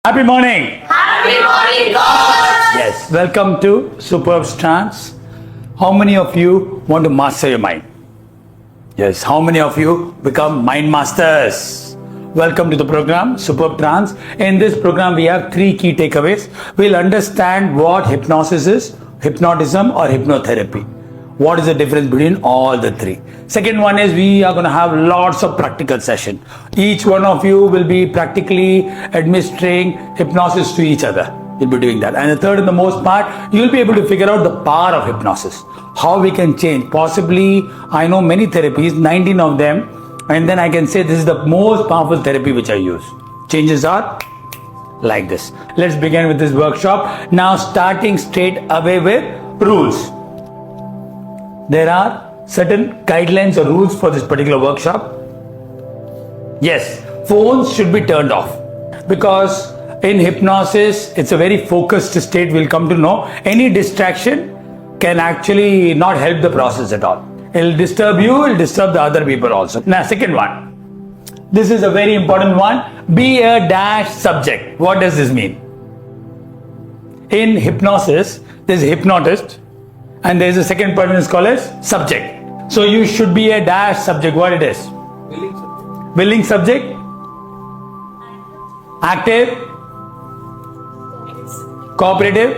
Happy morning! Happy morning, Coach! Yes, welcome to SUPERBHUMANS Trance. How many of you want to master your mind? Yes, how many of you become mind masters? Welcome to the program, Superb Trance. In this program, we have three key takeaways. We'll understand what hypnosis is, hypnotism or hypnotherapy. What is the difference between all the three? Second one is we are going to have lots of practical session. Each one of you will be practically administering hypnosis to each other. You'll be doing that. And the third and the most part, you'll be able to figure out the power of hypnosis. How we can change. Possibly, I know many therapies, 19 of them. And then I can say this is the most powerful therapy which I use. Changes are like this. Let's begin with this workshop. Now starting straight away with rules. There are certain guidelines or rules for this particular workshop. Yes, phones should be turned off because in hypnosis, it's a very focused state. We'll come to know any distraction can actually not help the process at all. It'll disturb you, it'll disturb the other people also. Now, second one. This is a very important one. Be a dash subject. What does this mean? In hypnosis, there's a hypnotist and there's a second person is called as subject. So you should be a dash subject. What it is? Willing subject. Active. Cooperative.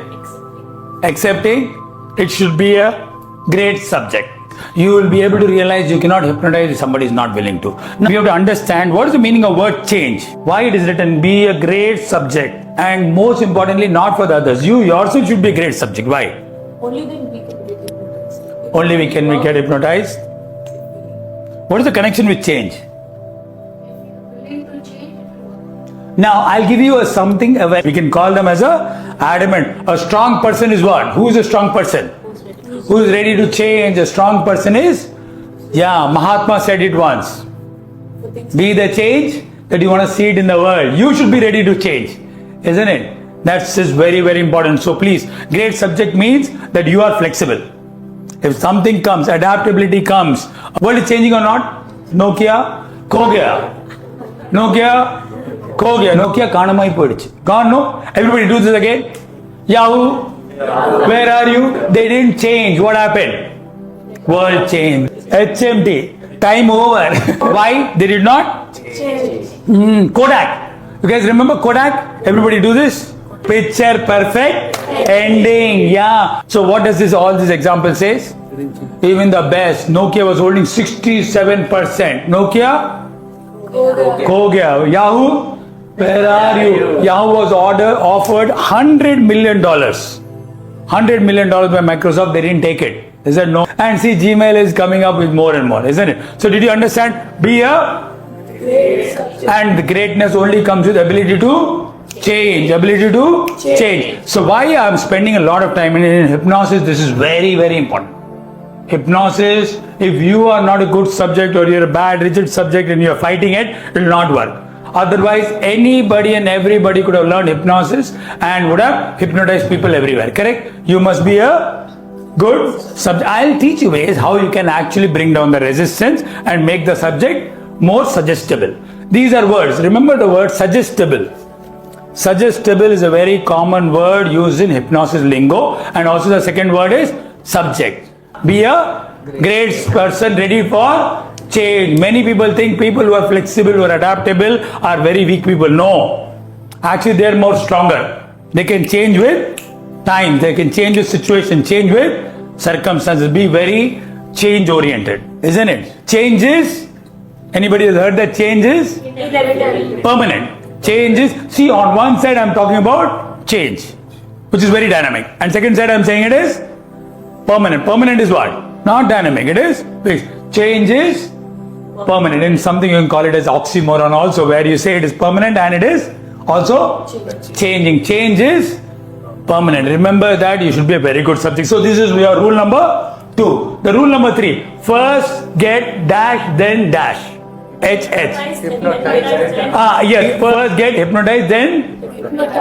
Accepting. It should be a great subject. You will be able to realize you cannot hypnotize if somebody is not willing to. Now you have to understand what is the meaning of word change. Why it is written be a great subject. And most importantly, not for the others. You yourself should be a great subject. Why? Only then we can get hypnotized. Only we can get hypnotized. What is the connection with change? If you're willing to change, it will work. Now I'll give you something. We can call them as a adamant. A strong person is what? Who is a strong person? Who is ready to change? A strong person is? Yeah, Mahatma said it once. Be the change that you want to see it in the world. You should be ready to change, isn't it? That's just very, very important. So please, great subject means that you are flexible. If something comes, adaptability comes. World is changing or not? Nokia, kho gaya. Nokia, kho gaya. Nokia kaanamai poiduchu. Gone, no? Everybody do this again. Yahoo, where are you? They didn't change. What happened? World changed. HMT, time over. Why? They did not Change. Kodak. You guys remember Kodak? Everybody do this? Picture perfect ending. Yeah. So what does all this example says? Even the best. Nokia was holding 67%. Nokia? Kho gaya. Yahoo? Where are you? Yahoo was offered $100 million. $100 million by Microsoft. They didn't take it. They said no. And see, Gmail is coming up with more and more, isn't it? So did you understand? Be a Great subject. and the greatness only comes with ability to change. Ability to change. So why I'm spending a lot of time in hypnosis, this is very, very important. Hypnosis, if you are not a good subject or you're a bad, rigid subject and you're fighting it, it will not work. Otherwise, anybody and everybody could have learned hypnosis and would have hypnotized people everywhere. Correct? You must be a good subject. I'll teach you ways how you can actually bring down the resistance and make the subject more suggestible. These are words. Remember the word suggestible. Suggestible is a very common word used in hypnosis lingo, and also the second word is subject. Be a great person ready for change. Many people think people who are flexible or adaptable are very weak people. No. Actually, they are more stronger. They can change with time. They can change with situation, change with circumstances. Be very change oriented, isn't it? Change is, anybody has heard that change is Inevitable. permanent. Change is, see, on one side I'm talking about change, which is very dynamic. And second side I'm saying it is permanent. Permanent is what? Not dynamic. It is fixed. Change is permanent. In something you can call it as oxymoron also, where you say it is permanent and it is also changing. Change is permanent. Remember that. You should be a very good subject. So this is your rule number 2. The rule number 3. First get dash, then dash. HH. Yes. First get hypnotized, then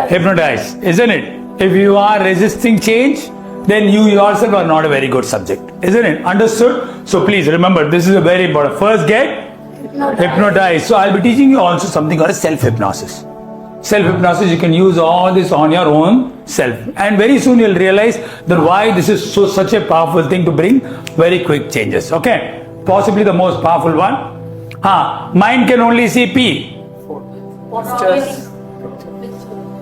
hypnotize. Isn't it? If you are resisting change, then you yourself are not a very good subject. Isn't it? Understood? So please remember, this is a very important. First get hypnotize. So I'll be teaching you also something called self-hypnosis. self-hypnosis, you can use all this on your own self. And very soon you'll realize that why this is such a powerful thing to bring very quick changes. Okay? Possibly the most powerful one. Mind can only see P. Pictures.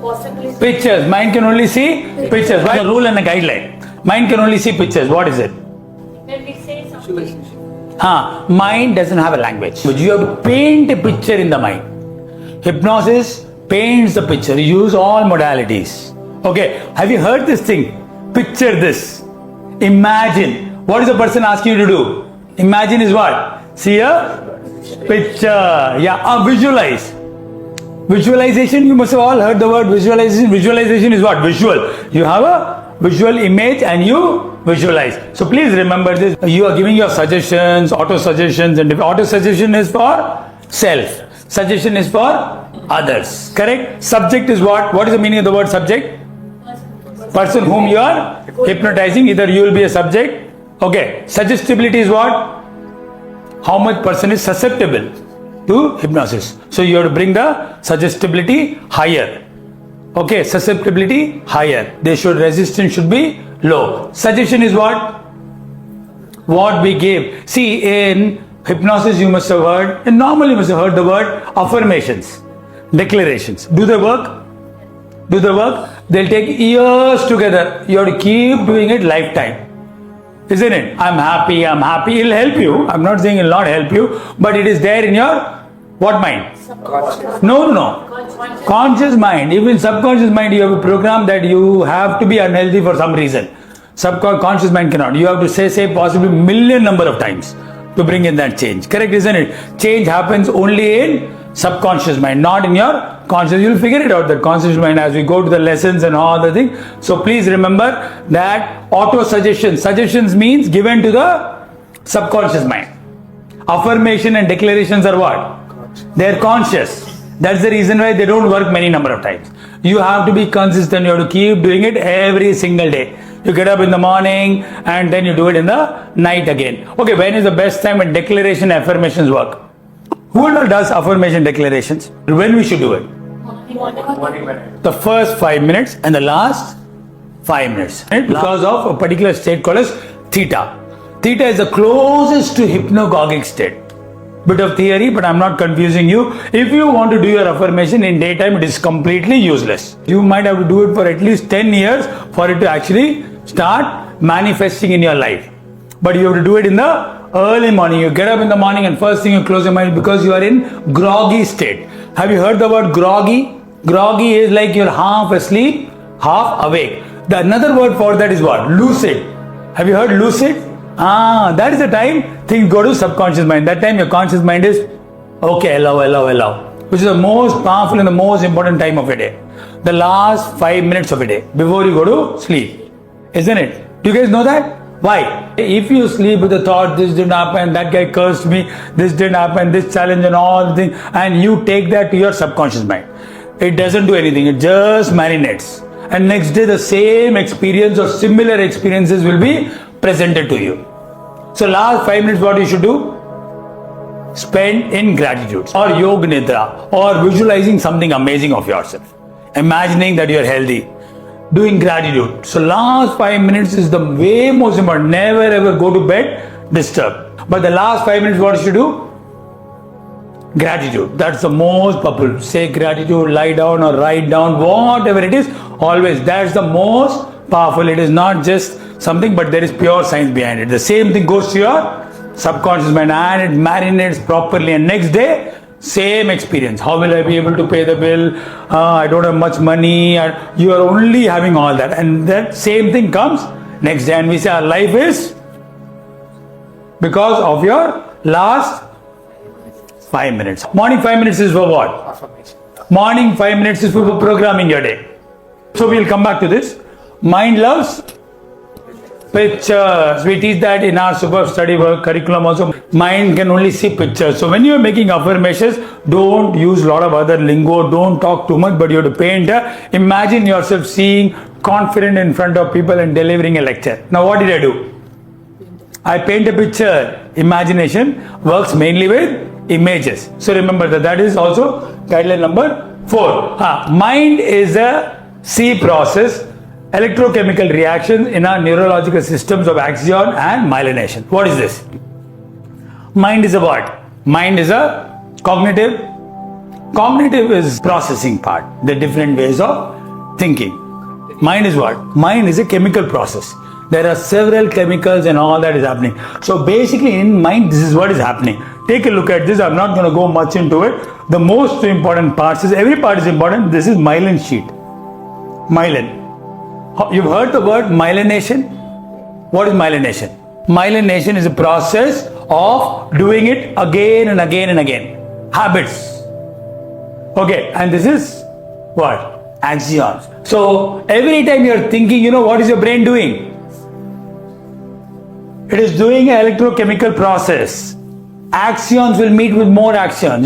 Possibly. Pictures. Mind can only see pictures. Why? A rule and a guideline. Mind can only see pictures. What is it? When we say something. Mind doesn't have a language. You have to paint a picture in the mind. Hypnosis paints the picture. You use all modalities. Okay. Have you heard this thing? Picture this. Imagine. What is the person asking you to do? Imagine is what? See a picture. Yeah. Visualize. Visualization, you must have all heard the word visualization. Visualization is what? Visual. You have a visual image and you visualize. So please remember this. You are giving your suggestions, auto suggestions, and auto suggestion is for self. Suggestion is for others. Correct? Subject is what? What is the meaning of the word subject? Person whom you are hypnotizing. Either you will be a subject. Okay. Suggestibility is what? How much person is susceptible to hypnosis. So you have to bring the suggestibility higher. Okay, susceptibility higher. Resistance should be low. Suggestion is what? What we gave. See, in hypnosis you must have heard, and normally you must have heard the word affirmations, declarations. Do they work? Do they work? They'll take years together. You have to keep doing it lifetime. Isn't it? I'm happy, I'm happy. It'll help you. I'm not saying it'll not help you, but it is there in your what mind? No. Conscious mind. Even subconscious mind, you have a program that you have to be unhealthy for some reason. Subconscious mind cannot. You have to say possibly million number of times to bring in that change. Correct, isn't it? Change happens only in subconscious mind, not in your conscious. You'll figure it out, that conscious mind, as we go to the lessons and all the things. So please remember that auto suggestions means given to the subconscious mind. Affirmation and declarations are what? They're conscious. That's the reason why they don't work many number of times. You have to be consistent. You have to keep doing it every single day. You get up in the morning and then you do it in the night again. Okay, when is the best time when declaration affirmations work? Who does affirmation declarations? When we should do it? The first 5 minutes and the last 5 minutes. Right? Because of a particular state called as theta. Theta is the closest to hypnagogic state. Bit of theory, but I'm not confusing you. If you want to do your affirmation in daytime, it is completely useless. You might have to do it for at least 10 years for it to actually start manifesting in your life. But you have to do it in the early morning. You get up in the morning and first thing you close your mind because you are in groggy state. Have you heard the word groggy? Groggy is like you're half asleep, half awake. The another word for that is what? Lucid. Have you heard lucid? That is the time things go to subconscious mind. That time your conscious mind is okay, allow. Which is the most powerful and the most important time of a day. The last 5 minutes of a day before you go to sleep. Isn't it? Do you guys know that? Why? If you sleep with the thought, this didn't happen, that guy cursed me, this didn't happen, this challenge and all the things, and you take that to your subconscious mind, it doesn't do anything, it just marinates. And next day the same experience or similar experiences will be presented to you. So last 5 minutes what you should do? Spend in gratitude or yoga nidra or visualizing something amazing of yourself. Imagining that you are healthy. Doing gratitude. So last 5 minutes is the way most important. Never ever go to bed disturbed. But the last 5 minutes what you should do? Gratitude. That's the most popular. Say gratitude, lie down or write down, whatever it is, always. That's the most powerful. It is not just something, but there is pure science behind it. The same thing goes to your subconscious mind and it marinates properly, and next day same experience. How will I be able to pay the bill? I don't have much money. You are only having all that, and that same thing comes next day, and we say our life is because of your last 5 minutes. Morning 5 minutes is for what? Morning 5 minutes is for programming your day. So we'll come back to this. Mind loves pictures. We teach that in our superb study work curriculum also. Mind can only see pictures. So when you are making affirmations, don't use a lot of other lingo. Don't talk too much, but you have to paint. Imagine yourself seeing confident in front of people and delivering a lecture. Now what did I do? I paint a picture. Imagination works mainly with images. So remember that is also guideline number 4. Mind is a C process, electrochemical reactions in our neurological systems of axion and myelination. What is this? Mind is a what? Mind is a cognitive. Cognitive is processing part, the different ways of thinking. Mind is what? Mind is a chemical process. There are several chemicals and all that is happening. So basically in mind, this is what is happening. Take a look at this. I'm not going to go much into it. The most important parts is, every part is important. This is myelin sheet. Myelin. You've heard the word myelination? What is myelination? Myelination is a process of doing it again and again and again. Habits. Okay, and this is what? Axons. So every time you're thinking, what is your brain doing? It is doing an electrochemical process. Axons will meet with more axons.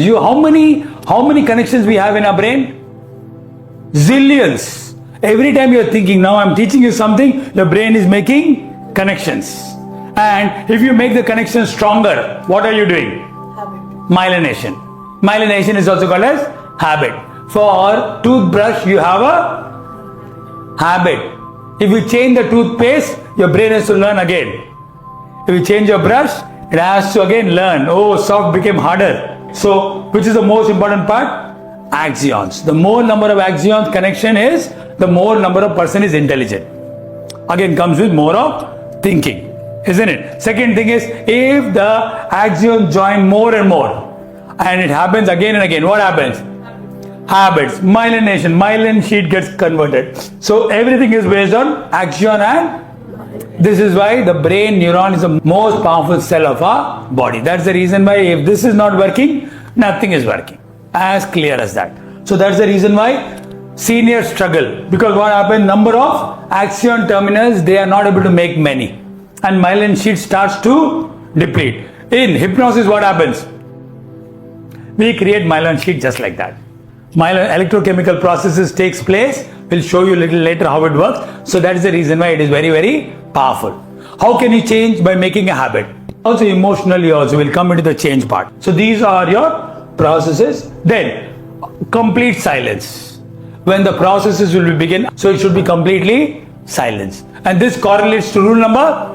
How many connections we have in our brain? Zillions. Every time you're thinking, now I'm teaching you something, your brain is making connections. And if you make the connection stronger, what are you doing? Habit. Myelination. Myelination is also called as habit. For toothbrush, you have a habit. If you change the toothpaste, your brain has to learn again. If you change your brush, it has to again learn. Oh, soft became harder. So, which is the most important part? Axons. The more number of axons connection is, the more number of person is intelligent. Again, comes with more of thinking, isn't it? Second thing is, if the axons join more and more, and it happens again and again, what happens? Habits. Myelination. Myelin sheet gets converted. So everything is based on axion, and this is why the brain neuron is the most powerful cell of our body. That's the reason why if this is not working, nothing is working. As clear as that. So that's the reason why seniors struggle. Because what happens, number of axion terminals, they are not able to make many. And myelin sheet starts to deplete. In hypnosis, what happens? We create myelin sheet just like that. Myelin electrochemical processes takes place. We'll show you a little later how it works. So that is the reason why it is very, very powerful. How can you change? By making a habit. Also emotionally also will come into the change part. So these are your processes. Then complete silence. When the processes will be begin, so it should be completely silence. And this correlates to rule number.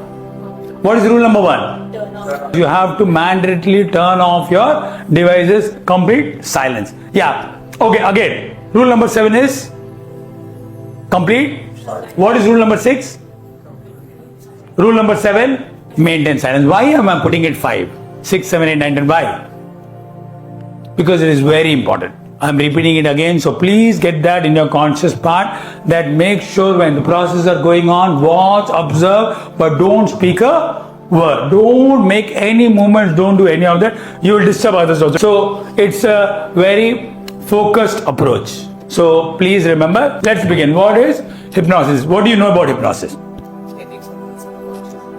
What is rule number 1? Turn off. You have to mandatorily turn off your devices. Complete silence. Yeah. Okay. Again, rule number 7 is complete. What is rule number 6? Rule number 7, maintain silence. Why am I putting it 5, 6, 7, 8, 9, 10? Why? Because it is very important. I am repeating it again. So please get that in your conscious part, that make sure when the processes are going on, watch, observe, but don't speak a word. Don't make any movements. Don't do any of that. You will disturb others also. So it's a very focused approach. So please remember, let's begin. What is hypnosis? What do you know about hypnosis?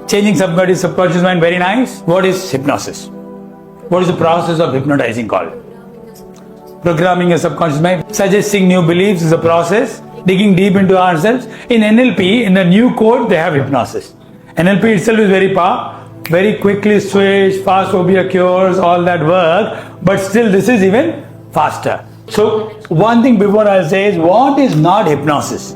Changing subconscious mind, very nice. What is hypnosis? What is the process of hypnotizing called? Programming a subconscious mind. Suggesting new beliefs is a process. Digging deep into ourselves. In NLP, in the new code, they have hypnosis. NLP itself is very powerful. Very quickly switch, fast phobia cures, all that work. But still, this is even faster. So, one thing before I'll say is, what is not hypnosis?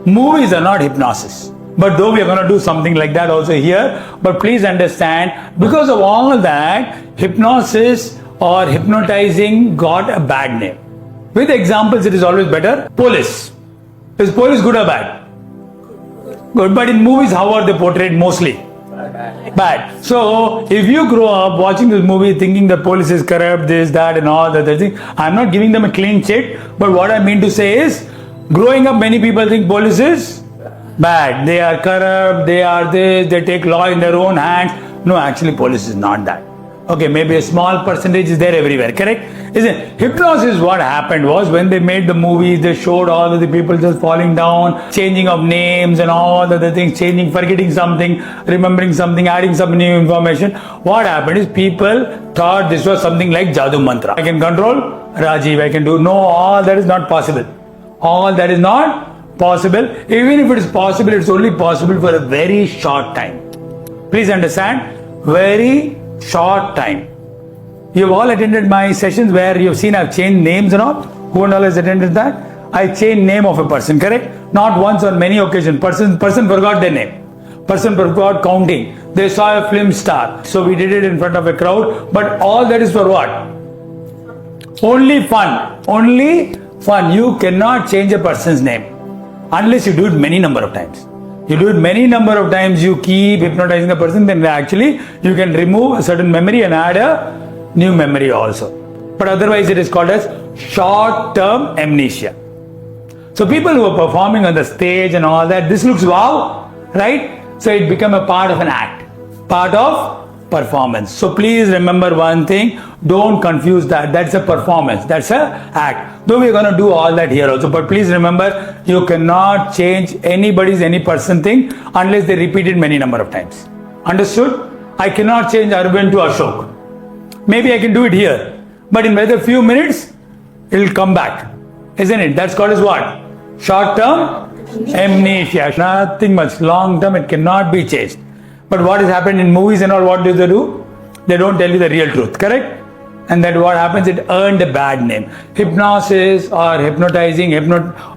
Movies are not hypnosis. But though we are going to do something like that also here, but please understand, because of all that, hypnosis or hypnotizing got a bad name. With examples, it is always better. Police. Is police good or bad? Good. But in movies, how are they portrayed mostly? Bad. So, if you grow up watching this movie thinking that police is corrupt, this, that and all that, I'm not giving them a clean check, but what I mean to say is, growing up, many people think police is bad. They are corrupt, they are this, they take law in their own hands. No, actually police is not that. Okay, maybe a small percentage is there everywhere, correct? Isn't hypnosis? What happened was, when they made the movies, they showed all of the people just falling down, changing of names and all other things, changing, forgetting something, remembering something, adding some new information. What happened is, people thought this was something like Jadoo Mantra. I can control Rajiv, I can do. No, all that is not possible. All that is not possible. Even if it is possible, it's only possible for a very short time. Please understand, very short time. You've all attended my sessions where you've seen I've changed names and all. Who and all has attended that? I changed name of a person, correct? Not once, on many occasions. Person forgot their name. Person forgot counting. They saw a film star. So we did it in front of a crowd. But all that is for what? Only fun. Only fun. You cannot change a person's name unless you do it many number of times. You do it many number of times, you keep hypnotizing the person, then actually you can remove a certain memory and add a new memory also. But otherwise it is called as short-term amnesia. So people who are performing on the stage and all that, this looks wow, right? So it become a part of an act, part of performance. So please remember one thing, don't confuse that. That's a performance, that's a act. Though we're going to do all that here also, but please remember, you cannot change any person thing unless they repeat it many number of times. Understood? I cannot change Arvind to Ashok. Maybe I can do it here, but in whether few minutes, it will come back. Isn't it? That's called as what? Short-term amnesia. Nothing much. Long-term, it cannot be changed. But what has happened in movies and all, what do? They don't tell you the real truth, correct? And that what happens, it earned a bad name. Hypnosis or hypnotizing,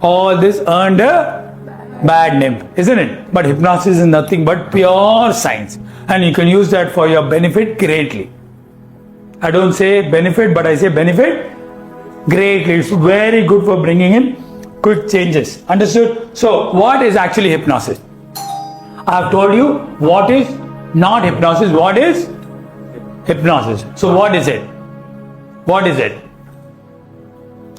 all this earned a bad name, isn't it? But hypnosis is nothing but pure science. And you can use that for your benefit greatly. I don't say benefit, but I say benefit greatly. It's very good for bringing in quick changes. Understood? So, what is actually hypnosis? I have told you what is not hypnosis, what is hypnosis. So what is it? What is it?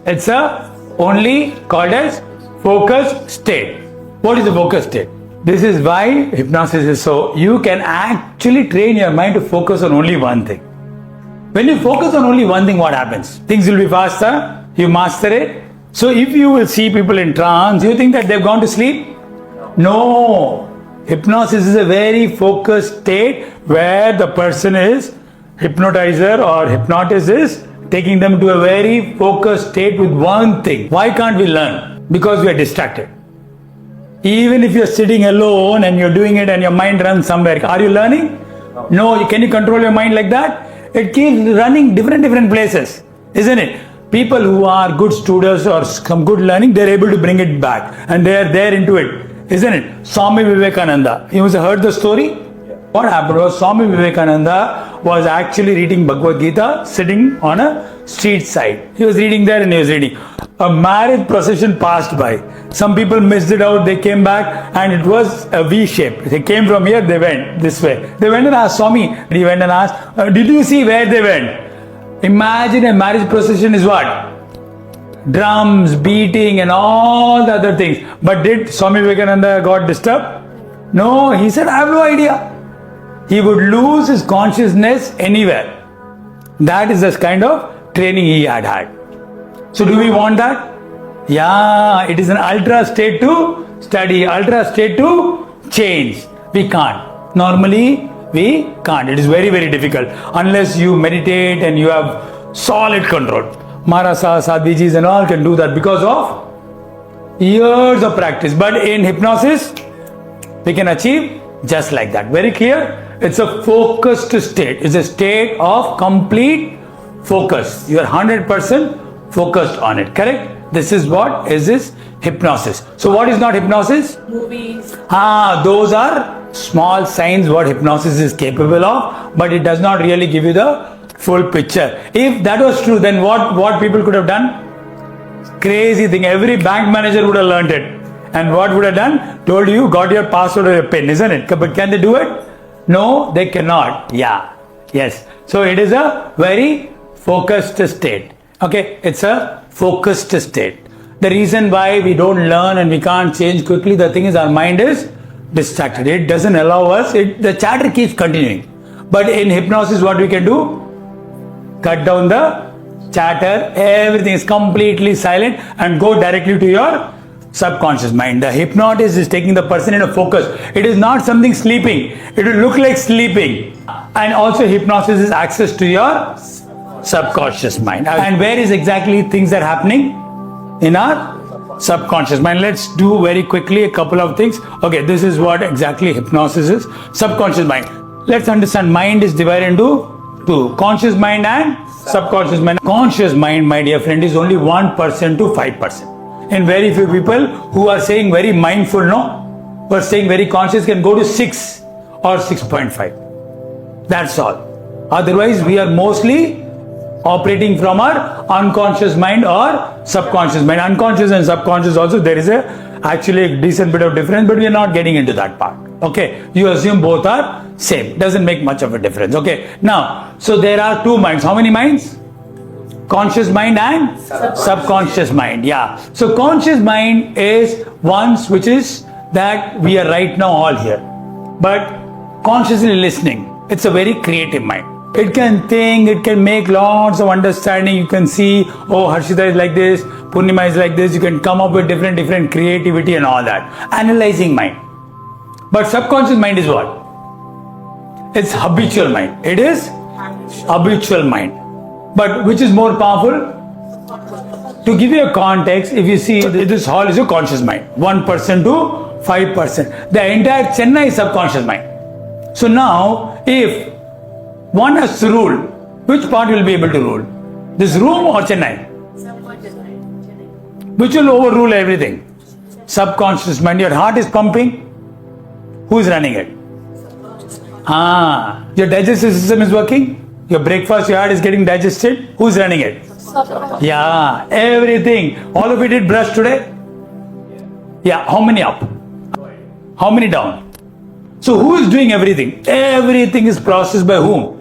It's only called as focused state. What is the focused state? This is why hypnosis is so. You can actually train your mind to focus on only one thing. When you focus on only one thing, what happens? Things will be faster, you master it. So if you will see people in trance, you think that they've gone to sleep? No. Hypnosis is a very focused state where the person is hypnotizer or hypnotist is taking them to a very focused state with one thing. Why can't we learn? Because we are distracted. Even if you're sitting alone and you're doing it and your mind runs somewhere, are you learning? No. Can you control your mind like that? It keeps running different places, isn't it? People who are good students or some good learning, they're able to bring it back and they're there into it. Isn't it? Swami Vivekananda. You must have heard the story? Yeah. What happened was Swami Vivekananda was actually reading Bhagavad Gita sitting on a street side. He was reading there and he was reading. A marriage procession passed by. Some people missed it out. They came back and it was a V shape. They came from here, they went this way. They went and asked Swami. He went and asked, did you see where they went? Imagine a marriage procession is what? Drums, beating and all the other things. But did Swami Vivekananda got disturbed? No, he said, I have no idea. He would lose his consciousness anywhere. That is the kind of training he had had. So do we want that? Yeah, it is an ultra state to study, ultra state to change. We can't. Normally, we can't. It is very difficult. Unless you meditate and you have solid control. Marasa, Sadhvijis and all can do that because of years of practice. But in hypnosis, we can achieve just like that. Very clear? It's a focused state. It's a state of complete focus. You are 100% focused on it. Correct? This is what is this hypnosis. So what is not hypnosis? Movies. Those are small signs what hypnosis is capable of, but it does not really give you the full picture. If that was true, then what people could have done? Crazy thing. Every bank manager would have learned it. And what would have done? Told you, got your password or your PIN, isn't it? But can they do it? No, they cannot. Yeah. Yes. So it is a very focused state. Okay. It's a focused state. The reason why we don't learn and we can't change quickly, the thing is our mind is distracted. It doesn't allow us. The chatter keeps continuing. But in hypnosis, what we can do? Cut down the chatter, everything is completely silent and go directly to your subconscious mind. The hypnotist is taking the person in a focus. It is not something sleeping. It will look like sleeping. And also hypnosis is access to your subconscious mind. And where is exactly things are happening? In our subconscious mind. Let's do very quickly a couple of things. Okay, this is what exactly hypnosis is. Subconscious mind. Let's understand mind is divided into Two. Conscious mind and subconscious mind. Conscious mind, my dear friend, is only 1% to 5%. And very few people who are saying very mindful, no, who are saying very conscious can go to 6 or 6.5. That's all. Otherwise, we are mostly operating from our unconscious mind or subconscious mind. Unconscious and subconscious also, there is actually a decent bit of difference, but we are not getting into that part. Okay, you assume both are same. Doesn't make much of a difference. Okay, now, so there are two minds. How many minds? Conscious mind and subconscious mind. Yeah. So conscious mind is ones which is that we are right now all here. But consciously listening, it's a very creative mind. It can think, it can make lots of understanding. You can see, oh, Harshita is like this, Purnima is like this. You can come up with different creativity and all that. Analyzing mind. But subconscious mind is what? It's habitual mind. It is habitual mind. But which is more powerful? To give you a context, if you see this hall is your conscious mind. 1% to 5%. The entire Chennai is subconscious mind. So now, if one has to rule, which part will be able to rule? This room or Chennai? Subconscious mind. Chennai. Which will overrule everything? Subconscious mind. Your heart is pumping. Who is running it? Your digestive system is working. Your breakfast you had is getting digested. Who is running it? Subconscious. Yeah, everything. All of you did brush today? Yeah, how many up? How many down? So who is doing everything? Everything is processed by whom?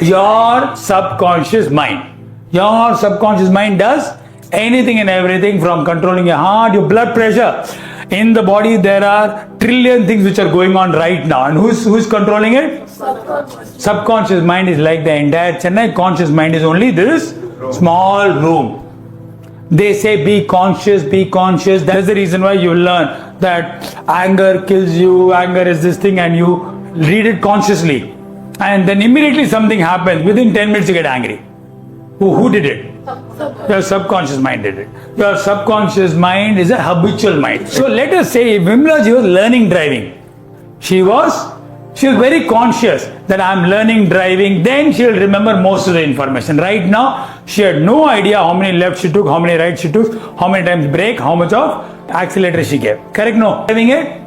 Your subconscious mind. Your subconscious mind does anything and everything from controlling your heart, your blood pressure. In the body there are trillion things which are going on right now. And who's controlling it? Subconscious. Subconscious mind is like the entire Chennai. Conscious mind is only this small room. They say be conscious, be conscious. That's the reason why you learn that anger kills you, anger is this thing, and you read it consciously. And then immediately something happens. Within 10 minutes you get angry. Who did it? Your subconscious mind did it. Your subconscious mind is a habitual mind. So let us say if Vimlaji was learning driving, she was very conscious that I am learning driving, then she will remember most of the information. Right now, she had no idea how many left she took, how many right she took, how many times brake, how much of accelerator she gave. Correct? No. Driving it?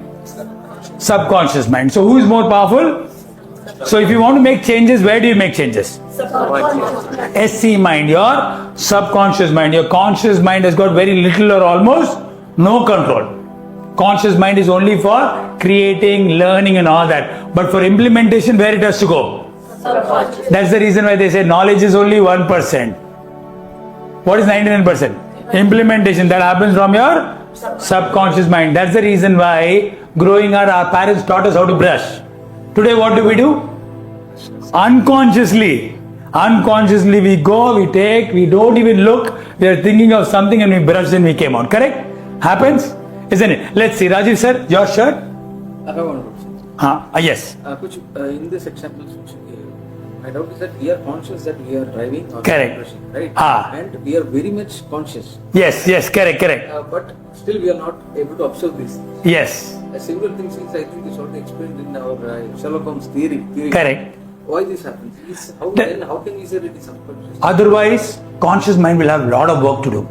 Subconscious mind. So who is more powerful? So if you want to make changes, where do you make changes? SC mind, your subconscious mind. Your conscious mind has got very little or almost no control. Conscious mind is only for creating, learning and all that. But for implementation, where it has to go? That's the reason why they say knowledge is only 1%. What is 99%? Implementation. That happens from your subconscious mind. That's the reason why growing up, our parents taught us how to brush. Today what do? Unconsciously we go, we take, we don't even look, we are thinking of something and we brush and we came out. Correct? Happens? Isn't it? Let's see. Rajiv sir, your shirt? I have one question. Yes. In this example, my doubt is that we are conscious that we are driving or Correct. brushing, right? And we are very much conscious. Yes, correct. But still we are not able to observe this. Yes. Similar things I think is already explained in our Sherlock Holmes theory. Correct. Why this happens? How can we say it is subconscious? Otherwise, conscious mind will have a lot of work to do.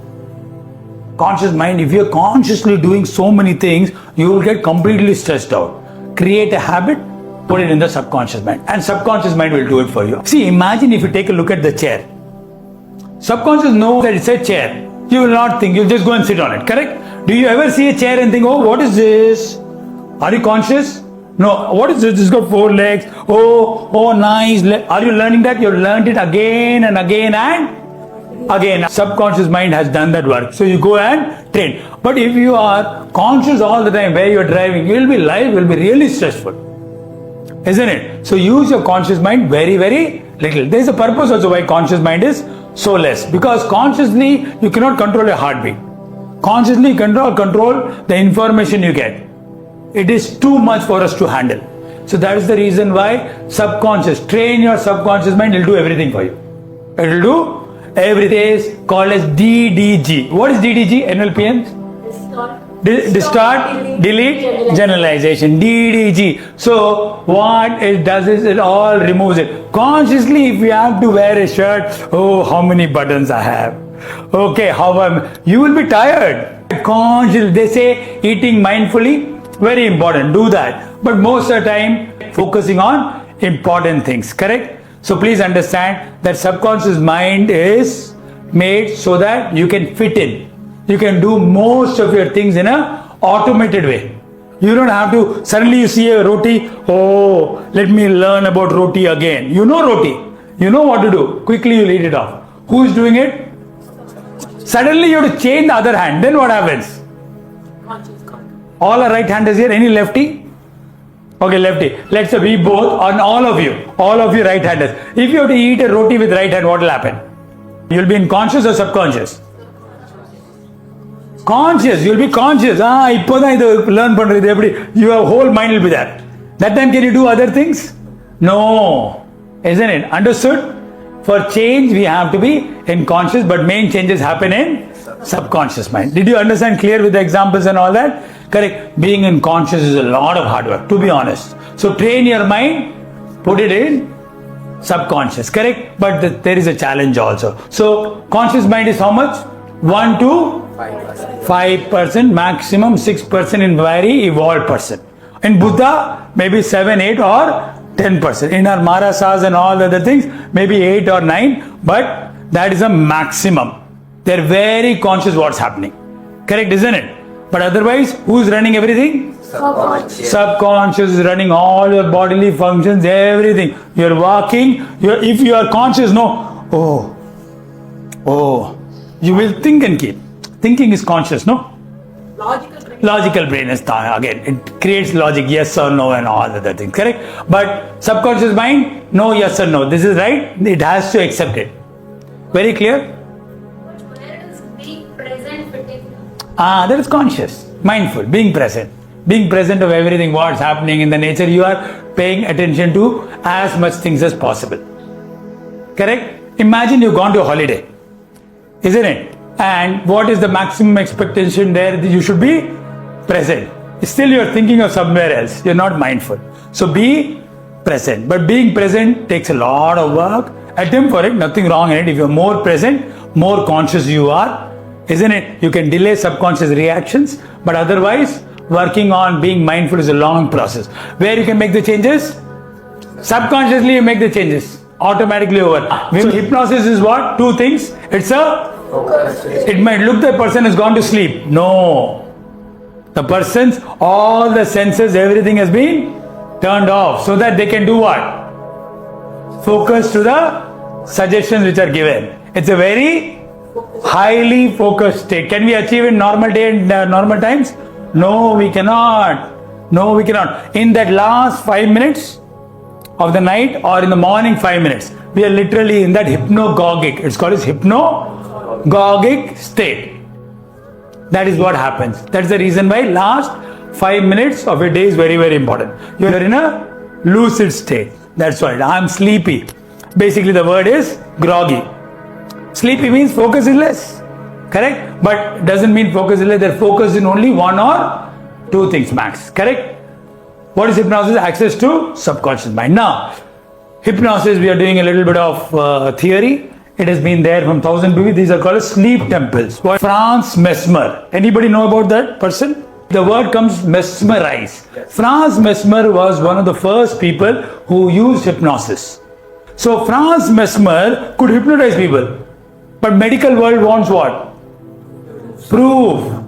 Conscious mind, if you are consciously doing so many things, you will get completely stressed out. Create a habit, put it in the subconscious mind, and subconscious mind will do it for you. See, imagine if you take a look at the chair. Subconscious knows that it's a chair. You will not think, you'll just go and sit on it, correct? Do you ever see a chair and think, oh, what is this? Are you conscious? No, what is this? This has got 4 legs. Oh, nice. Are you learning that? You've learned it again and again and again. Subconscious mind has done that work. So you go and train. But if you are conscious all the time where you are driving, life will be really stressful. Isn't it? So use your conscious mind very, very little. There is a purpose also why conscious mind is so less. Because consciously you cannot control your heartbeat. Consciously control the information you get. It is too much for us to handle. So that is the reason why train your subconscious mind, it will do everything for you. It will do everything. Is called as DDG. What is DDG? NLPN? Distort, delete, generalization. DDG. So what it does is it all removes it. Consciously, if you have to wear a shirt, oh, how many buttons I have. Okay, you will be tired. Consciously, they say eating mindfully, very important. Do that. But most of the time, focusing on important things. Correct? So please understand that subconscious mind is made so that you can fit in. You can do most of your things in a automated way. You don't have to, suddenly you see a roti, oh, let me learn about roti again. You know roti. You know what to do. Quickly you eat it off. Who is doing it? Suddenly you have to change the other hand. Then what happens? All are right-handers here. Any lefty? Okay, lefty. Let's say we both, and all of you right-handers. If you have to eat a roti with right hand, what will happen? You'll be in conscious or subconscious? Conscious. You'll be conscious. இப்போதான் இது learn பண்றது எப்படி? Your whole mind will be there. That time can you do other things? No. Isn't it? Understood? For change we have to be in conscious, but main changes happen in subconscious mind. Did you understand clear with the examples and all that? Correct. Being in conscious is a lot of hard work, to be honest. So train your mind, put it in subconscious. Correct. But there is a challenge also. So conscious mind is how much? 1 to 5%, maximum 6% in very evolved person. In Buddha, maybe 7, 8 or 10%. In our Marasas and all other things, maybe 8 or 9, but that is a maximum. They're very conscious what's happening. Correct, isn't it? But otherwise, who's running everything? Subconscious is running all your bodily functions, everything. You're walking, if you are conscious, no, you will think and keep. Thinking is conscious, no? Logical brain is again, it creates logic, yes or no and all other things, correct? But subconscious mind, no, yes or no. This is right, it has to accept it. Very clear? Where does being present fit in? That is conscious, mindful, being present. Being present of everything, what's happening in the nature, you are paying attention to as much things as possible. Correct? Imagine you've gone to a holiday, isn't it? And what is the maximum expectation there? You should be present. Still you're thinking of somewhere else. You're not mindful. So be present. But being present takes a lot of work. Attempt for it, nothing wrong in it. If you're more present, more conscious you are, isn't it? You can delay subconscious reactions. But otherwise, working on being mindful is a long process. Where you can make the changes? Subconsciously you make the changes. Automatically over. So hypnosis is what? Two things. It might look the person has gone to sleep. No. The person's, all the senses, everything has been turned off so that they can do what? Focus to the suggestions which are given. It's a very highly focused state. Can we achieve in normal day and normal times? No, we cannot. No, we cannot. In that last 5 minutes of the night or in the morning 5 minutes, we are literally in that hypnagogic. It's called as hypnagogic state. That is what happens. That's the reason why last 5 minutes of a day is very, very important. You are in a lucid state. That's why I'm sleepy. Basically the word is groggy. Sleepy means focus is less. Correct? But doesn't mean focus is less. They're focused in only one or two things max. Correct? What is hypnosis? Access to subconscious mind. Now, hypnosis, we are doing a little bit of theory. It has been there from 1000 BC. These are called sleep temples. Franz Mesmer. Anybody know about that person? The word comes mesmerize. Yes. Franz Mesmer was one of the first people who used hypnosis. So Franz Mesmer could hypnotize people. But medical world wants what? Proof.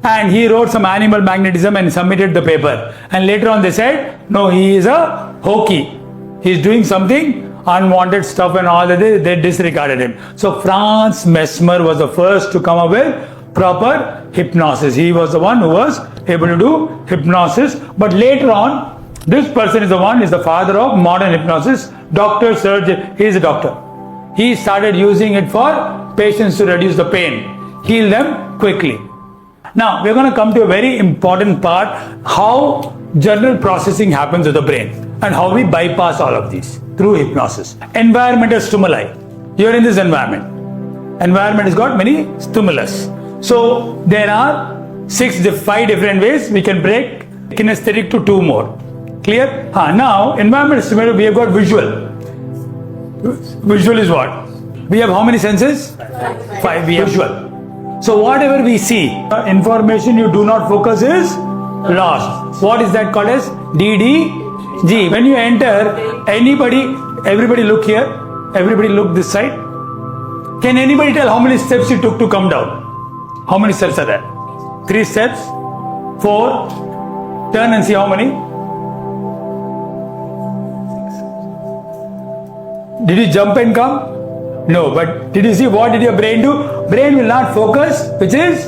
And he wrote some animal magnetism and submitted the paper. And later on they said, no, he is a hokey. He is doing something unwanted stuff and all that. They disregarded him. So Franz Mesmer was the first to come up with proper hypnosis. He was the one who was able to do hypnosis. But later on, this person is the father of modern hypnosis. Doctor, surgeon, he is a doctor. He started using it for patients to reduce the pain, heal them quickly. Now, we're going to come to a very important part, how general processing happens with the brain and how we bypass all of these through hypnosis. Environmental stimuli. You're in this environment. Environment has got many stimulus. So, there are 5 different ways we can break kinesthetic to 2 more. Clear? Now, environmental stimuli, we have got visual. Visual is what? We have how many senses? 5. We have visual. So whatever we see, information you do not focus is lost. What is that called as? DDG. When you enter, everybody look here. Everybody look this side. Can anybody tell how many steps you took to come down? How many steps are there? 3 steps? 4? Turn and see how many? Did you jump and come? No, but did you see what did your brain do? Brain will not focus, which is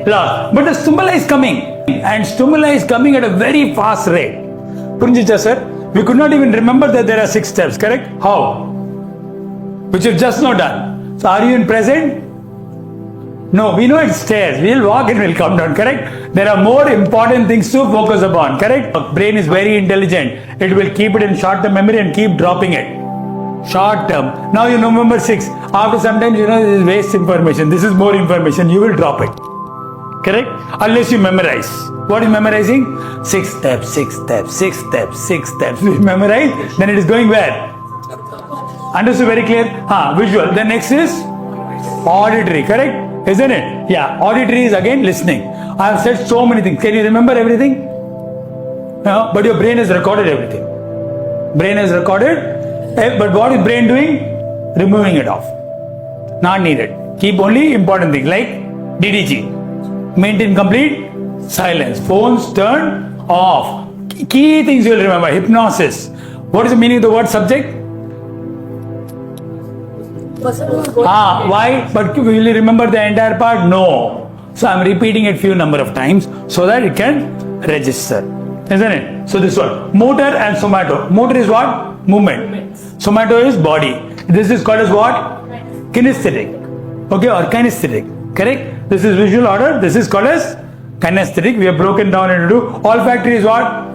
lost. But the stimuli is coming, and stimuli is coming at a very fast rate. Punjicha sir, we could not even remember that there are 6 steps, correct? How? Which you've just not done. So are you in present? No, we know it's stairs. We'll walk and we'll come down, correct? There are more important things to focus upon, correct? Brain is very intelligent. It will keep it in short-term memory and keep dropping it. Short term. Now you know number 6. After some time you know this is waste information. This is more information. You will drop it. Correct? Unless you memorize. What is memorizing? 6 steps, 6 steps, 6 steps, 6 steps. You memorize, then it is going where? Understood very clear? Visual. The next is auditory. Correct? Isn't it? Yeah. Auditory is again listening. I have said so many things. Can you remember everything? No, but your brain has recorded everything. Brain has recorded. But what is brain doing? Removing it off. Not needed. Keep only important things like DDG. Maintain complete silence. Phones turn off. Key things you will remember. Hypnosis. What is the meaning of the word subject? Why? But will you remember the entire part? No. So I am repeating it few number of times so that it can register. Isn't it? So this one. Motor and somato. Motor is what? Movement. Somato is body. This is called as what? Kinesthetic. Okay, or kinesthetic. Correct? This is visual order. This is called as kinesthetic. We have broken down into olfactory is what?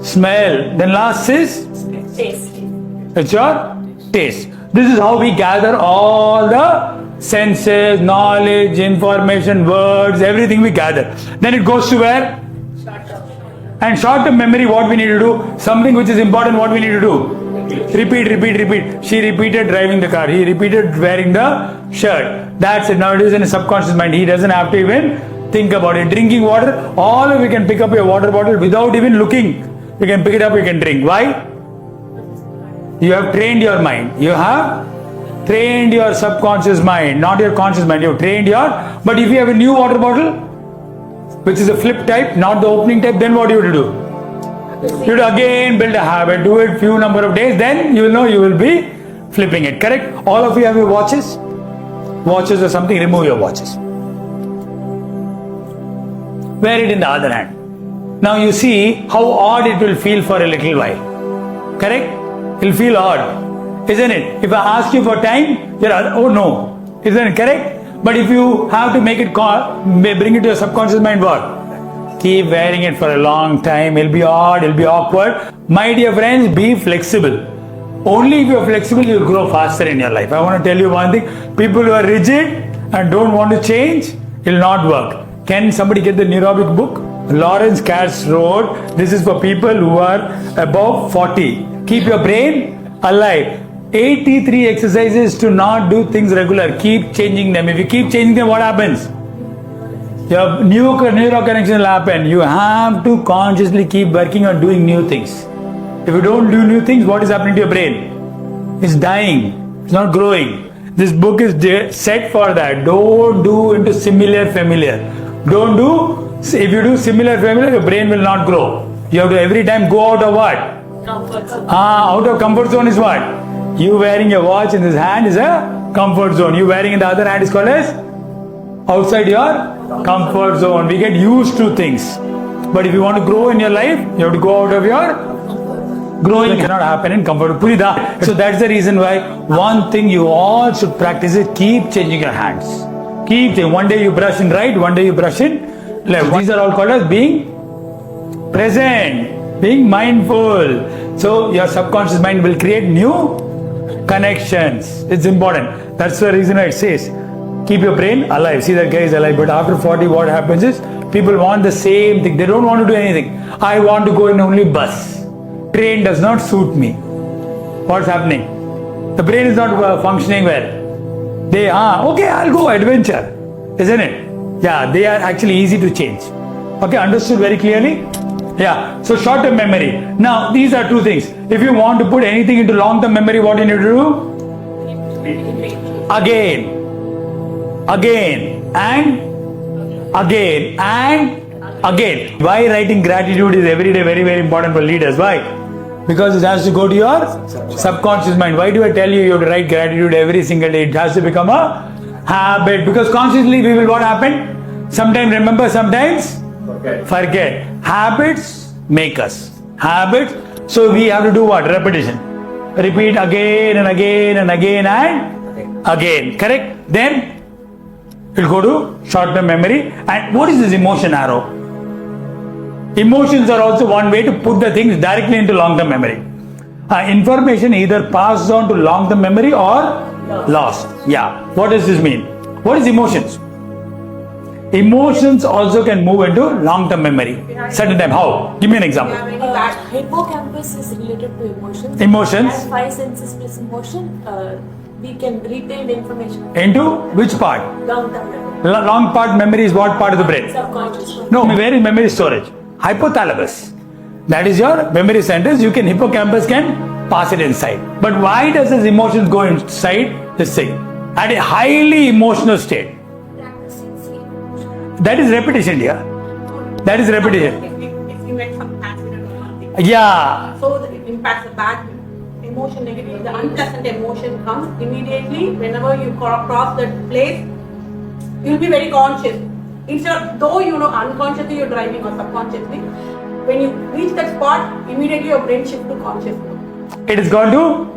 Smell. Then last is? Taste. It's your taste. This is how we gather all the senses, knowledge, information, words, everything we gather. Then it goes to where? And short-term memory, what we need to do? Something which is important, what we need to do? Repeat. She repeated driving the car. He repeated wearing the shirt. That's it. Now it is in his subconscious mind. He doesn't have to even think about it. Drinking water, all of you can pick up your water bottle without even looking. You can pick it up, you can drink. Why? You have trained your mind. You have trained your subconscious mind, not your conscious mind. You have trained your... But if you have a new water bottle, which is a flip type, not the opening type, then what do you have to do? You have to again build a habit, do it few number of days, then you will know you will be flipping it, correct? All of you have your watches? Watches or something, remove your watches. Wear it in the other hand. Now you see how odd it will feel for a little while, correct? It will feel odd, isn't it? If I ask you for time, you're, oh no, isn't it correct? But if you have to make it bring it to your subconscious mind, what? Keep wearing it for a long time. It'll be odd, it'll be awkward. My dear friends, be flexible. Only if you're flexible, you'll grow faster in your life. I want to tell you one thing. People who are rigid and don't want to change, it will not work. Can somebody get the Neurobic book? Lawrence Katz wrote, this is for people who are above 40. Keep your brain alive. 83 exercises to not do things regular. Keep changing them. If you keep changing them, what happens? Your new neural connection will happen. You have to consciously keep working on doing new things. If you don't do new things, what is happening to your brain? It's dying. It's not growing. This book is set for that. Don't do into similar familiar. Don't do, if you do similar familiar, your brain will not grow. You have to every time go out of what? Comfort zone. Out of comfort zone is what? You wearing a watch in this hand is a comfort zone. You wearing in the other hand is called as outside your comfort zone. We get used to things. But if you want to grow in your life, you have to go out of your growing. Cannot happen in comfort. Purida. So that's the reason why one thing you all should practice is keep changing your hands. Keep changing. One day you brush in right, one day you brush in left. These are all called as being present, being mindful. So your subconscious mind will create new connections. It's important. That's the reason why it says keep your brain alive. See, that guy is alive. But after 40, what happens is people want the same thing. They don't want to do anything. I want to go in only bus. Train does not suit me. What's happening? The brain is not functioning well. They okay, I'll go adventure, isn't it? Yeah, they are actually easy to change. Okay, understood very clearly? Yeah, so short-term memory. Now, these are two things. If you want to put anything into long-term memory, what do you need to do? Again, and again. Why writing gratitude is every day very, very important for leaders? Why? Because it has to go to your subconscious mind. Why do I tell you you have to write gratitude every single day? It has to become a habit. Because consciously we will what happen? Sometimes remember, sometimes forget. Habits make us. Habits. So we have to do what? Repetition. Repeat again and again and again and again. Correct? Then it will go to short-term memory. And what is this emotion arrow? Emotions are also one way to put the things directly into long-term memory. Information either passed on to long-term memory or lost. Yeah. What does this mean? What is emotions? Emotions also can move into long-term memory. Certain time. How? Give me an example. Hippocampus is related to emotions. Emotions. As five senses plus emotion, we can retain the information. Into which part? Long-term memory. Long part memory is what part of the brain? Subconscious. No, where is memory storage? Hypothalamus. That is your memory centers. You can, hippocampus can pass it inside. But why does this emotions go inside this thing? At a highly emotional state. That is repetition, dear. That is repetition. If you make some accident or something. Yeah. So it impacts the bad emotion negatively. The unpleasant emotion comes immediately whenever you cross that place. You'll be very conscious. Instead of, though you know unconsciously you're driving or subconsciously, when you reach that spot, immediately your brain shifts to conscious mode. It is gone to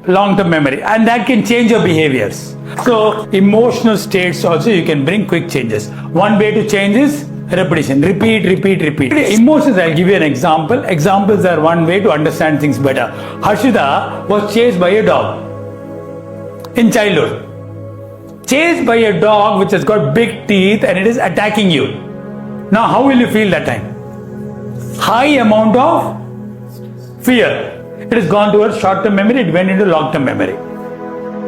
long-term memory, and that can change your behaviors. So emotional states also you can bring quick changes. One way to change is repetition. Repeat. Emotions, I'll give you an example. Examples are one way to understand things better. Harshita was chased by a dog in childhood. Chased by a dog which has got big teeth and it is attacking you. Now how will you feel that time? High amount of fear. It has gone to a short-term memory, it went into long-term memory.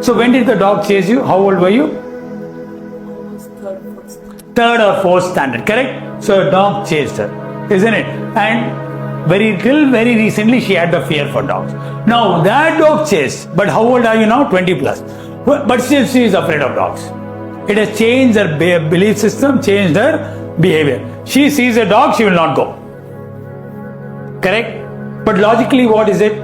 So when did the dog chase you? How old were you? Third or fourth standard, correct? So a dog chased her, isn't it? And very recently she had the fear for dogs. Now that dog chased, but how old are you now? 20 plus. But still she is afraid of dogs. It has changed her belief system, changed her behavior. She sees a dog, she will not go. Correct? But logically, what is it?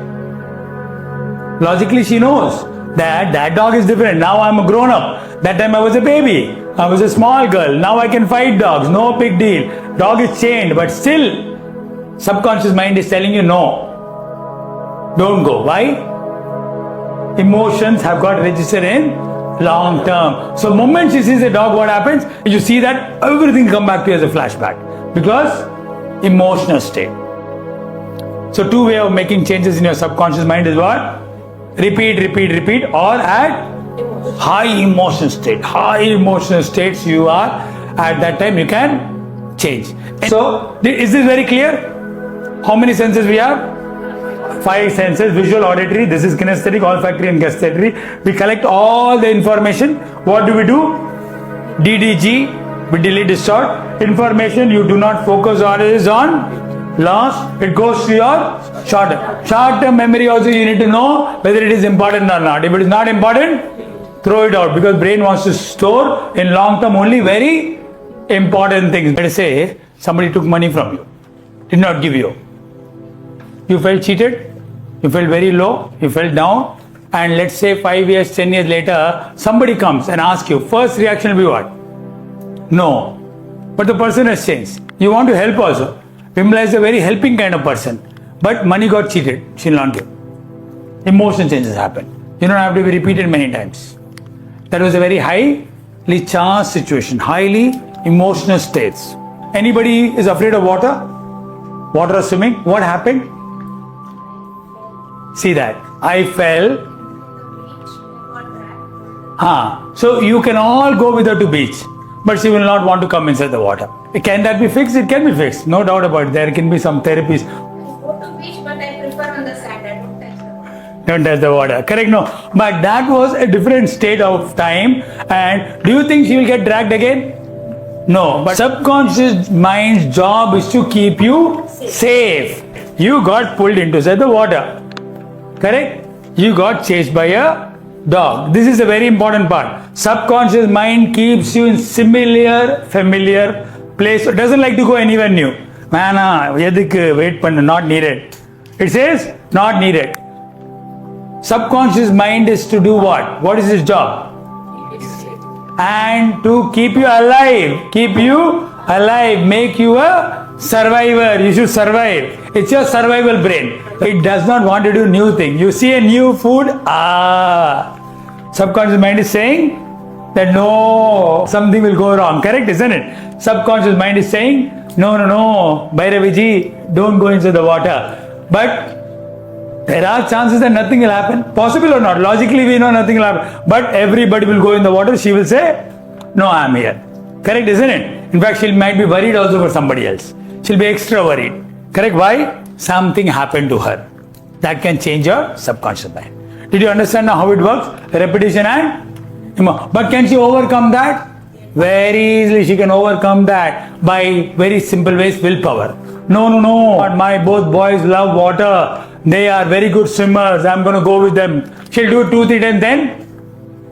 Logically, she knows that that dog is different. Now I'm a grown up. That time I was a baby. I was a small girl. Now I can fight dogs. No big deal. Dog is chained, but still, subconscious mind is telling you no. Don't go. Why? Emotions have got registered in long term. So moment she sees a dog, what happens? You see that everything come back to you as a flashback. Because emotional state. So two way of making changes in your subconscious mind is what? Repeat or at high emotional state. High emotional states you are at that time you can change. So is this very clear? How many senses we have? 5 senses: visual, auditory, this is kinesthetic, olfactory and gustatory. We collect all the information. What do? DDG, we delete, distort. Information you do not focus on is on loss. It goes to your short-term memory also. You need to know whether it is important or not. If it is not important, throw it out, because brain wants to store in long-term only very important things. Let us say somebody took money from you, did not give you. You felt cheated, you felt very low, you felt down, and let's say 5 years, 10 years later, somebody comes and asks you, first reaction will be what? No. But the person has changed. You want to help also. Vimla is a very helping kind of person, but money got cheated, she will not give. Emotion changes happen. You don't have to be repeated many times. That was a very highly charged situation, highly emotional states. Anybody is afraid of water? Water or swimming? What happened? See that. I fell. So you can all go with her to beach, but she will not want to come inside the water. Can that be fixed? It can be fixed. No doubt about it. There can be some therapies. Go to beach, but I prefer on the sand. I don't touch the water. Don't touch the water. Correct? No. But that was a different state of time. And do you think she will get dragged again? No. But subconscious mind's job is to keep you safe. You got pulled into the water. Correct? You got chased by a dog. This is a very important part. Subconscious mind keeps you in familiar place. It doesn't like to go anywhere new. Wait, not needed. It says not needed. Subconscious mind is to do what? What is his job? And to keep you alive. Keep you alive. Make you a survivor. You should survive. It's your survival brain. It does not want to do new thing. You see a new food. Subconscious mind is saying that no, something will go wrong. Correct, isn't it? Subconscious mind is saying no, Bhairaviji, don't go into the water. But there are chances that nothing will happen. Possible or not? Logically we know nothing will happen. But everybody will go in the water. She will say, no, I am here. Correct, isn't it? In fact, she might be worried also for somebody else. She'll be extra worried. Correct? Why? Something happened to her. That can change your subconscious mind. Did you understand now how it works? Repetition and but can she overcome that? Very easily she can overcome that by very simple ways. Willpower. No. My both boys love water. They are very good swimmers. I'm going to go with them. She'll do it 2-3 times, then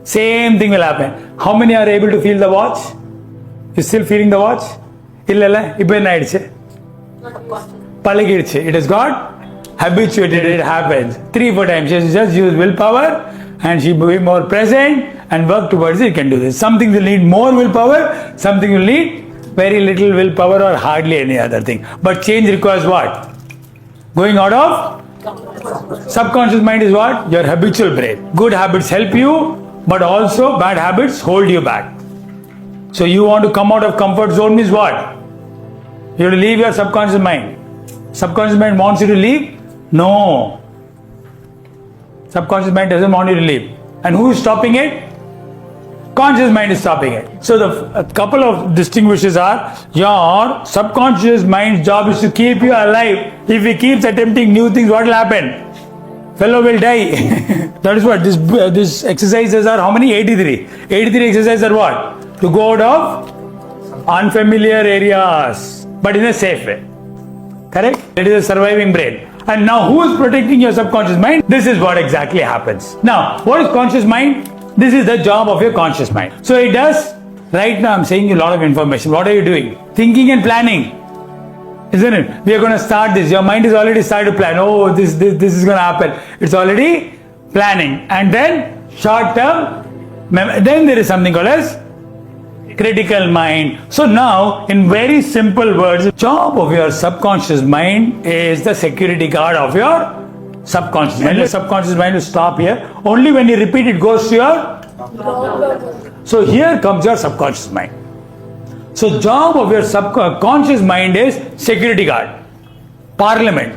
same thing will happen. How many are able to feel the watch? You still feeling the watch? It has got habituated. It happens 3-4 times. She just use willpower and she be more present and work towards it. You can do this. Something will need more willpower. Something will need very little willpower or hardly any other thing. But change requires what? Going out of subconscious mind is what? Your habitual brain. Good habits help you, but also bad habits hold you back. So you want to come out of comfort zone means what? You have to leave your subconscious mind. Subconscious mind wants you to leave? No. Subconscious mind doesn't want you to leave. And who is stopping it? Conscious mind is stopping it. So a couple of distinguishes are, your subconscious mind's job is to keep you alive. If he keeps attempting new things, what will happen? Fellow will die. That is what these exercises are. How many? 83. 83 exercises are what? To go out of unfamiliar areas, but in a safe way. Correct? It is a surviving brain. And now who is protecting your subconscious mind? This is what exactly happens. Now, what is conscious mind? This is the job of your conscious mind. So it does, right now I'm saying you a lot of information. What are you doing? Thinking and planning. Isn't it? We are going to start this. Your mind is already started to plan. Oh, this is going to happen. It's already planning. And then short term, then there is something called as critical mind. So now, in very simple words, the job of your subconscious mind is the security guard of your subconscious mind. Your subconscious mind will stop here. Only when you repeat it goes to your... So here comes your subconscious mind. So job of your subconscious mind is security guard. Parliament.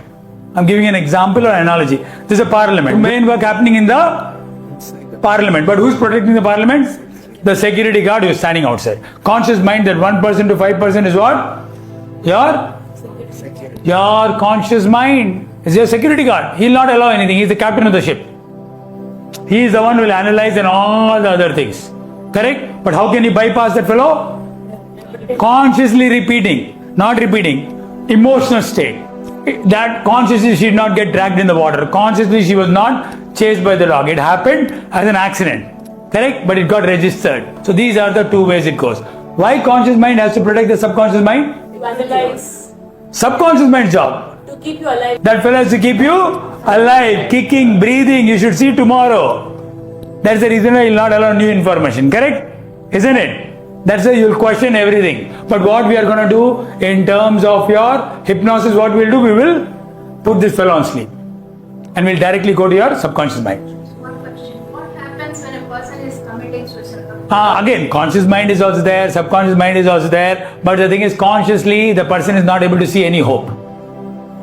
I'm giving an example or analogy. This is a parliament. Main work happening in the parliament. But who's protecting the parliament? The security guard who is standing outside. Conscious mind, that 1% to 5% is what? Your conscious mind is your security guard. He will not allow anything. He is the captain of the ship. He is the one who will analyze and all the other things. Correct? But how can you bypass that fellow? Consciously repeating. Not repeating. Emotional state. That consciously she did not get dragged in the water. Consciously she was not chased by the dog. It happened as an accident. Correct? But it got registered. So these are the two ways it goes. Why conscious mind has to protect the subconscious mind? To analyze. Subconscious mind's job. To keep you alive. That fellow has to keep you alive, kicking, breathing. You should see tomorrow. That's the reason why he will not allow new information. Correct? Isn't it? That's why you'll question everything. But what we are going to do in terms of your hypnosis, what we'll do, we will put this fellow on sleep. And we'll directly go to your subconscious mind. One question. What happens when a person is committing suicide? Again, conscious mind is also there, subconscious mind is also there. But the thing is, consciously, the person is not able to see any hope.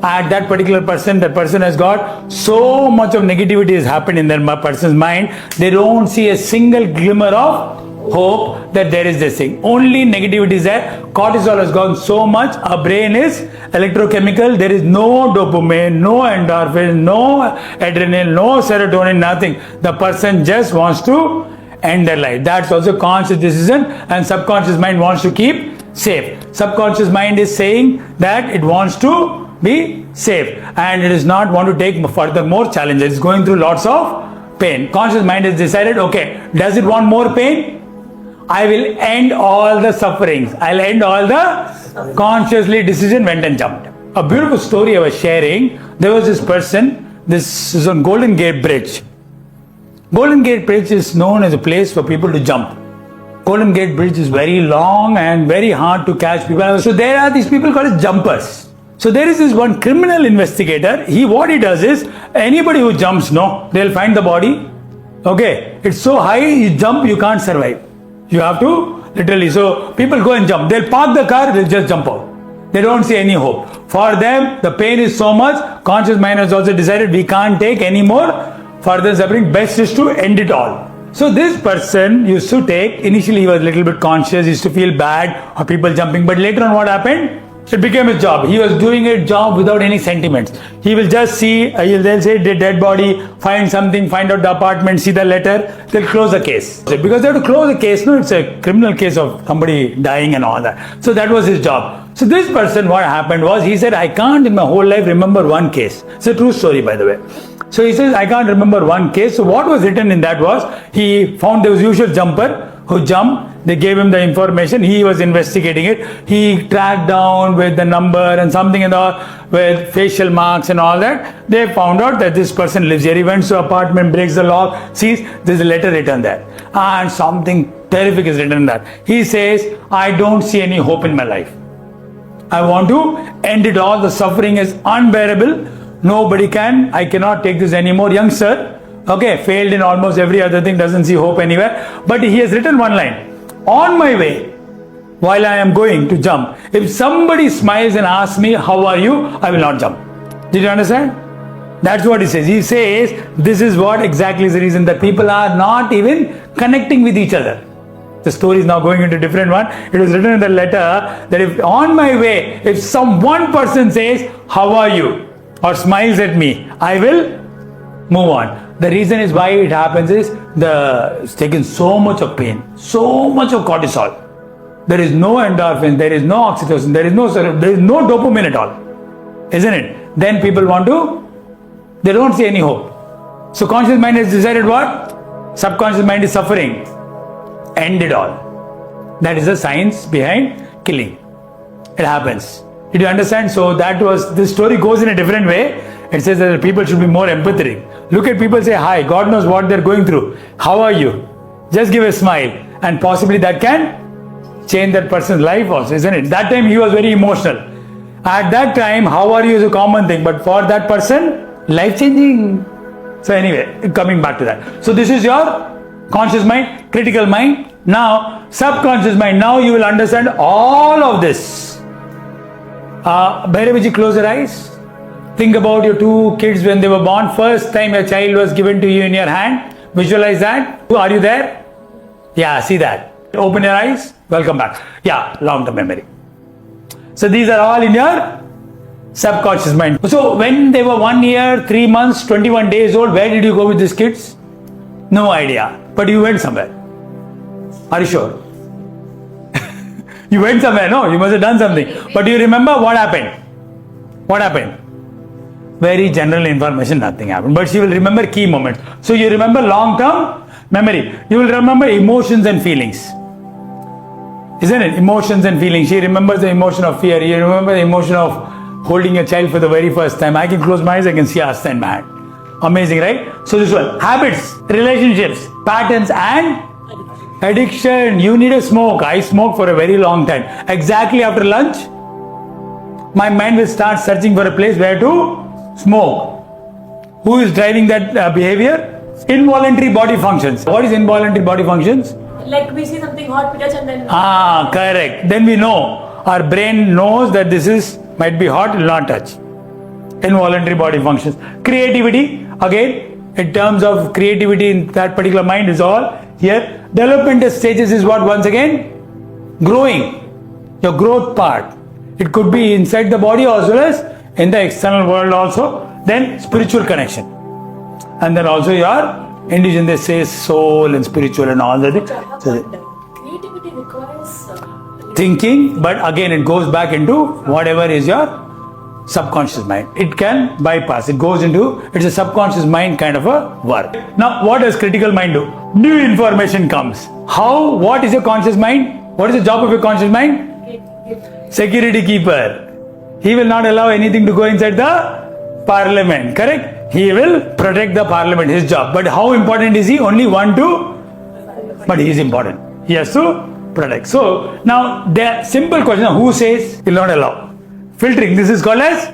at that particular person, that person has got so much of negativity has happened in that person's mind, they don't see a single glimmer of hope that there is this thing. Only negativity is there. Cortisol has gone so much. Our brain is electrochemical. There is no dopamine, no endorphin, no adrenaline, no serotonin, nothing. The person just wants to end their life. That's also conscious decision, and subconscious mind wants to keep safe. Subconscious mind is saying that it wants to be safe and it does not want to take further more challenges. It's going through lots of pain. Conscious mind has decided, okay, does it want more pain? I will end all the sufferings. I'll end all the consciously decision went and jumped. A beautiful story I was sharing. There was this person, this is on Golden Gate Bridge. Golden Gate Bridge is known as a place for people to jump. Golden Gate Bridge is very long and very hard to catch people. So there are these people called as jumpers. So there is this one criminal investigator. What he does is, anybody who jumps, they'll find the body. Okay, it's so high, you jump, you can't survive. You have to literally, so people go and jump. They'll park the car, they'll just jump out. They don't see any hope. For them, the pain is so much. Conscious mind has also decided we can't take any more further suffering. Best is to end it all. So this person used to take, initially he was a little bit conscious, used to feel bad of people jumping, but later on what happened? It became his job. He was doing a job without any sentiments. He will just see, they'll say the dead body, find something, find out the apartment, see the letter, they'll close the case. Because they have to close the case, it's a criminal case of somebody dying and all that. So that was his job. So this person, what happened was, he said, I can't in my whole life remember one case. It's a true story, by the way. So he says, I can't remember one case. So what was written in that was, he found there was usual jumper who jumped. They gave him the information. He was investigating it. He tracked down with the number and something and all, with facial marks and all that. They found out that this person lives here. He went to apartment, breaks the lock, sees there's a letter written there. And something terrific is written there. He says, I don't see any hope in my life. I want to end it all. The suffering is unbearable. I cannot take this anymore. Young sir, okay, failed in almost every other thing, doesn't see hope anywhere. But he has written one line. On my way, while I am going to jump, if somebody smiles and asks me, how are you? I will not jump. Did you understand? That's what he says. He says, this is what exactly is the reason that people are not even connecting with each other. The story is now going into a different one. It was written in the letter that if on my way, if one person says, how are you? Or smiles at me, I will move on. The reason is why it happens is it's taken so much of pain, so much of cortisol. There is no endorphins, there is no oxytocin, there is no dopamine at all. Isn't it? Then people they don't see any hope. So conscious mind has decided what? Subconscious mind is suffering. End it all. That is the science behind killing. It happens. Did you understand? So this story goes in a different way. It says that people should be more empathetic. Look at people, say hi, God knows what they're going through. How are you? Just give a smile, and possibly that can change that person's life also, isn't it? That time he was very emotional. At that time, how are you is a common thing, but for that person, life changing. So anyway, coming back to that. So this is your conscious mind, critical mind. Now, subconscious mind. Now you will understand all of this. Bhairavi ji, close your eyes. Think about your two kids when they were born. First time a child was given to you in your hand. Visualize that. Are you there? Yeah, see that. Open your eyes. Welcome back. Yeah, long-term memory. So these are all in your subconscious mind. So when they were 1 year, 3 months, 21 days old, where did you go with these kids? No idea. But you went somewhere. Are you sure? You went somewhere, no? You must have done something. But do you remember what happened? What happened? Very general information, nothing happened. But she will remember key moments. So you remember long-term memory. You will remember emotions and feelings. Isn't it? Emotions and feelings. She remembers the emotion of fear. You remember the emotion of holding a child for the very first time. I can close my eyes, I can see Asta in my hand. Amazing, right? So this one. Habits, relationships, patterns and addiction. You need a smoke. I smoke for a very long time. Exactly after lunch, my mind will start searching for a place where to smoke. Who is driving that behavior? Involuntary body functions. What is involuntary body functions? Like we see something hot, we touch and then... Correct. Then we know. Our brain knows that this might be hot, will not touch. involuntary body functions. Creativity, again, in terms of creativity in that particular mind is all here. Developmental stages is what? Once again, growing, your growth part. It could be inside the body as well as in the external world also. Then spiritual connection. And then also your indigenous, they say soul and spiritual and all that. So, Creativity requires thinking, but again it goes back into whatever is your subconscious mind. It can bypass, it goes into, it's a subconscious mind kind of a work. Now what does critical mind do? New information comes. How, what is your conscious mind? What is the job of your conscious mind? Security keeper. He will not allow anything to go inside the parliament, correct? He will protect the parliament, his job. But how important is he? Only one, two, but he is important. He has to protect. So now the simple question, who says he will not allow? Filtering, this is called as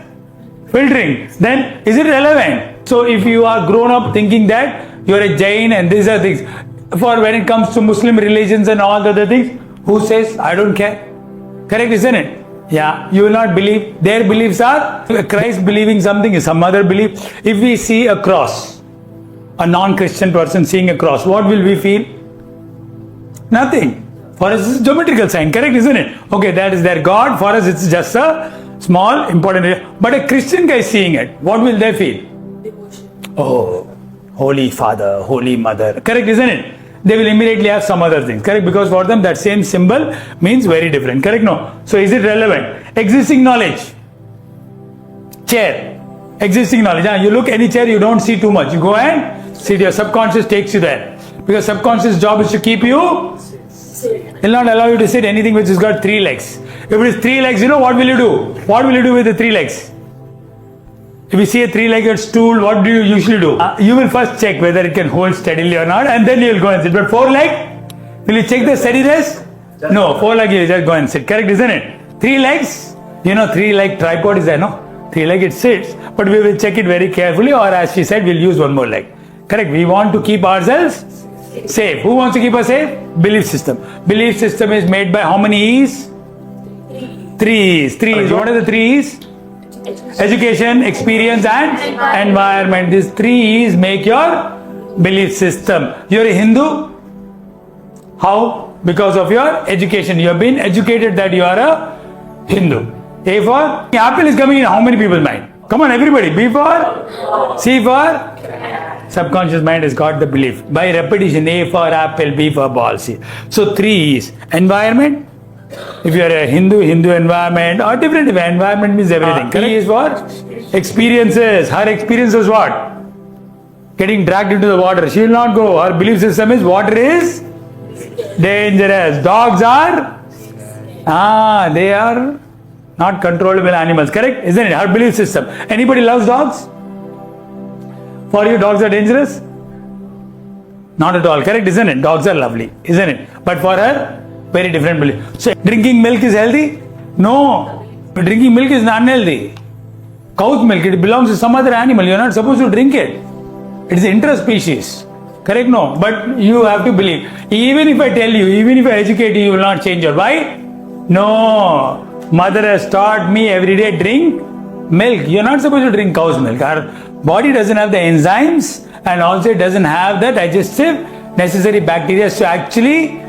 filtering. Then is it relevant? So if you are grown up thinking that you are a Jain and these are things, for when it comes to Muslim religions and all the other things, who says I don't care? Correct, isn't it? Yeah, you will not believe. Their beliefs are Christ believing something is some other belief. If we see a cross, a non-Christian person seeing a cross, what will we feel? Nothing. For us it's a geometrical sign, correct, isn't it? Okay, that is their God. For us it's just a small, important area. But a Christian guy seeing it, what will they feel? devotion. Oh, Holy Father, Holy Mother. Correct, isn't it? They will immediately have some other things. Correct? Because for them that same symbol means very different. Correct? No. So is it relevant? Existing knowledge. Chair. Existing knowledge. You look any chair, you don't see too much. You go and sit. Your subconscious takes you there. Because subconscious job is to keep you. It will not allow you to sit anything which has got 3 legs. If it is 3 legs, what will you do? What will you do with the 3 legs? If you see a 3-legged stool, what do you usually do? You will first check whether it can hold steadily or not, and then you will go and sit. But 4-leg, will you check the steadiness? No, 4-leg you just go and sit. Correct, isn't it? 3 legs, 3-leg tripod is there, no? 3-leg it sits, but we will check it very carefully, or as she said, we'll use one more leg. Correct, we want to keep ourselves safe. Who wants to keep us safe? Belief system. Belief system is made by how many E's? 3 E's. 3 E's. What are the 3 E's? Education, experience and environment. These 3 E's make your belief system. You're a Hindu. How? Because of your education. You have been educated that you are a Hindu. A for apple is coming in how many people's mind? Come on everybody. B for? C for? Subconscious mind has got the belief. By repetition, A for apple, B for ball, C. So 3 E's. Environment. If you are a Hindu environment or different environment means everything. Correct? E is for experiences. Her experience is what? Getting dragged into the water. She will not go. Her belief system is water is dangerous. Dogs are? They are not controllable animals. Correct? Isn't it? Her belief system. Anybody loves dogs? For you, dogs are dangerous? Not at all. Correct? Isn't it? Dogs are lovely. Isn't it? But for her, very different belief. So, drinking milk is healthy? No. Drinking milk is unhealthy. Cow's milk, it belongs to some other animal. You're not supposed to drink it. It is interspecies. Correct? No. But you have to believe. Even if I tell you, even if I educate you, you will not change your mind. No. Mother has taught me every day drink milk. You're not supposed to drink cow's milk. Our body doesn't have the enzymes and also it doesn't have the digestive necessary bacteria to actually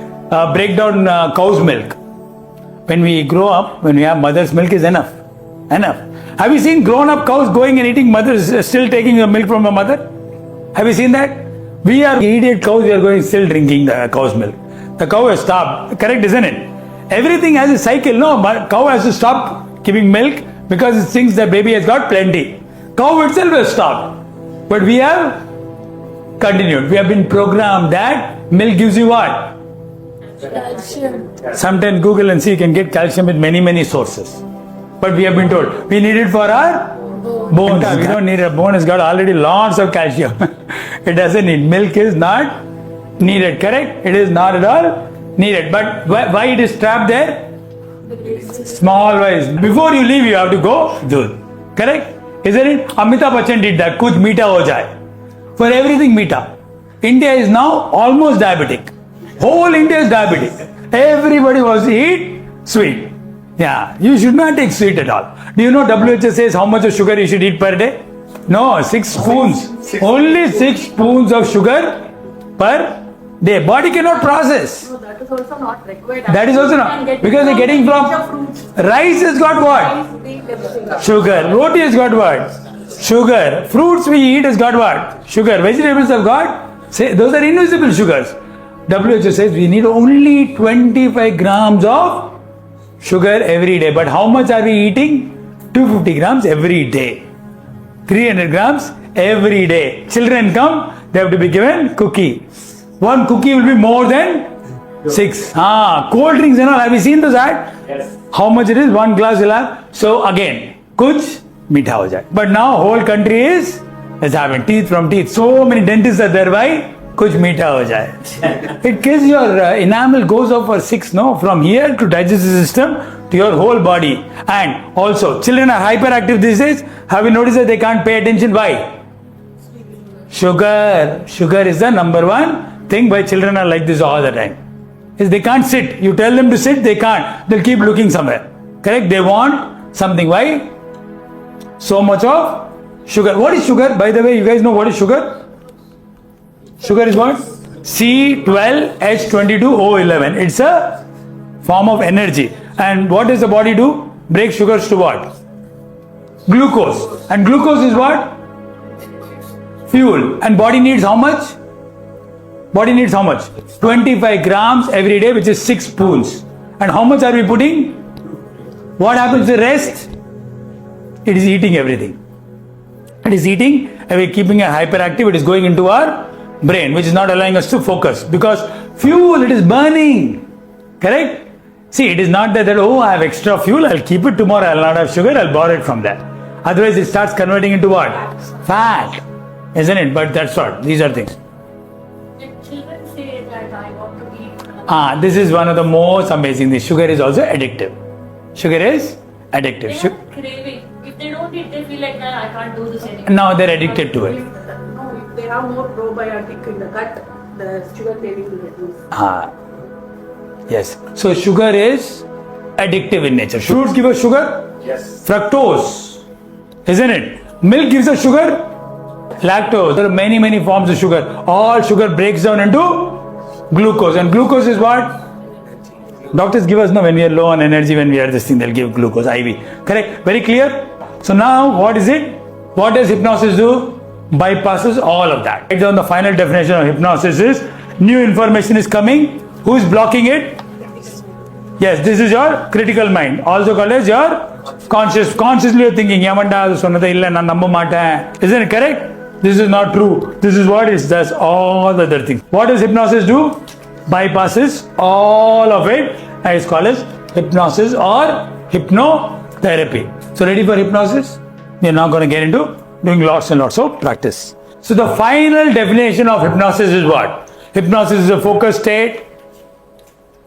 break down cow's milk. When we grow up, when we have mother's milk is enough. Enough. Have you seen grown up cows going and eating mothers still taking the milk from the mother? Have you seen that? We are idiot cows, we are going still drinking the cow's milk. The cow has stopped. Correct, isn't it? Everything has a cycle. No, but cow has to stop giving milk because it thinks the baby has got plenty. Cow itself has stopped. But we have continued. We have been programmed that milk gives you what? Calcium. Sometimes Google and see you can get calcium with many sources. But we have been told we need it for our bones. We don't need a bone has got already lots of calcium. It doesn't need. Milk is not needed. Correct? It is not at all needed. But why it is trapped there? Small wise. Before you leave, you have to go do. Correct? Isn't it? Amitabh Bachchan did that. Kuch meeta ho jaye. For everything meeta. India is now almost diabetic. Whole India is diabetic. Everybody wants to eat sweet. Yeah, you should not take sweet at all. Do you know WHO says how much of sugar you should eat per day? No, 6 spoons. Only 6 spoons of sugar per day. Body cannot process. No, that is also not required. That is also not. Because they're getting from rice has got what? Sugar. Roti has got what? Sugar. Fruits we eat has got what? Sugar. Vegetables have got? Say, those are invisible sugars. WHO says we need only 25 grams of sugar every day. But how much are we eating? 250 grams every day. 300 grams every day. Children come, they have to be given cookie. One cookie will be more than 6. Cold drinks and all. Have you seen those ad? Yes. How much it is? 1 glass will have. So again, kuch meetha ho jaye. But now whole country is having teeth from teeth. So many dentists are there. Why? Kuch meetha ho jaye. It kills your enamel goes off for 6. No, from here to digestive system to your whole body. And also, children are hyperactive these days. Have you noticed that they can't pay attention? Why? Sugar. Sugar is the number one thing why children are like this all the time. Is they can't sit. You tell them to sit, they can't. They'll keep looking somewhere. Correct? They want something. Why? So much of sugar. What is sugar? By the way, you guys know what is sugar? Sugar is what? C12H22O11. It's a form of energy. And what does the body do? Break sugars to what? Glucose. And glucose is what? Fuel. And body needs how much? Body needs how much? 25 grams every day, which is 6 spoons. And how much are we putting? What happens to the rest? It is eating everything. It is eating, and we're keeping it hyperactive. It is going into our brain, which is not allowing us to focus. Because fuel, it is burning. Correct? See, it is not that, oh, I have extra fuel, I'll keep it tomorrow, I'll not have sugar, I'll borrow it from there. Otherwise, it starts converting into what? Fat. Isn't it? But that's what. These are things. Children say that I want to eat. This is one of the most amazing things. Sugar is also addictive. Sugar is addictive. They have craving. If they don't eat, they feel like, "Nah, I can't do this anymore." Now they're addicted to it. No, if they have more probiotic in the gut, the sugar craving will reduce. Yes. So sugar is addictive in nature. Fruits give us sugar. Yes. Fructose. Isn't it? Milk gives us sugar. Lactose. There are many, many forms of sugar. All sugar breaks down into glucose. And glucose is what? Doctors give us, no, when we are low on energy, when we are this thing, they'll give glucose, IV. Correct? Very clear? So now, what is it? What does hypnosis do? Bypasses all of that. Write down the final definition of hypnosis is, new information is coming. Who is blocking it? Yes, this is your critical mind. Also called as your consciously you're thinking, isn't it correct? This is not true. This is what it does, all the other things. What does hypnosis do? Bypasses all of it, and it's called as hypnosis or hypnotherapy. So ready for hypnosis? We're now going to get into doing lots and lots of practice. So the final definition of hypnosis is what? Hypnosis is a focused state.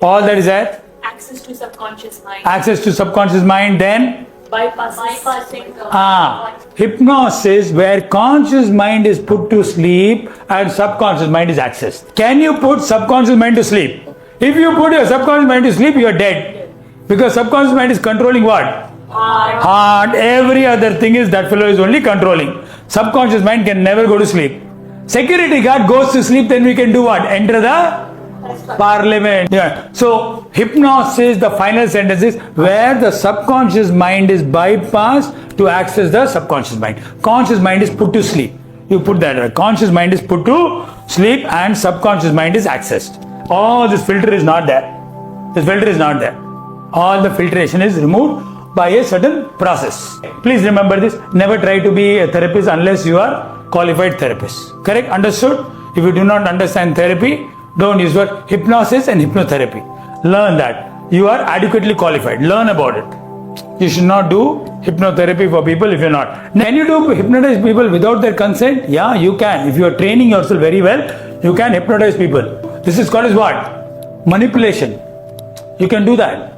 All that is there. Access to subconscious mind. Access to subconscious mind, then Bypassing the hypnosis where conscious mind is put to sleep and subconscious mind is accessed. Can you put subconscious mind to sleep? If you put your subconscious mind to sleep, you are dead. Because subconscious mind is controlling what? Heart. Every other thing is that fellow is only controlling. Subconscious mind can never go to sleep. Security guard goes to sleep, then we can do what? Enter the Parliament. Yeah. So hypnosis, the final sentence is where the subconscious mind is bypassed to access the subconscious mind. Conscious mind is put to sleep. You put that right. Conscious mind is put to sleep and subconscious mind is accessed. Oh, this filter is not there. This filter is not there. All the filtration is removed by a certain process. Please remember this. Never try to be a therapist unless you are qualified therapist. Correct? Understood? If you do not understand therapy, don't use word hypnosis and hypnotherapy. Learn that. You are adequately qualified. Learn about it. You should not do hypnotherapy for people if you're not. Can you do hypnotize people without their consent? Yeah, you can. If you are training yourself very well, you can hypnotize people. This is called as what? Manipulation. You can do that.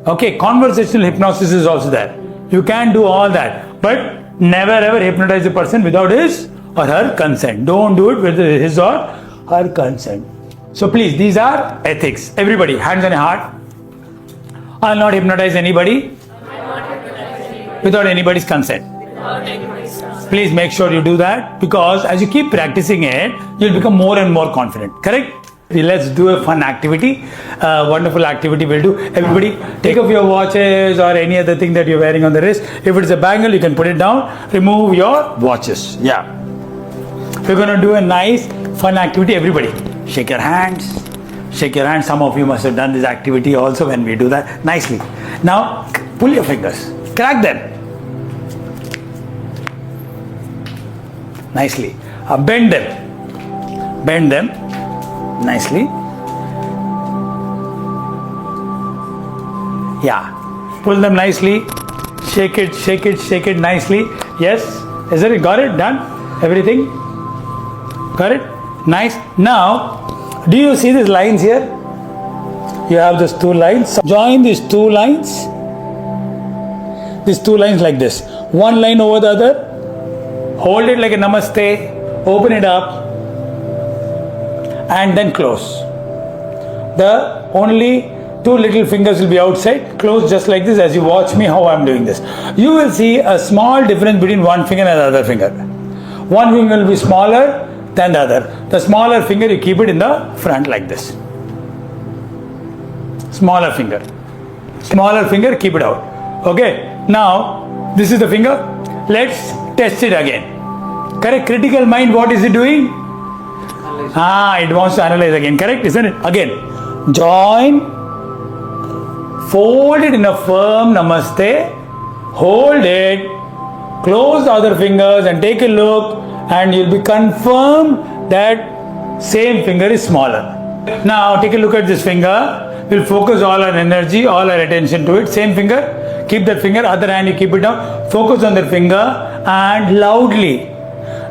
Okay, conversational hypnosis is also there. You can do all that. But never ever hypnotize a person without his or her consent. Don't do it with his or her consent. So please, these are ethics. Everybody, hands on your heart. I'll not hypnotize anybody without anybody's consent. Please make sure you do that, because as you keep practicing it, you'll become more and more confident. Correct? Let's do a fun activity, wonderful activity we'll do. Everybody take off your watches or any other thing that you're wearing on the wrist. If it's a bangle, you can put it down. Remove your watches. Yeah. We're going to do a nice fun activity. Everybody shake your hands. Shake your hands. Some of you must have done this activity also when we do that. Nicely. Now pull your fingers. Crack them. Nicely. Bend them. Bend them. Nicely. Yeah. Pull them nicely. Shake it, shake it, shake it nicely. Yes. Is it? Got it? Done? Everything? Got it? Nice. Now, do you see these lines here? You have these two lines. Join these two lines. These two lines like this. One line over the other. Hold it like a namaste. Open it up. And then close. The only two little fingers will be outside. Close just like this as you watch me how I am doing this. You will see a small difference between one finger and the other finger. One finger will be smaller than the other. The smaller finger you keep it in the front like this. Smaller finger. Smaller finger, keep it out. Okay. Now, this is the finger. Let's test it again. Correct? Critical mind, what is it doing? It wants to analyze again. Correct? Isn't it? Again. Join. Fold it in a firm namaste. Hold it. Close the other fingers and take a look, and you'll be confirmed that same finger is smaller. Now take a look at this finger. We'll focus all our energy, all our attention to it. Same finger. Keep that finger. Other hand you keep it down. Focus on that finger and loudly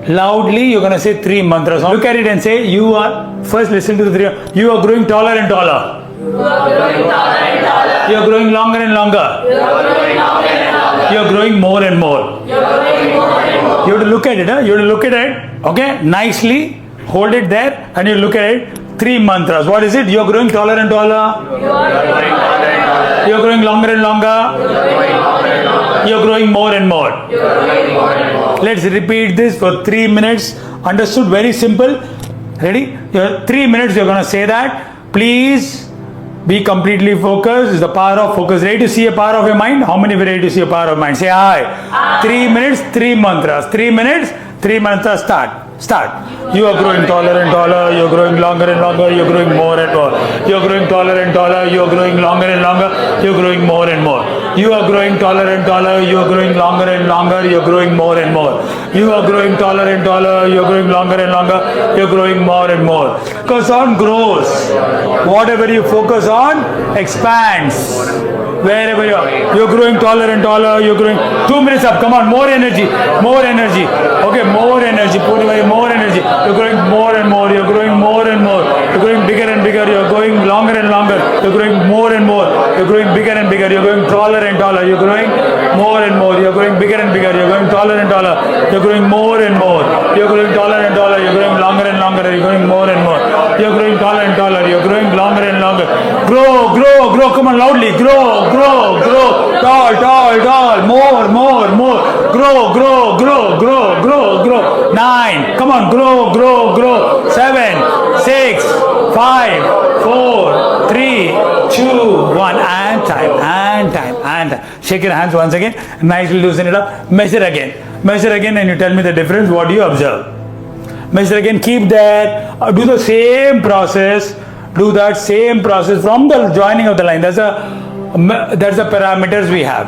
you're going to say 3 mantras. Look at it and say, you are, first listen to the 3. You are growing taller and taller. You are growing taller and taller. You are growing longer and longer. You are growing longer and longer. You are growing more and more. You are growing more and more. You have to look at it. You have to look at it. Okay? Nicely. Hold it there and you look at it. 3 mantras. What is it? You are growing taller and taller. You are growing taller and taller. You are growing longer and longer. You are growing longer and longer. You are growing more and more. You are growing more and more. Let's repeat this for 3 minutes. Understood? Very simple. Ready? 3 minutes you're going to say that. Please be completely focused. It's the power of focus. Ready to see a power of your mind? How many of you ready to see a power of mind? Say hi. 3 minutes, 3 mantras. 3 minutes, 3 mantras. Start. You are growing taller and taller. You are growing longer and longer. You are growing more and more. You are growing taller and taller. You are growing longer and longer. You are growing more and more. You are growing taller and taller. You are growing longer and longer. You are growing more and more. You are growing taller and taller. You are growing longer and longer. You are growing more and more. Focus on grows. Whatever you focus on expands. Wherever you are, you're growing taller and taller. You're growing. 2 minutes up. Come on, more energy. More energy. Okay, more energy. More energy. You're growing more and more. You're growing more and more. You're growing bigger and bigger. You're going longer and longer. You're growing more and more. You're growing bigger and bigger. You're going taller and taller. You're growing more and more. You're going bigger and bigger. You're going taller and taller. You're growing more and more. You're growing taller and taller. You're growing longer and longer. You're going more and more. You're growing taller and taller. You're growing longer and longer. Grow. Come on, loudly. Grow. Tall. More. Grow. 9. Come on, grow. 7, 6, 5, 4, 3, 2, 1. And time. Shake your hands once again. Nicely loosen it up. Measure again and you tell me the difference. What do you observe? Measure again. Keep that. Do the same process. Do that same process from the joining of the line. That's the parameters we have.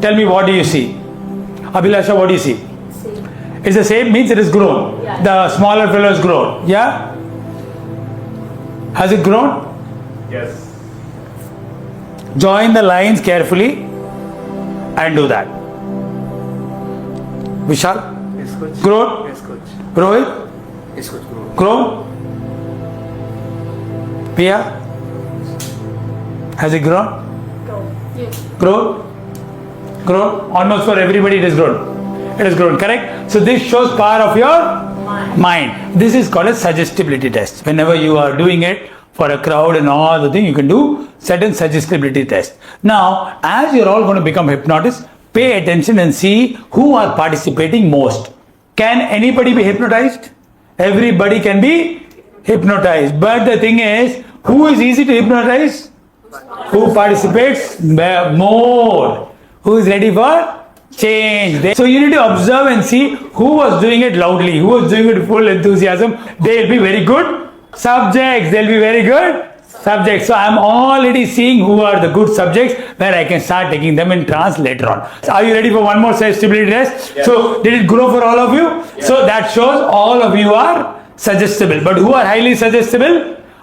Tell me, what do you see? Abhilasha, what do you see? It's the same, means it is grown. Yeah. The smaller fellow is grown. Yeah? Has it grown? Yes. Join the lines carefully and do that. Vishal? Yes, coach. Grown? Yes, coach. Rohit? Yes, coach. Grown? Pia? Has it grown? Yes. Grown? Almost for everybody it is grown. It is grown, correct? So this shows power of your mind. This is called a suggestibility test. Whenever you are doing it for for a crowd and all the thing, you can do certain suggestibility test. Now, as you're all going to become hypnotists, pay attention and see who are participating most. Can anybody be hypnotized? Everybody can be hypnotized. But the thing is, who is easy to hypnotize? Who participates more? Who is ready for change? So you need to observe and see who was doing it loudly, who was doing it with full enthusiasm. They will be very good subjects. They'll be very good subjects. So I'm already seeing who are the good subjects where I can start taking them in trance later on. Are you ready for one more suggestibility test? Yes. So did it grow for all of you? Yes. So that shows all of you are suggestible. But who are highly suggestible?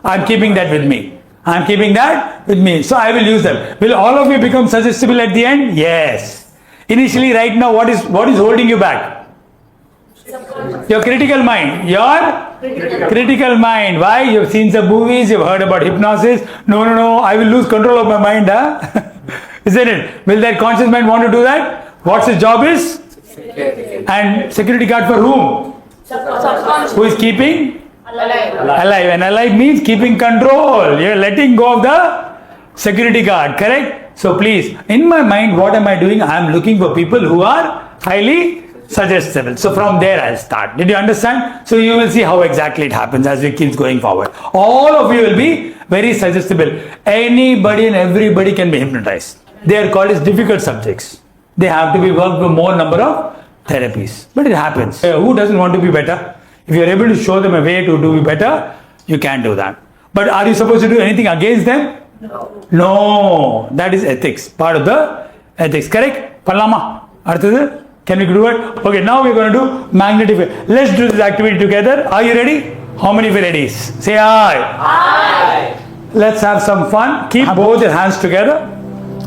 I'm keeping that with me. I'm keeping that with me. So I will use them. Will all of you become suggestible at the end? Yes. Initially, right now, what is holding you back? Your critical mind. Your critical mind. Why? You've seen some movies, you've heard about hypnosis. No, I will lose control of my mind. Huh? Isn't it? Will that conscious mind want to do that? What's his job is? And security guard for whom? Who is keeping? Alive. And alive means keeping control. You're letting go of the security guard. Correct? So please, in my mind, what am I doing? I am looking for people who are highly suggestible. So from there I'll start. Did you understand? So you will see how exactly it happens as we keep going forward. All of you will be very suggestible. Anybody and everybody can be hypnotized. They are called as difficult subjects. They have to be worked with more number of therapies. But it happens. Who doesn't want to be better? If you are able to show them a way to do better, you can do that. But are you supposed to do anything against them? No. That is ethics. Part of the ethics. Correct? Pallama. Arthada? Can we do it? Okay, now we're going to do magnetic field. Let's do this activity together. Are you ready? How many of you ready? Say aye. Aye. Let's have some fun. Keep both your hands together.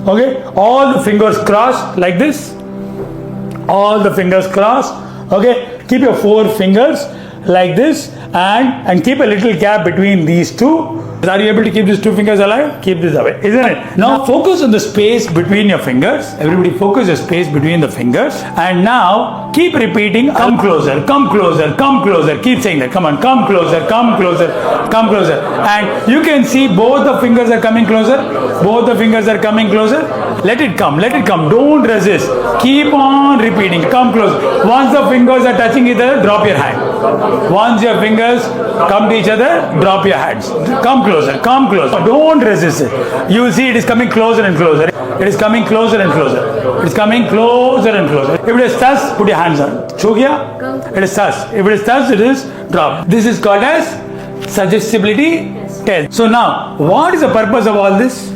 Okay? All the fingers crossed like this. All the fingers crossed. Okay? Keep your 4 fingers like this and keep a little gap between these two. Are you able to keep these 2 fingers alive? Keep this away, isn't it? Now focus on the space between your fingers. Everybody focus the space between the fingers. And now keep repeating, come closer, come closer, come closer. Keep saying that. Come on, come closer, come closer, come closer. And you can see both the fingers are coming closer. Both the fingers are coming closer. Let it come, let it come. Don't resist. Keep on repeating, come closer. Once the fingers are touching each other, drop your hand. Once your fingers come to each other, drop your hands. Come closer, come closer. Don't resist it. You will see it is coming closer and closer. It is coming closer and closer. It is coming closer and closer. If it is touched, put your hands on. Chogya? It is touched. If it is touched, it is dropped. This is called as suggestibility test. So now, what is the purpose of all this?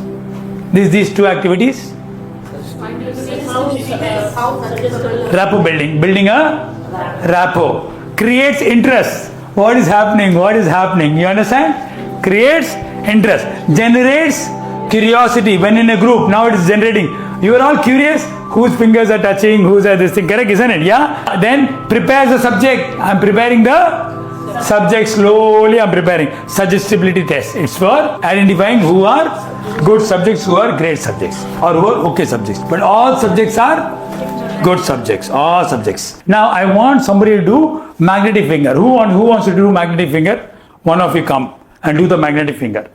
These 2 activities? Rapport building. Building a rapport. Creates interest. What is happening? What is happening? You understand? Creates interest. Generates curiosity. When in a group, now it is generating. You are all curious whose fingers are touching, whose are this thing. Correct, isn't it? Yeah? Then prepares the subject. I am preparing the subject slowly. I am preparing. Suggestibility test. It's for identifying who are good subjects, who are great subjects, or who are okay subjects. But all subjects are good subjects. All subjects. Now I want somebody to do magnetic finger. Who wants to do magnetic finger? One of you come and do the magnetic finger.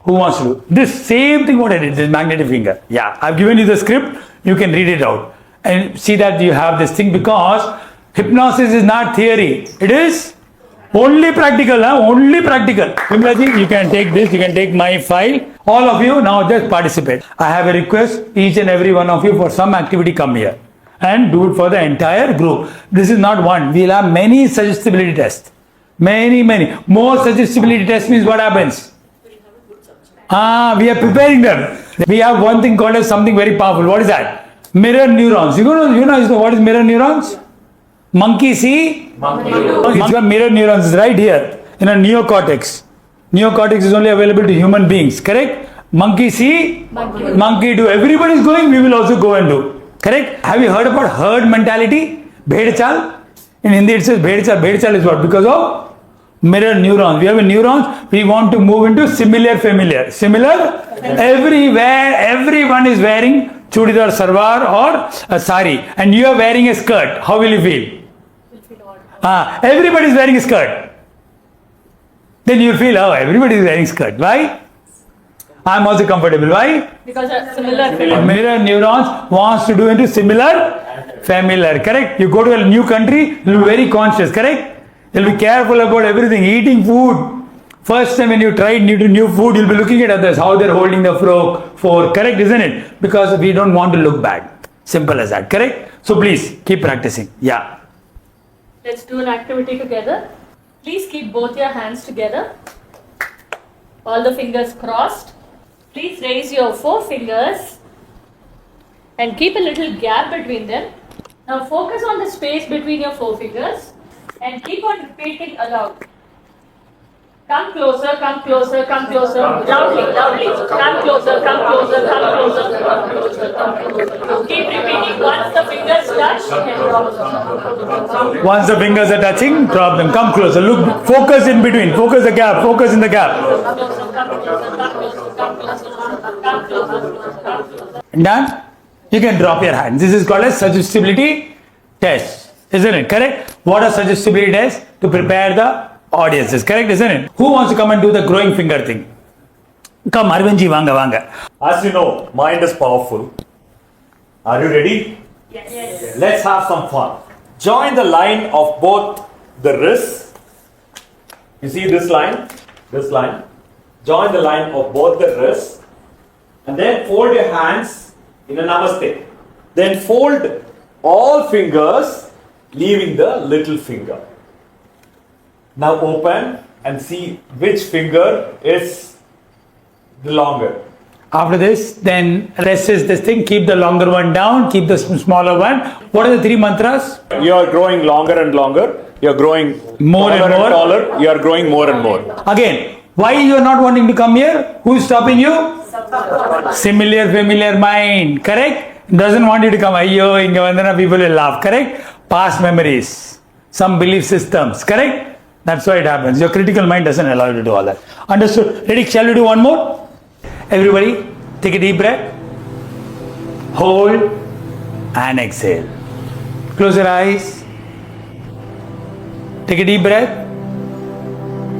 Who wants to do? This same thing what I did, this magnetic finger. Yeah, I've given you the script. You can read it out. And see that you have this thing because hypnosis is not theory. It is only practical. Only practical. Vimlaji, you can take this. You can take my file. All of you now just participate. I have a request. Each and every one of you for some activity come here. And do it for the entire group. This is not one. We'll have many suggestibility tests. Many. More suggestibility tests means what happens? We are preparing them. We have one thing called as something very powerful. What is that? Mirror neurons. You know what is mirror neurons? Monkey see? Monkey do. It's got mirror neurons right here in a neocortex. Neocortex is only available to human beings. Correct? Monkey see? Monkey do. Everybody is going, we will also go and do. Correct? Have you heard about herd mentality? Bhed chal? In Hindi it says bhed chal. Bhed chal is what? Because of mirror neurons. We have a neurons. We want to move into similar familiar. Similar everywhere. Everyone is wearing chudidar sarwar or a sari and you are wearing a skirt. How will you feel? Everybody is wearing a skirt. Then you feel, oh, everybody is wearing skirt. Why? I'm also comfortable. Why? Because of similar Mirror neurons wants to do into similar, familiar. Correct? You go to a new country, you'll be very conscious. Correct? You'll be careful about everything. Eating food. First time when you try new food, you'll be looking at others, how they're holding the fork. Correct, isn't it? Because we don't want to look bad. Simple as that. Correct? So please keep practicing. Yeah. Let's do an activity together. Please keep both your hands together. All the fingers crossed. Please raise your 4 fingers and keep a little gap between them. Now focus on the space between your 4 fingers and keep on repeating aloud. Come closer, come closer, come closer. Loudly, loudly. Come closer, come closer, come closer, come closer, come closer. Keep repeating once the fingers touch and drop. Once the fingers are touching, drop them. Come closer. Look, focus in between. Focus the gap. Focus in the gap. Come closer, come closer, come closer, come closer, come closer, come closer. Done? You can drop your hands. This is called a suggestibility test. Isn't it? Correct? What are suggestibility tests? To prepare the audiences. Correct, isn't it? Who wants to come and do the growing finger thing? Come, Arvindji, vanga. As you know, mind is powerful. Are you ready? Yes. Let's have some fun. Join the line of both the wrists. You see this line? This line. Join the line of both the wrists. And then fold your hands in a namaste. Then fold all fingers, leaving the little finger. Now open and see which finger is the longer. After this, then rest is this thing. Keep the longer one down, keep the smaller one. What are the 3 mantras? You are growing longer and longer. You are growing More and taller more. taller. You are growing more and more. Again, why you are not wanting to come here? Who is stopping you? Similar, familiar mind. Correct? Doesn't want you to come. Ayyo, inga vandana, people will laugh. Correct? Past memories. Some belief systems. Correct? That's why it happens. Your critical mind doesn't allow you to do all that. Understood? Ready? Shall we do one more? Everybody, take a deep breath. Hold and exhale. Close your eyes. Take a deep breath.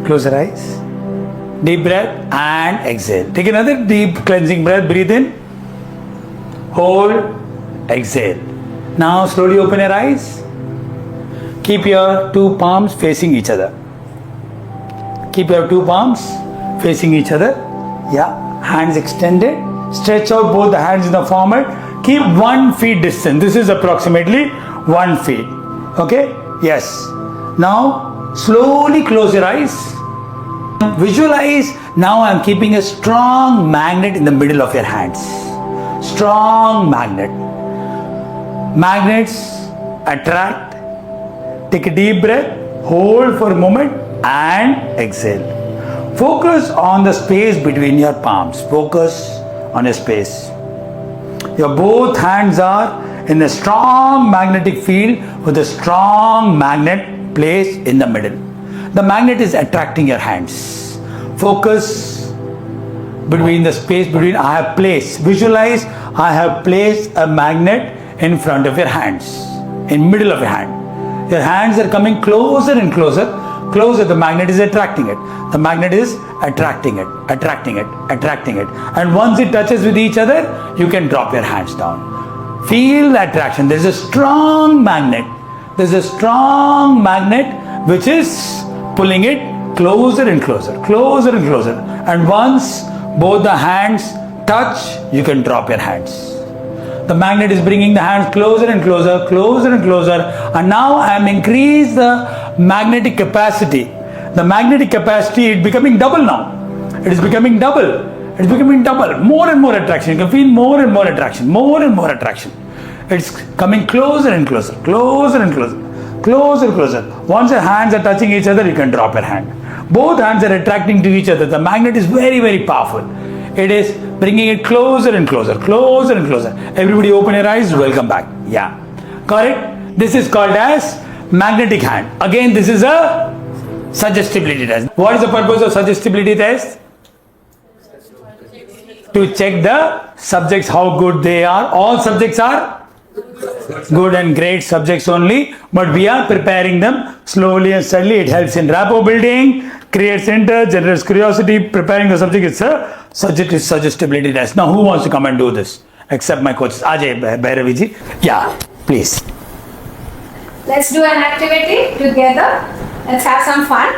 Close your eyes. Deep breath and exhale. Take another deep cleansing breath. Breathe in. Hold. Exhale. Now slowly open your eyes. Keep your 2 palms facing each other. Keep your 2 palms facing each other. Yeah. Hands extended. Stretch out both the hands in the forward. Keep 1 feet distance. This is approximately 1 feet. Okay? Yes. Now slowly close your eyes. Visualize now I am keeping a strong magnet in the middle of your hands. Strong magnet. Magnets attract. Take a deep breath. Hold for a moment and exhale. Focus on the space between your palms. Focus on a space. Your both hands are in a strong magnetic field with a strong magnet placed in the middle. The magnet is attracting your hands. Focus between the space between I have placed. Visualize I have placed a magnet in front of your hands, in middle of your hand. Your hands are coming closer and closer. Closer, the magnet is attracting it. The magnet is attracting it, attracting it, attracting it. And once it touches with each other, you can drop your hands down. Feel the attraction. There's a strong magnet. There's a strong magnet which is pulling it closer and closer, closer and closer. And once both the hands touch, you can drop your hands. The magnet is bringing the hands closer and closer, closer and closer. And now I am increased the magnetic capacity. The magnetic capacity is becoming double now. It is becoming double. It is becoming double. More and more attraction. You can feel more and more attraction. More and more attraction. It's coming closer and closer. Closer and closer. Closer and closer. Once your hands are touching each other, you can drop your hand. Both hands are attracting to each other. The magnet is very, very powerful. It is bringing it closer and closer, closer and closer. Everybody open your eyes, welcome back. Yeah. Correct? This is called as magnetic hand. Again, this is a suggestibility test. What is the purpose of suggestibility test? To check the subjects, how good they are. All subjects are good and great subjects only, but we are preparing them slowly and steadily. It helps in rapport building, creates interest, generates curiosity. Preparing the subject is a suggestibility test. Now, who wants to come and do this? Except my coaches. Ajay Bhairaviji. Yeah, please. Let's do an activity together. Let's have some fun.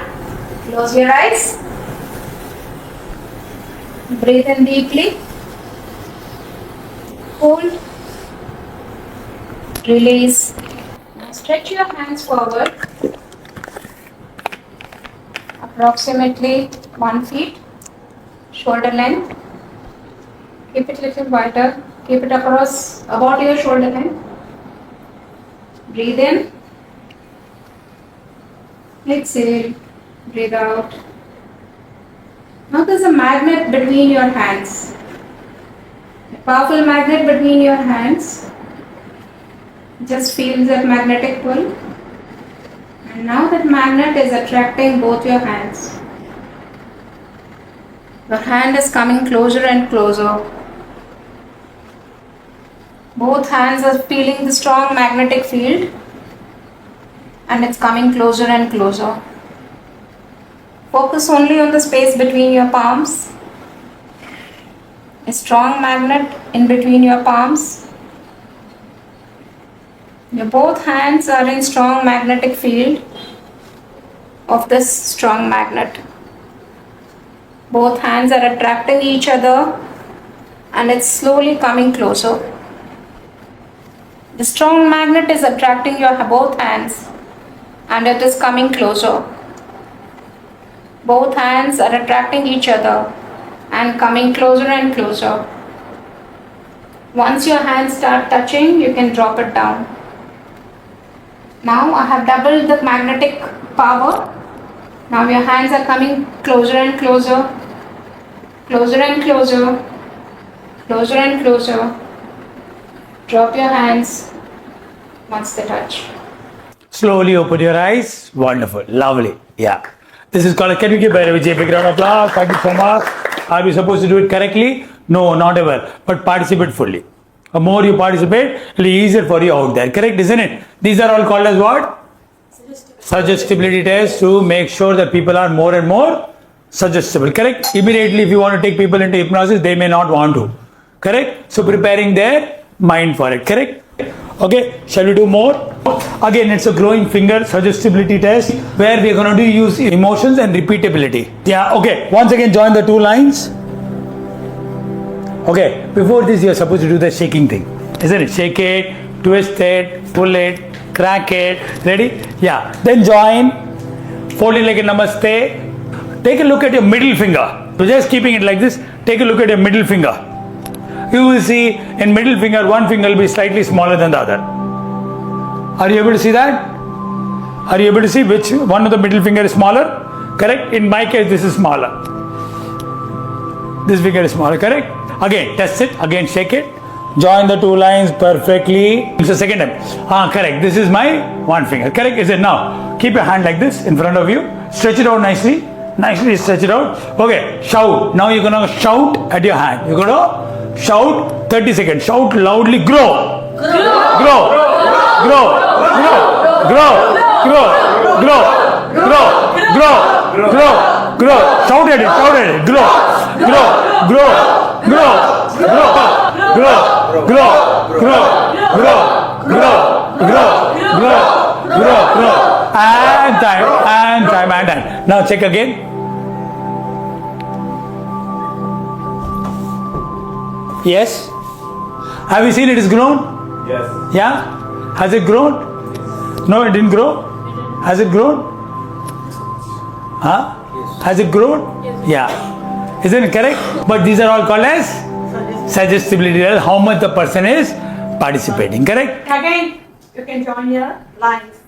Close your eyes. Breathe in deeply. Hold. Release. Now stretch your hands forward. Approximately 1 feet. Shoulder length. Keep it little wider. Keep it across about your shoulder length. Breathe in. Exhale. Breathe out. Now there's a magnet between your hands. A powerful magnet between your hands. Just feel that magnetic pull. And now that magnet is attracting both your hands. Your hand is coming closer and closer. Both hands are feeling the strong magnetic field. And it's coming closer and closer. Focus only on the space between your palms. A strong magnet in between your palms. Your both hands are in strong magnetic field of this strong magnet. Both hands are attracting each other and it's slowly coming closer. The strong magnet is attracting your both hands and it is coming closer. Both hands are attracting each other and coming closer and closer. Once your hands start touching, you can drop it down. Now I have doubled the magnetic power. Now your hands are coming closer and closer. Closer and closer. Closer and closer. Drop your hands once they touch. Slowly open your eyes. Wonderful. Lovely. Yeah. This is called, can we give Bhairaviji a big round of applause? Thank you so much. Are we supposed to do it correctly? No, not ever. But participate fully. The more you participate, it will be easier for you out there. Correct, isn't it? These are all called as what? Suggestibility tests to make sure that people are more and more suggestible. Correct? Immediately, if you want to take people into hypnosis, they may not want to. Correct? So, preparing their mind for it. Correct? Okay, shall we do more? Again, it's a growing finger suggestibility test where we are going to use emotions and repeatability. Yeah, okay. Once again, join the two lines. Okay, before this, you are supposed to do the shaking thing. Isn't it? Shake it, twist it, pull it, crack it. Ready? Yeah. Then join. Fold it like a namaste. Take a look at your middle finger. So just keeping it like this, take a look at your middle finger. You will see in middle finger, one finger will be slightly smaller than the other. Are you able to see that? Are you able to see which one of the middle finger is smaller? Correct? In my case, this is smaller. This finger is smaller, correct? Again, test it. Again, shake it. Join the two lines perfectly. It's the second time. Correct. This is my one finger. Correct? Is it now? Keep your hand like this in front of you. Stretch it out nicely. Nicely stretch it out. Okay. Shout. Now you're going to shout at your hand. You're going to shout 30 seconds. Shout loudly. Grow. Grow. Grow. Grow. Grow. Grow. Grow. Grow. Grow. Grow. Grow. Shout at it. Shout at it. Grow. Grow. Grow. Grow. Grow. Grow. Grow. Grow. Grow. Grow. Grow. Grow. Grow. Grow. And time. And time. And time. Now check again. Yes. Have you seen it is grown? Yes. Yeah? Has it grown? No, it didn't grow? Has it grown? Huh? Has it grown? Yeah. Isn't it correct? But these are all called as suggestibility. How much the person is participating. Correct? Again, you can join your lines.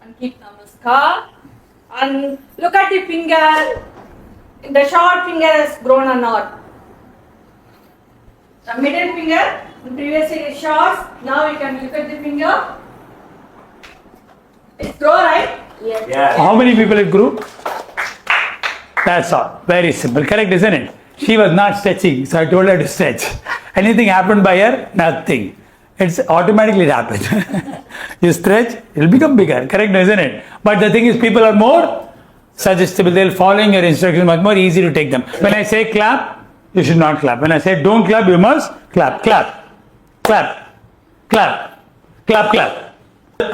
And keep namaskar. And look at the finger. The short finger has grown or not. The middle finger, previously is short. Now you can look at the finger. It's grow, right? Yes. Yeah. How many people it grew? That's all. Very simple. Correct, isn't it? She was not stretching, so I told her to stretch. Anything happened by her? Nothing. It's automatically happens. You stretch, it'll become bigger. Correct, isn't it? But the thing is, people are more suggestible. They're following your instructions much more easy to take them. When I say clap, you should not clap. When I say don't clap, you must clap. Clap. Clap. Clap. Clap. Clap.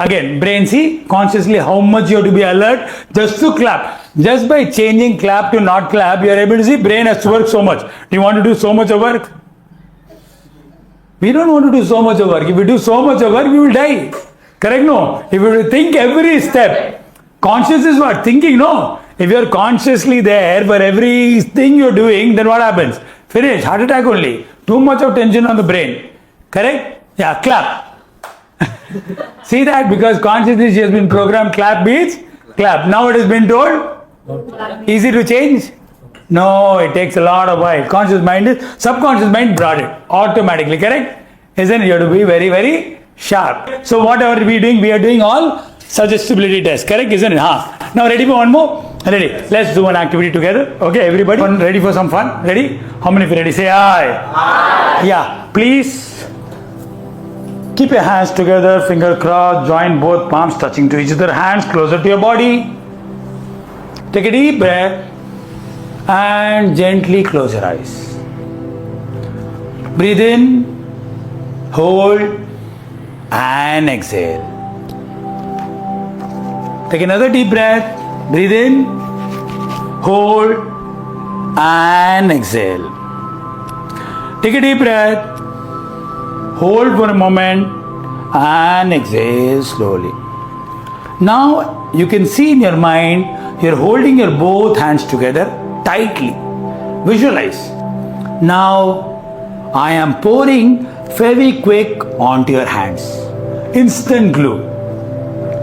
Again, brain, see consciously how much you have to be alert just to clap. Just by changing clap to not clap, you are able to see brain has to work so much. Do you want to do so much of work? We don't want to do so much of work. If we do so much of work, we will die. Correct? No. If you think every step, conscious is what? Thinking, no. If you are consciously there for everything you are doing, then what happens? Finish. Heart attack only. Too much of tension on the brain. Correct? Yeah, clap. See that? Because consciously she has been programmed, clap beats, clap. Now it has been told, easy to change? No, it takes a lot of while. Conscious mind is, subconscious mind brought it automatically, correct? Isn't it? You have to be very, very sharp. So whatever we are doing, we are doing all suggestibility tests, correct? Isn't it? Now ready for one more? Ready. Let's do one activity together. Okay, everybody? Ready for some fun? Ready? How many of you ready? Say aye. Aye. Yeah, please. Keep your hands together, finger crossed, join both palms touching to each other, hands closer to your body. Take a deep breath and gently close your eyes. Breathe in, hold and exhale. Take another deep breath, breathe in, hold and exhale. Take a deep breath. Hold for a moment and exhale slowly. Now you can see in your mind, you're holding your both hands together tightly. Visualize. Now I am pouring Fevikwik onto your hands. Instant glue.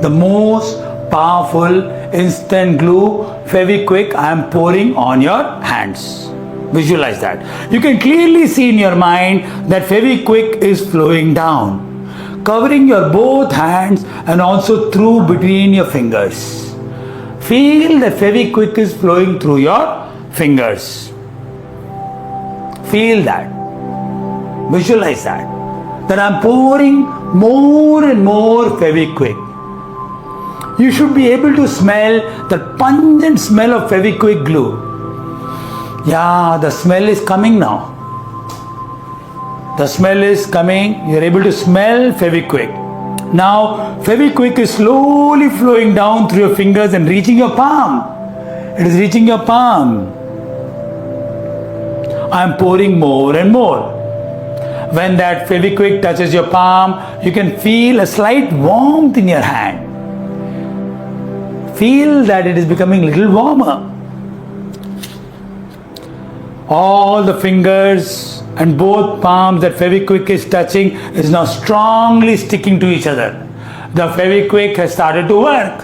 The most powerful instant glue, Fevikwik, I am pouring on your hands. Visualize that. You can clearly see in your mind that Fevikwik is flowing down, covering your both hands and also through between your fingers. Feel that Fevikwik is flowing through your fingers. Feel that. Visualize that. That I'm pouring more and more Fevikwik. You should be able to smell the pungent smell of Fevikwik glue. Yeah, the smell is coming now. The smell is coming. You're able to smell Fevikwik. Now, Fevikwik is slowly flowing down through your fingers and reaching your palm. It is reaching your palm. I am pouring more and more. When that Fevikwik touches your palm, you can feel a slight warmth in your hand. Feel that it is becoming a little warmer. All the fingers and both palms that Fevikwik is touching is now strongly sticking to each other. The Fevikwik has started to work.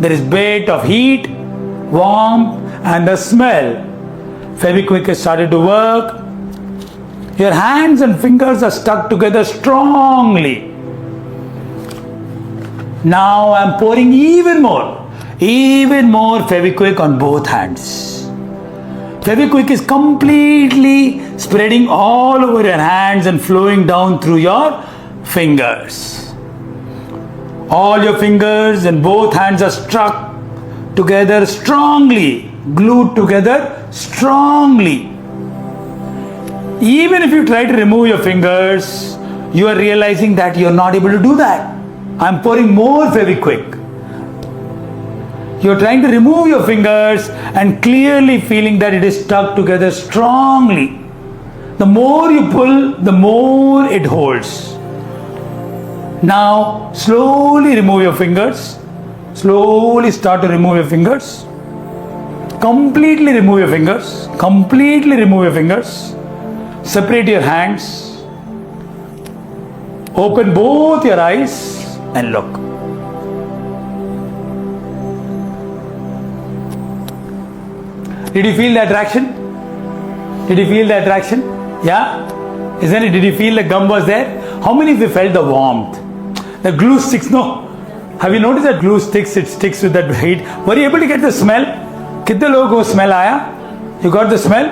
There is bit of heat, warmth and the smell. Fevikwik has started to work. Your hands and fingers are stuck together strongly. Now I am pouring even more Fevikwik on both hands. Fevikwik is completely spreading all over your hands and flowing down through your fingers. All your fingers and both hands are struck together strongly, glued together strongly. Even if you try to remove your fingers, you are realizing that you are not able to do that. I am pouring more Fevikwik. You are trying to remove your fingers and clearly feeling that it is stuck together strongly. The more you pull, the more it holds. Now, slowly remove your fingers. Slowly start to remove your fingers. Completely remove your fingers. Completely remove your fingers. Separate your hands. Open both your eyes and look. Did you feel the attraction? Did you feel the attraction? Yeah? Isn't it? Did you feel the gum was there? How many of you felt the warmth? The glue sticks, no. Have you noticed that glue sticks, it sticks with that heat? Were you able to get the smell? Kitne logo ko smell aaya? You got the smell?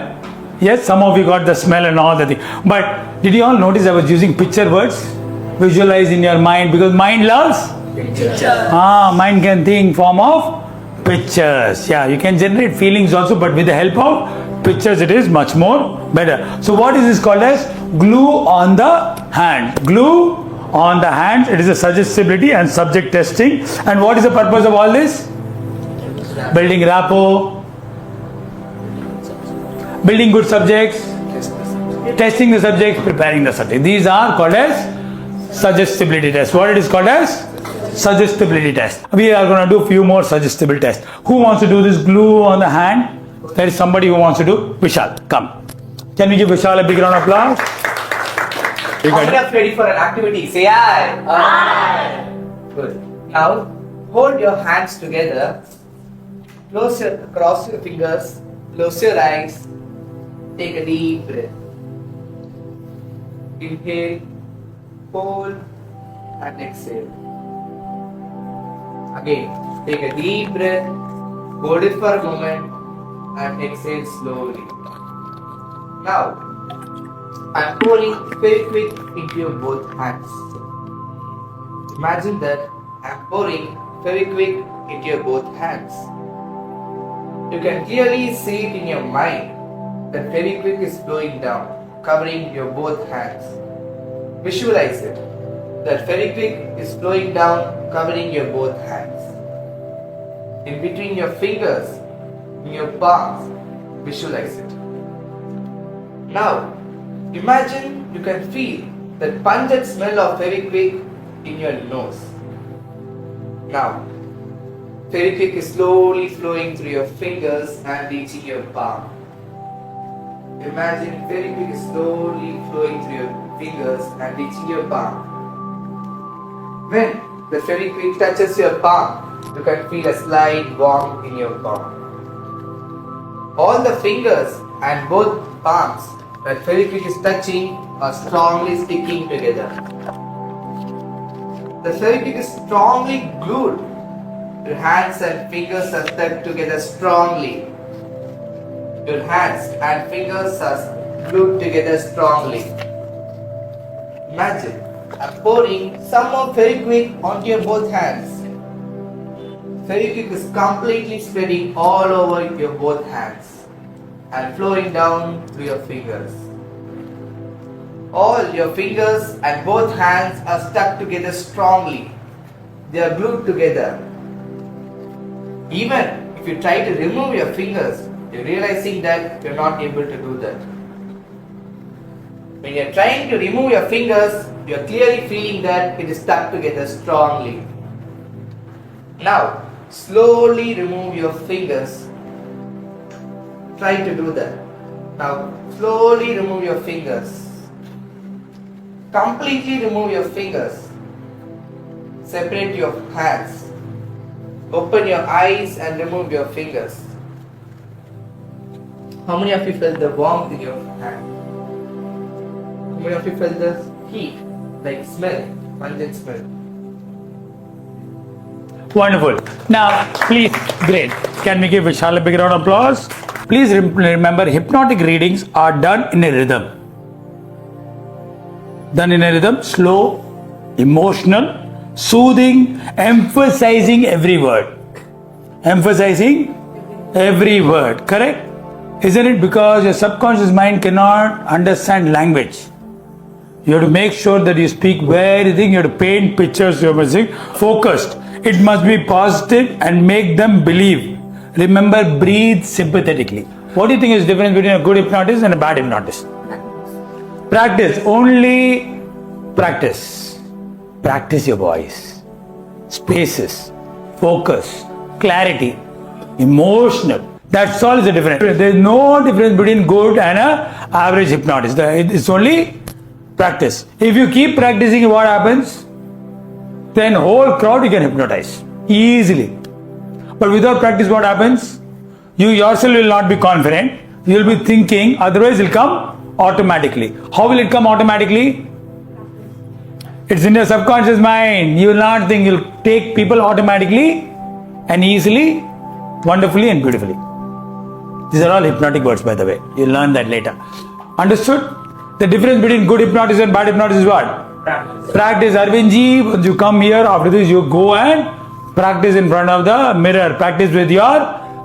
Yes, some of you got the smell and all that thing. But did you all notice I was using picture words? Visualize in your mind, because mind loves mind can think form of pictures. Yeah, you can generate feelings also, but with the help of pictures it is much more better. So what is this called as? Glue on the hand. Glue on the hand. It is a suggestibility and subject testing. And what is the purpose of all this? Building rapport, building good subjects, testing the subjects, preparing the subject. These are called as suggestibility tests. What it is called as? Suggestibility test. We are going to do few more suggestibility tests. Who wants to do this glue on the hand? There is somebody who wants to do. Vishal, come. Can we give Vishal a big round of applause? You How got many it. are ready for an activity? Say aye. Aye. Good. Now hold your hands together. Cross your fingers. Close your eyes. Take a deep breath. Inhale, hold, and exhale. Again, take a deep breath. Hold it for a moment, and exhale slowly. Now, I'm pouring very quick into your both hands. Imagine that I'm pouring very quick into your both hands. You can clearly see it in your mind that very quick is flowing down, covering your both hands. Visualize it. That very quick is flowing down, covering your both hands. In between your fingers, in your palms, visualize it. Now, imagine you can feel that pungent smell of Fevikwik in your nose. Now, Fevikwik is slowly flowing through your fingers and reaching your palm. Imagine Fevikwik is slowly flowing through your fingers and reaching your palm. When the Fevikwik touches your palm, you can feel a slight warmth in your palm. All the fingers and both palms that Fevikwik is touching are strongly sticking together. The Fevikwik is strongly glued. Your hands and fingers are stuck together strongly. Your hands and fingers are glued together strongly. Imagine I'm pouring some more Fevikwik onto your both hands. Fevikwik is completely spreading all over your both hands and flowing down through your fingers. All your fingers and both hands are stuck together strongly. They are glued together. Even if you try to remove your fingers, you're realizing that you're not able to do that. When you're trying to remove your fingers, you're clearly feeling that it is stuck together strongly. Now, slowly remove your fingers. Try to do that. Now, slowly remove your fingers. Completely remove your fingers. Separate your hands. Open your eyes and remove your fingers. How many of you felt the warmth in your hand? How many of you felt the heat, like smell, pungent smell? Wonderful. Now, please, great. Can we give Vishal a big round of applause? Please remember, hypnotic readings are done in a rhythm. Done in a rhythm, slow, emotional, soothing, emphasizing every word. Emphasizing every word, correct? Isn't it? Because your subconscious mind cannot understand language. You have to make sure that you speak very thing, you have to paint pictures, you have to focused. It must be positive and make them believe. Remember, breathe sympathetically. What do you think is the difference between a good hypnotist and a bad hypnotist? Practice. Only practice. Practice your voice. Spaces. Focus. Clarity. Emotional. That's all is the difference. There is no difference between good and an average hypnotist. It's only practice. If you keep practicing, what happens? Then whole crowd you can hypnotize easily. But without practice, what happens? You yourself will not be confident. You will be thinking, otherwise it will come automatically. How will it come automatically? It's in your subconscious mind. You will not think, you will take people automatically and easily, wonderfully and beautifully. These are all hypnotic words, by the way. You'll learn that later. Understood? The difference between good hypnotism and bad hypnotism is what? Practice, Arvindji. Once you come here, after this you go and practice in front of the mirror. Practice with your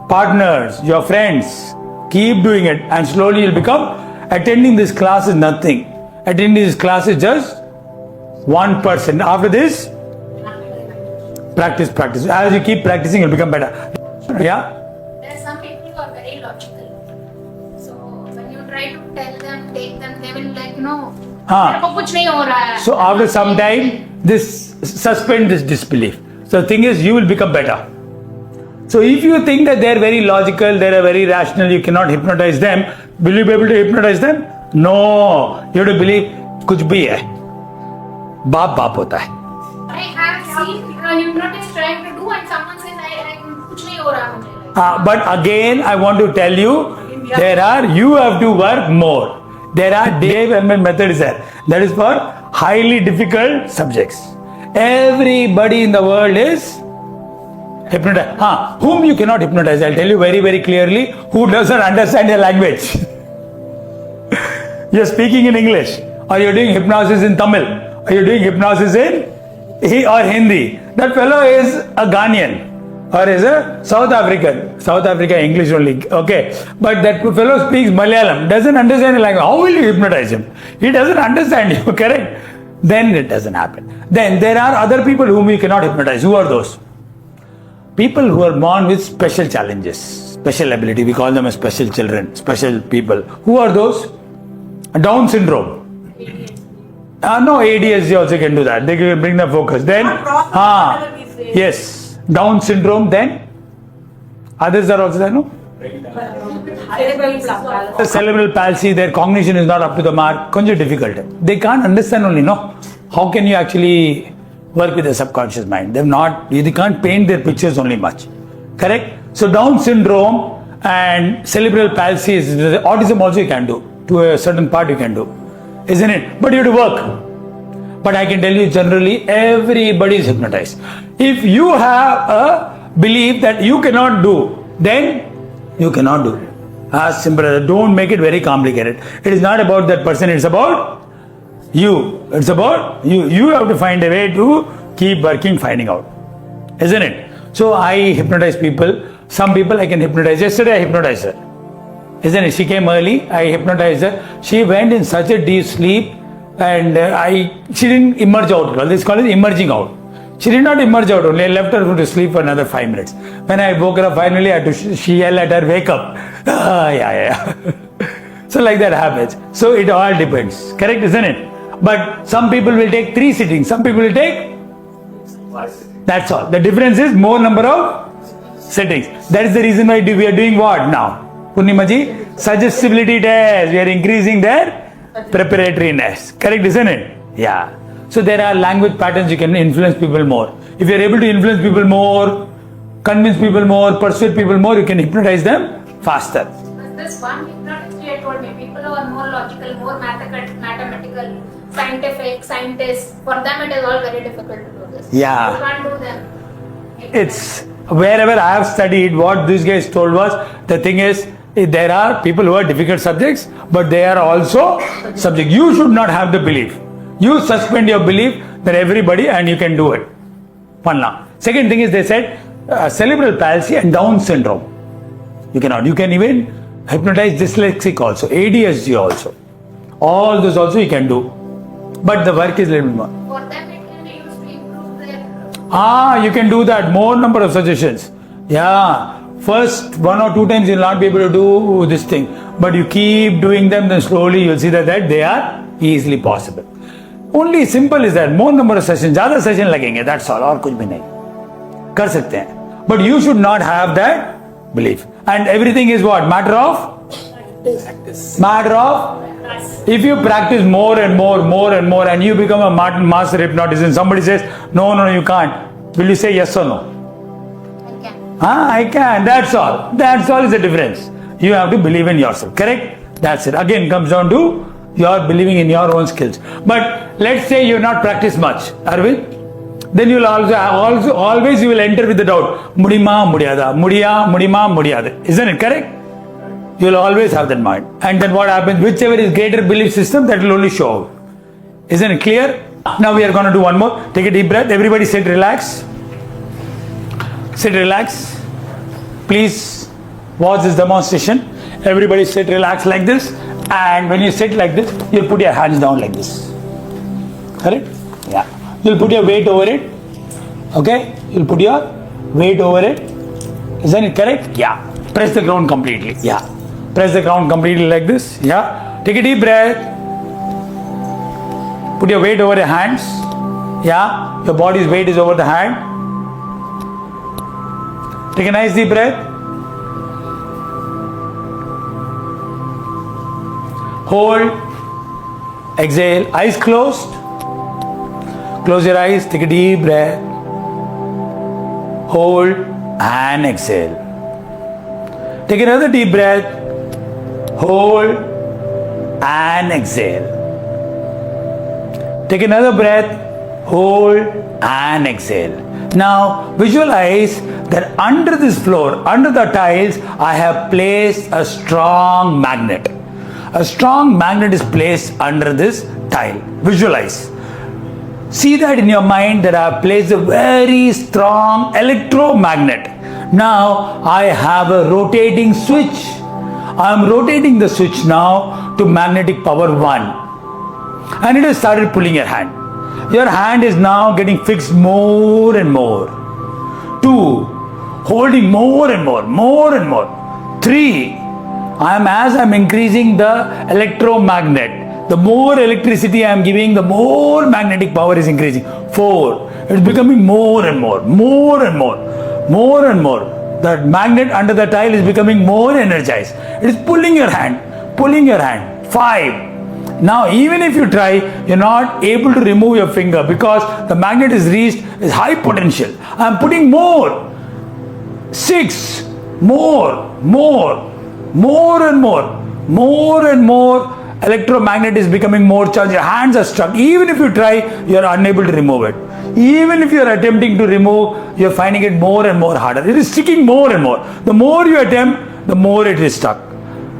partners, your friends. Keep doing it and slowly you'll become. Attending this class is nothing. Attending this class is just 1%. After this, practice. As you keep practicing, you'll become better. Yeah? There are some people who are very logical. So when you try to tell them, take them, they will like, मेरे को कुछ नहीं हो रहा है. So after some time, suspend this disbelief. So the thing is, you will become better. So if you think that they are very logical, they are very rational, you cannot hypnotize them, will you be able to hypnotize them? No. You have to believe, कुछ भी है. बाप होता है. I have seen a hypnotist trying to do and someone says, I कुछ नहीं हो रहा मुझे. But again, I want to tell you, you have to work more. There are Dave Elman method is there. That is for highly difficult subjects. Everybody in the world is hypnotized. Whom you cannot hypnotize, I'll tell you very, very clearly, who doesn't understand your language. You're speaking in English, or you're doing hypnosis in Tamil, or you're doing hypnosis in Hindi. That fellow is a Ghanaian. Or is a South African English only, okay. But that fellow speaks Malayalam, doesn't understand the language. How will you hypnotize him? He doesn't understand you, correct? Then it doesn't happen. Then there are other people whom you cannot hypnotize. Who are those? People who are born with special challenges, special ability. We call them as special children, special people. Who are those? Down syndrome. No, ADS also can do that. They can bring the focus. Then, yes. Down syndrome, then others are also there, no? Cerebral palsy, their cognition is not up to the mark, konja difficult. They can't understand only, no? How can you actually work with the subconscious mind? They can't paint their pictures only much. Correct? So Down syndrome and cerebral palsy is autism also you can do. To a certain part you can do. Isn't it? But you have to work. But I can tell you generally, everybody is hypnotized. If you have a belief that you cannot do, then you cannot do. As simple as that. Don't make it very complicated. It is not about that person, it's about you. It's about you. You have to find a way to keep working, finding out. Isn't it? So I hypnotize people. Some people I can hypnotize. Yesterday I hypnotized her. Isn't it? She came early, I hypnotized her. She went in such a deep sleep. And she didn't emerge out. Well, this is called emerging out. She did not emerge out only. I left her to sleep for another 5 minutes. When I woke her up finally, she yelled at her, wake up. So like that happens. So it all depends. Correct, isn't it? But some people will take 3 sittings. Some people will take. That's all. The difference is more number of sittings. That is the reason why we are doing what now? Purnimaji? Suggestibility test. We are increasing their preparatoriness. Correct, isn't it? Yeah. So there are language patterns you can influence people more. If you are able to influence people more, convince people more, persuade people more, you can hypnotize them faster. This one hypnotist here told me people who are more logical, more mathematical, scientific, scientists, for them it is all very difficult to do this. Yeah. You can't do them. It's wherever I have studied, what these guys told was, the thing is, there are people who are difficult subjects, but they are also subject. You should not have the belief. You suspend your belief that everybody and you can do it. One now. Second thing is they said cerebral palsy and Down syndrome. You cannot. You can even hypnotize dyslexic also, ADHD also. All those also you can do. But the work is a little more. For them it can be used to improve their... You can do that. More number of suggestions. Yeah. First 1 or 2 times you will not be able to do this thing, but you keep doing them, then slowly you will see that they are easily possible. Only simple is that more number of sessions, ज़्यादा session लगेंगे, that's all, और कुछ भी नहीं कर सकते हैं. But you should not have that belief. And everything is what? Matter of practice. Matter of, if you practice more and more and you become a master hypnotist, somebody says no you can't, will you say yes or no? I can. That's all. That's all is the difference. You have to believe in yourself. Correct? That's it. Again, comes down to your believing in your own skills. But let's say you have not practiced much, Arvind. Then you will always you will enter with the doubt. Mudima, mudiyada. Mudima, mudiyada. Isn't it correct? You will always have that mind. And then what happens? Whichever is greater belief system, that will only show out. Isn't it clear? Now we are going to do one more. Take a deep breath. Everybody sit, relax. Sit, relax. Please watch this demonstration. Everybody sit, relax like this. And when you sit like this, you'll put your hands down like this. Correct? Yeah. You'll put your weight over it. Okay? You'll put your weight over it. Isn't it correct? Yeah. Press the ground completely. Yeah. Press the ground completely like this. Yeah. Take a deep breath. Put your weight over your hands. Yeah. Your body's weight is over the hand. Take a nice deep breath. Hold. Exhale. Eyes closed. Close your eyes. Take a deep breath. Hold and exhale. Take another deep breath. Hold and exhale. Take another breath. Hold and exhale. Now visualize that under this floor, under the tiles, I have placed a strong magnet. A strong magnet is placed under this tile. Visualize. See that in your mind that I have placed a very strong electromagnet. Now I have a rotating switch. I am rotating the switch now to magnetic power 1. And it has started pulling your hand. Your hand is now getting fixed more and more. 2. Holding more and more, more and more. 3. As I am increasing the electromagnet, the more electricity I am giving, the more magnetic power is increasing. 4. It's becoming more and more, more and more, more and more. The magnet under the tile is becoming more energized. It is pulling your hand, pulling your hand. 5. Now even if you try, you're not able to remove your finger because the magnet is reached is high potential. I'm putting more. 6. More and more, more and more. Electromagnet is becoming more charged. Your hands are stuck. Even if you try, you are unable to remove it. Even if you are attempting to remove, you are finding it more and more harder. It is sticking more and more. The more you attempt, the more it is stuck.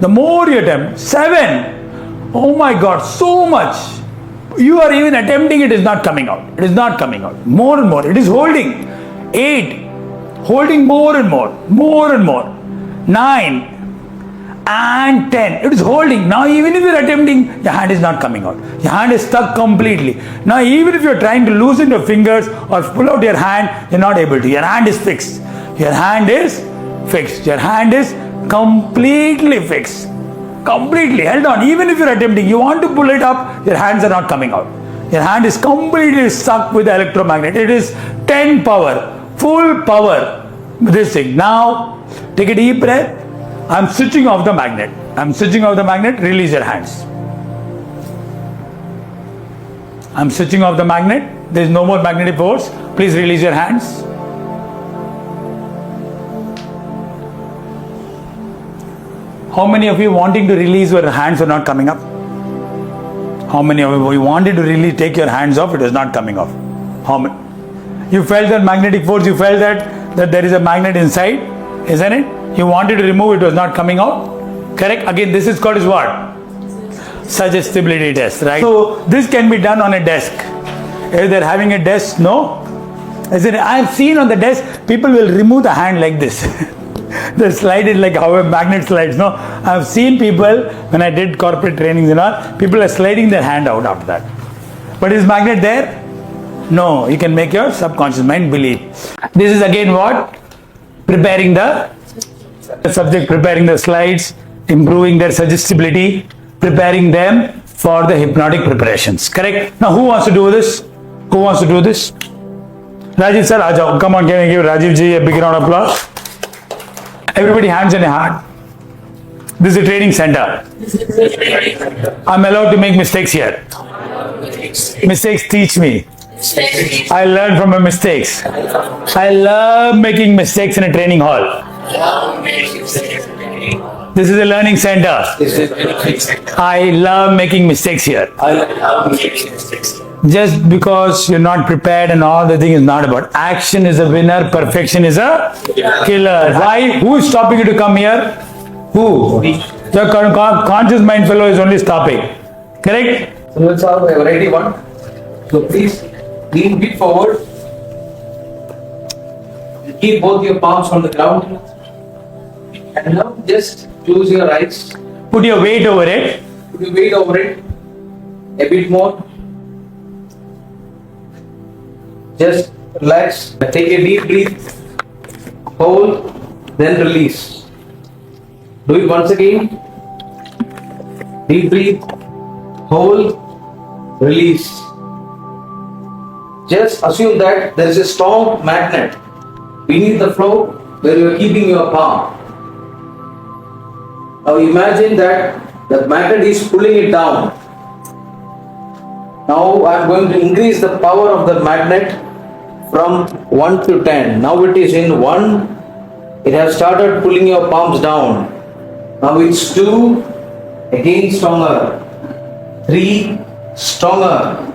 The more you attempt. 7. Oh my God, so much. You are even attempting, it is not coming out. It is not coming out. More and more. It is holding. 8. Holding more and more. More and more. 9. And 10. It is holding. Now even if you are attempting, your hand is not coming out. Your hand is stuck completely. Now even if you are trying to loosen your fingers or pull out your hand, you are not able to. Your hand is fixed. Your hand is fixed. Your hand is completely fixed. Completely held on. Even if you are attempting, you want to pull it up, your hands are not coming out. Your hand is completely stuck with the electromagnet. It is 10 power. Full power. This thing. Now take a deep breath. I'm switching off the magnet. I'm switching off the magnet. Release your hands. I'm switching off the magnet. There is no more magnetic force. Please release your hands. How many of you wanting to release your hands are not coming up? How many of you wanted to really take your hands off? It was not coming off. How many? You felt that magnetic force. You felt that there is a magnet inside, isn't it? You wanted to remove it, was not coming out. Correct? Again, this is called what? Suggestibility test, right? So this can be done on a desk. If they're having a desk, no? I have seen on the desk, people will remove the hand like this. They slide it like how a magnet slides, no? I have seen people, when I did corporate trainings and all, people are sliding their hand out after that. But is magnet there? No. You can make your subconscious mind believe. This is again what? Preparing the subject, preparing the slides, improving their suggestibility, preparing them for the hypnotic preparations. Correct? Now who wants to do this? Who wants to do this? Rajiv sir, aajao. Come on, can I give Rajiv ji a big round of applause? Everybody hands in your heart. This is a training center. I'm allowed to make mistakes here. Mistakes teach me. I learn from my mistakes. I love making mistakes in a training hall. This is a learning center. I love making mistakes here. Just because you're not prepared and all the thing is not about. Action is a winner, perfection is a killer. Why? Who is stopping you to come here? Who? The conscious mind fellow is only stopping. Correct? So let's have a variety one. So please lean bit forward. Keep both your palms on the ground. And now just close your eyes. Put your weight over it. Put your weight over it. A bit more. Just relax. Take a deep breath. Hold. Then release. Do it once again. Deep breath. Hold. Release. Just assume that there is a strong magnet beneath the floor where you are keeping your palm. Now imagine that the magnet is pulling it down. Now I am going to increase the power of the magnet from 1 to 10. Now it is in 1. It has started pulling your palms down. Now it's 2. Again stronger. 3. Stronger.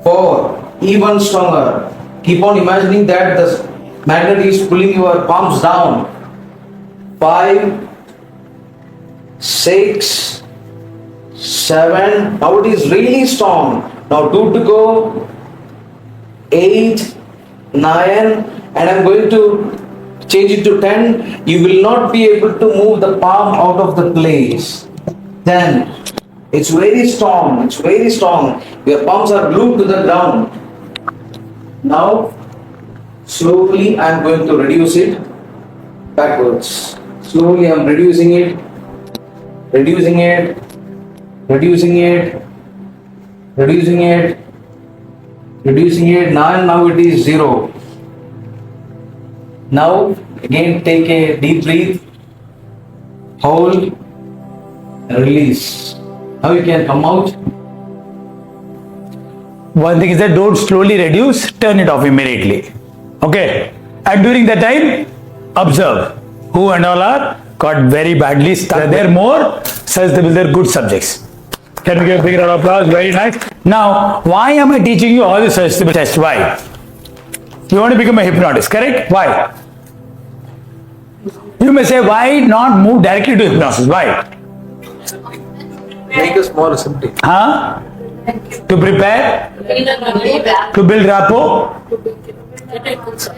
4. Even stronger. Keep on imagining that the magnet is pulling your palms down. 5. 6. 7. Now it is really strong. Now 2 to go. 8. 9. And I'm going to change it to 10. You will not be able to move the palm out of the place. 10. It's very strong. It's very strong. Your palms are glued to the ground. Now slowly I am going to reduce it backwards. Slowly I am reducing it. Reducing it. Reducing it. Reducing it. Reducing it. Now it is 0. Now again take a deep breath. Hold. And release. Now you can come out. One thing is that don't slowly reduce, turn it off immediately. Okay? And during that time, observe who and all are got very badly stuck. They're more suggestible, they're good subjects. Can we give a big round of applause? Very nice. Now, why am I teaching you all this suggestible test? Why? You want to become a hypnotist, correct? Why? You may say, why not move directly to hypnosis? Why? Make us more simple. Huh? To prepare? To build rapport?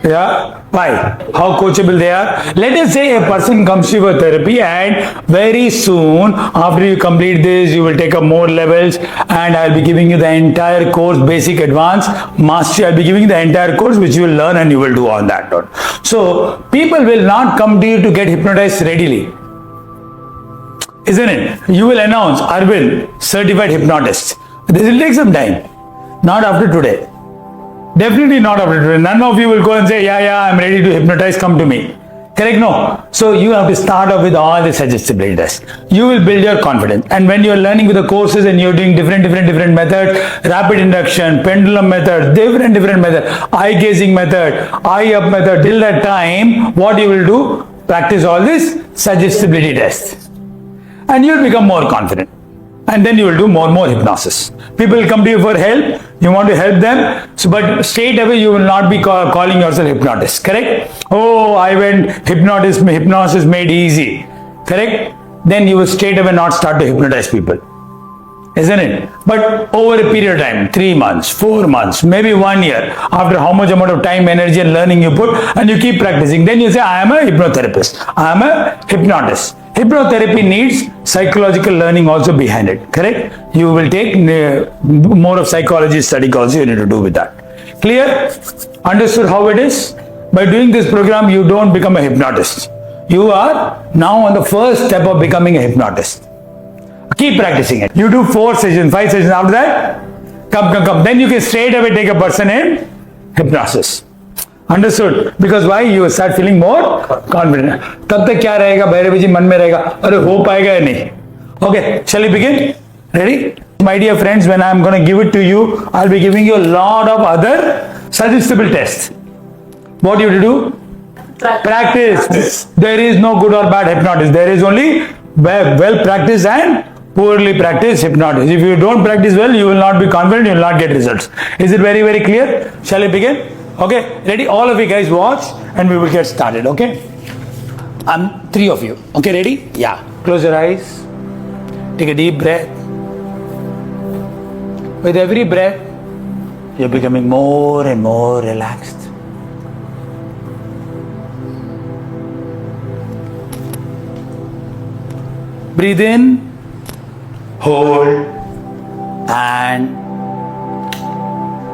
Yeah. Why? How coachable they are? Let us say a person comes to your therapy and very soon after you complete this you will take up more levels and I will be giving you the entire course, basic, advanced, mastery. I will be giving you the entire course which you will learn and you will do on that note. So people will not come to you to get hypnotized readily. Isn't it? You will announce Arvind, certified hypnotist. This will take some time. Not after today. Definitely not after today. None of you will go and say, yeah, I'm ready to hypnotize, come to me. Correct? No. So you have to start off with all the suggestibility tests. You will build your confidence. And when you are learning with the courses and you're doing different methods, rapid induction, pendulum method, different method, eye gazing method, eye up method, till that time, what you will do? Practice all this suggestibility tests. And you will become more confident. And then you will do more hypnosis. People will come to you for help. You want to help them. So, but straight away you will not be calling yourself hypnotist. Correct? Oh, I went hypnosis made easy. Correct? Then you will straight away not start to hypnotize people. Isn't it? But over a period of time, 3 months, 4 months, maybe 1 year, after how much amount of time, energy and learning you put, and you keep practicing, then you say, I am a hypnotherapist. I am a hypnotist. Hypnotherapy needs psychological learning also behind it. Correct? You will take more of psychology study also you need to do with that. Clear? Understood how it is? By doing this program, you don't become a hypnotist. You are now on the first step of becoming a hypnotist. Keep practicing it. You do 4 sessions, 5 sessions. After that, come. Then you can straight away take a person in hypnosis. Understood? Because why? You start feeling more confident. तब तक क्या रहेगा? भैरवी जी मन में रहेगा. अरे हो पाएगा या नहीं? Okay, shall we begin? Ready? My dear friends, when I am going to give it to you, I'll be giving you a lot of other suggestible tests. What you have to do? Practice. There is no good or bad hypnotist. There is only well practiced and poorly practiced hypnosis. If you don't practice well, you will not be confident, you will not get results. Is it very clear? Shall we begin? Okay, ready? All of you guys watch and we will get started, okay? 3 of you. Okay, ready? Yeah. Close your eyes. Take a deep breath. With every breath, You're becoming more and more relaxed. Breathe in, hold, and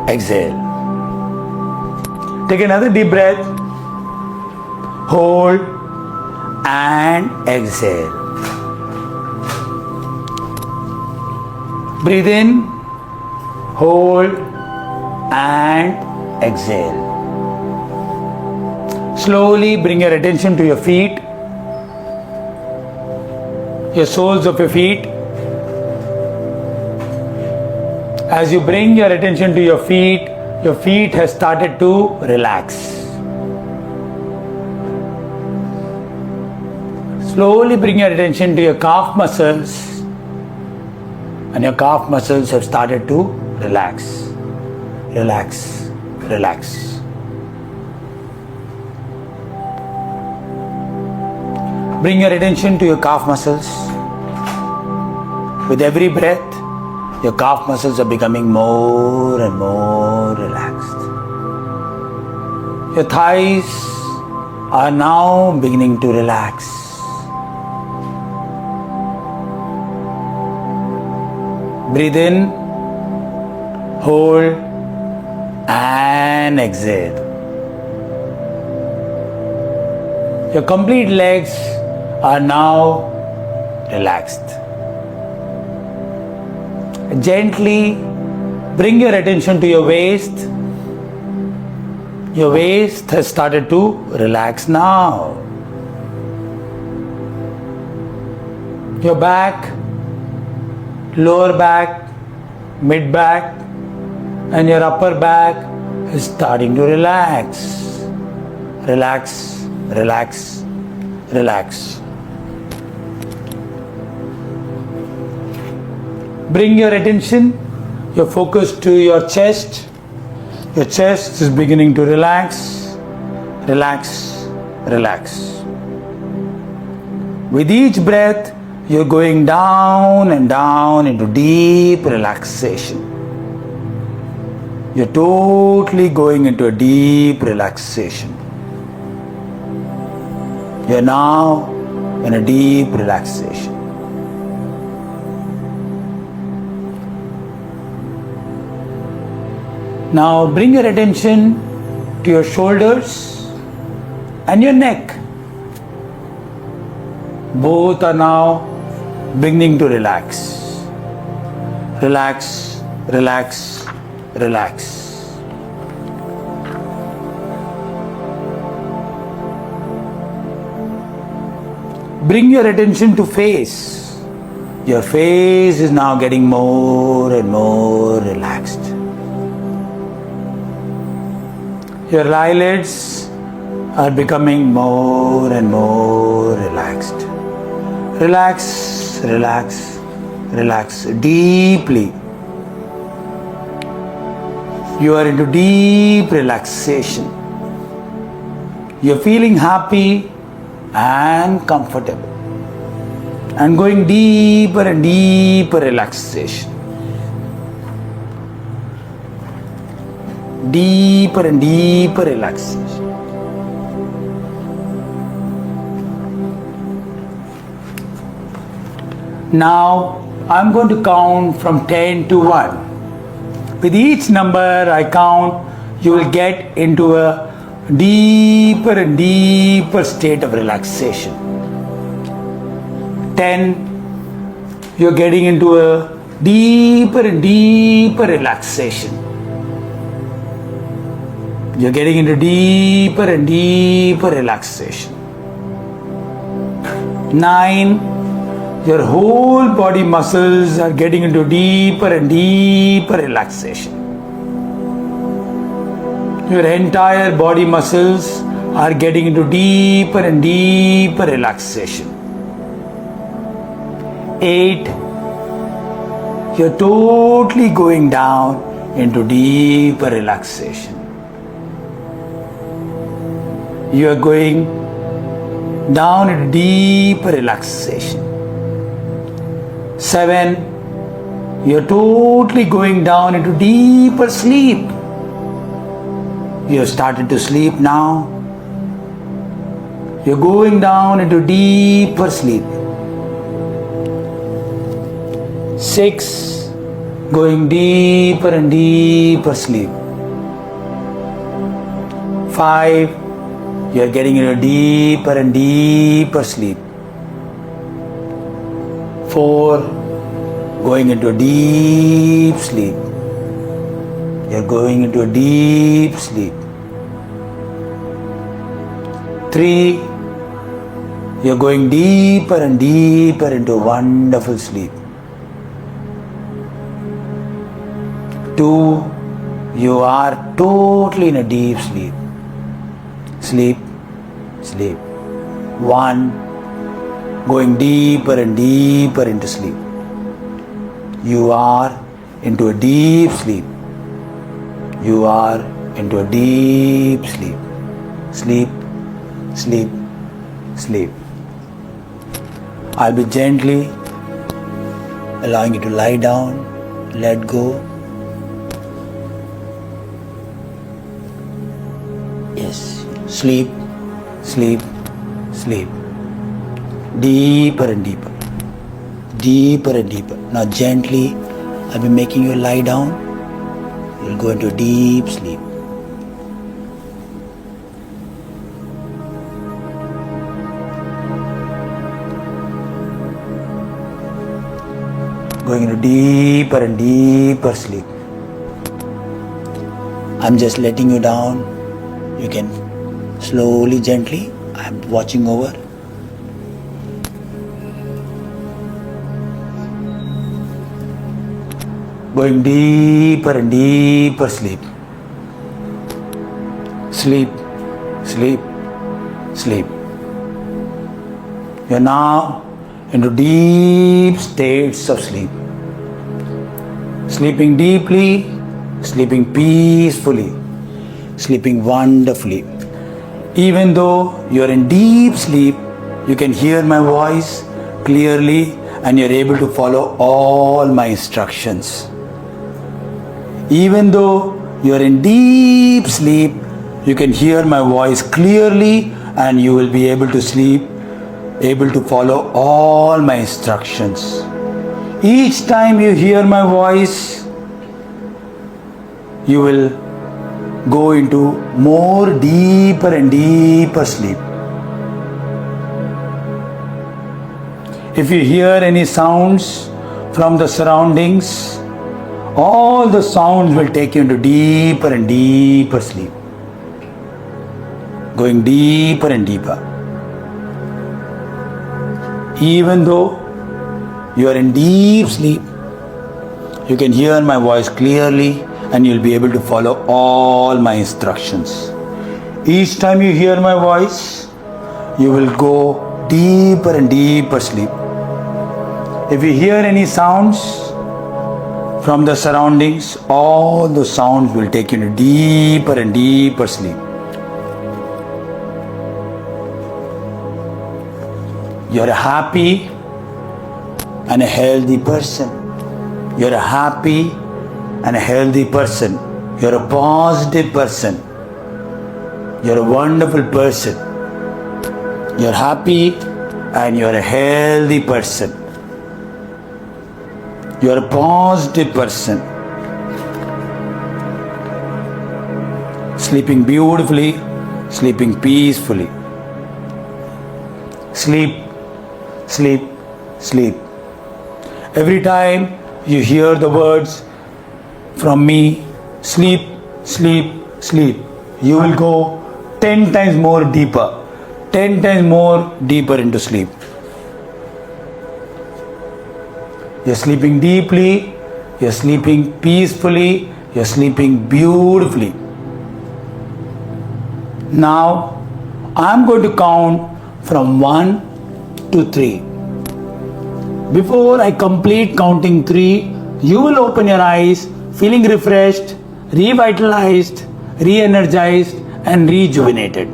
exhale. Take another deep breath. Hold and exhale. Breathe in, hold and exhale. Slowly bring your attention to your feet, your soles of your feet. As you bring your attention to your feet has started to relax. Slowly bring your attention to your calf muscles, and your calf muscles have started to relax. Relax, relax. Bring your attention to your calf muscles. With every breath, your calf muscles are becoming more and more relaxed. Your thighs are now beginning to relax. Breathe in, hold, and exhale. Your complete legs are now relaxed. Gently bring your attention to your waist. Your waist has started to relax now. Your back, lower back, mid back, and your upper back is starting to relax. Relax, relax, relax. Bring your attention, your focus to your chest. Your chest is beginning to relax, relax, relax. With each breath, you're going down and down into deep relaxation. You're totally going into a deep relaxation. You're now in a deep relaxation. Now bring your attention to your shoulders and your neck. Both are now beginning to relax. Relax, relax, relax. Bring your attention to face. Your face is now getting more and more relaxed. Your eyelids are becoming more and more relaxed. Relax, relax, relax deeply. You are into deep relaxation. You're feeling happy and comfortable, and going deeper and deeper relaxation. Deeper and deeper relaxation. Now I'm going to count from 10 to 1. With each number I count, you will get into a deeper and deeper state of relaxation. 10, you're getting into a deeper and deeper relaxation. You're getting into deeper and deeper relaxation. 9, your whole body muscles are getting into deeper and deeper relaxation. Your entire body muscles are getting into deeper and deeper relaxation. 8, you're totally going down into deeper relaxation. You are going down into deeper relaxation. 7, you're totally going down into deeper sleep. You have started to sleep now. You're going down into deeper sleep. 6, going deeper and deeper sleep. 5, you're getting into deeper and deeper sleep. 4, going into a deep sleep. You're going into a deep sleep. 3, you're going deeper and deeper into wonderful sleep. 2, you are totally in a deep sleep. Sleep, sleep. 1, going deeper and deeper into sleep. You are into a deep sleep. You are into a deep sleep. Sleep, sleep, sleep. I'll be gently allowing you to lie down, let go. Yes, sleep, sleep, sleep. Deeper and deeper. Deeper and deeper. Now gently, I'll be making you lie down. You'll go into a deep sleep. Going into deeper and deeper sleep. I'm just letting you down. You can slowly, gently, I'm watching over. Going deeper and deeper sleep. Sleep, sleep, sleep. You're now into deep states of sleep. Sleeping deeply, sleeping peacefully, sleeping wonderfully. Even though you're in deep sleep, you can hear my voice clearly and you're able to follow all my instructions. Even though you're in deep sleep, you can hear my voice clearly and you will be able to sleep, able to follow all my instructions. Each time you hear my voice, you will go into more deeper and deeper sleep. If you hear any sounds from the surroundings, all the sounds will take you into deeper and deeper sleep. Going deeper and deeper. Even though you are in deep sleep, you can hear my voice clearly and you'll be able to follow all my instructions. Each time you hear my voice, you will go deeper and deeper sleep. If you hear any sounds from the surroundings, all the sounds will take you into deeper and deeper sleep. You're a happy and a healthy person. You're a happy and a healthy person. You're a positive person. You're a wonderful person. You're happy and you're a healthy person. You're a positive person. Sleeping beautifully, sleeping peacefully. Sleep, sleep, sleep. Every time you hear the words from me, sleep, sleep, sleep, you will go 10 times more deeper, 10 times more deeper into sleep. You're sleeping deeply, you're sleeping peacefully, you're sleeping beautifully. Now, I'm going to count from 1 to 3. Before I complete counting 3, you will open your eyes feeling refreshed, revitalized, re-energized and rejuvenated.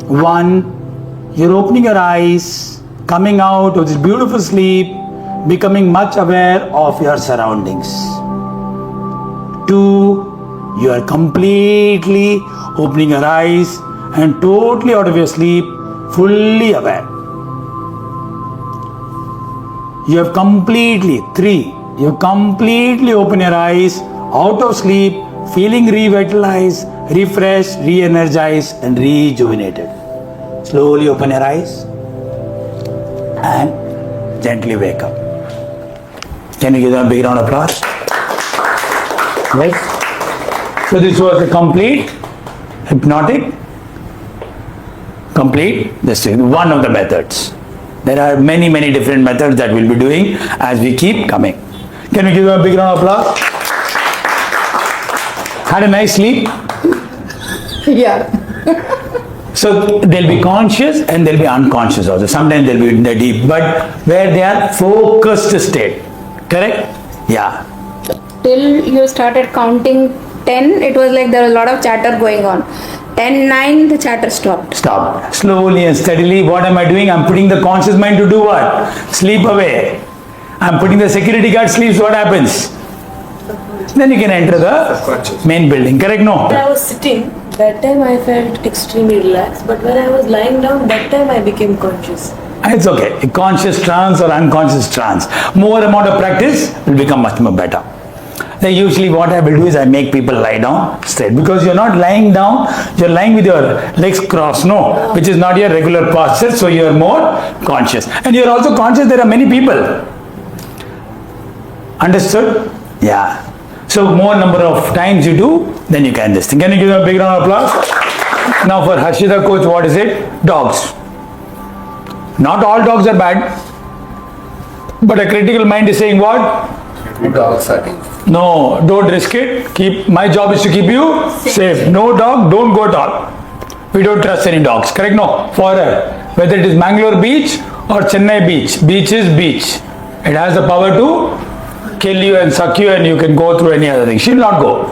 1, you're opening your eyes, coming out of this beautiful sleep, becoming much aware of your surroundings. 2, You are completely opening your eyes and totally out of your sleep, fully aware. You have completely, 3, you have completely opened your eyes, out of sleep, feeling revitalized, refreshed, re-energized and rejuvenated. Slowly open your eyes and gently wake up. Can you give them a big round of applause? Right? So this was a complete hypnotic, this is one of the methods. There are many different methods that we'll be doing as we keep coming. Can we give them a big round of applause? Had a nice sleep? Yeah. So they'll be conscious and they'll be unconscious also. Sometimes they'll be in the deep, but where they are focused state. Correct? Yeah. Till you started counting 10, it was like there was a lot of chatter going on. 10, 9, the chatter stopped. Stop. Slowly and steadily, what am I doing? I'm putting the conscious mind to do what? Sleep away. I'm putting the security guard sleeps, what happens? Then you can enter the main building. Correct? No? When I was sitting, that time I felt extremely relaxed, but when I was lying down, that time I became conscious. It's okay. A conscious trance or unconscious trance. More amount of practice will become much more better. Then usually what I will do is I make people lie down straight, because you're not lying down, you're lying with your legs crossed, no, which is not your regular posture, so you're more conscious. And you're also conscious there are many people. Understood? Yeah. So more number of times you do, then you can this thing. Can you give them a big round of applause? Now for Harshita Coach, what is it? Dogs. Not all dogs are bad, but a critical mind is saying what? Dogs are No, don't risk it. My job is to keep you safe. No dog, don't go at all. We don't trust any dogs. Correct? No. Whether it is Mangalore beach or Chennai beach, beach is beach. It has the power to kill you and suck you, and you can go through any other thing. She will not go.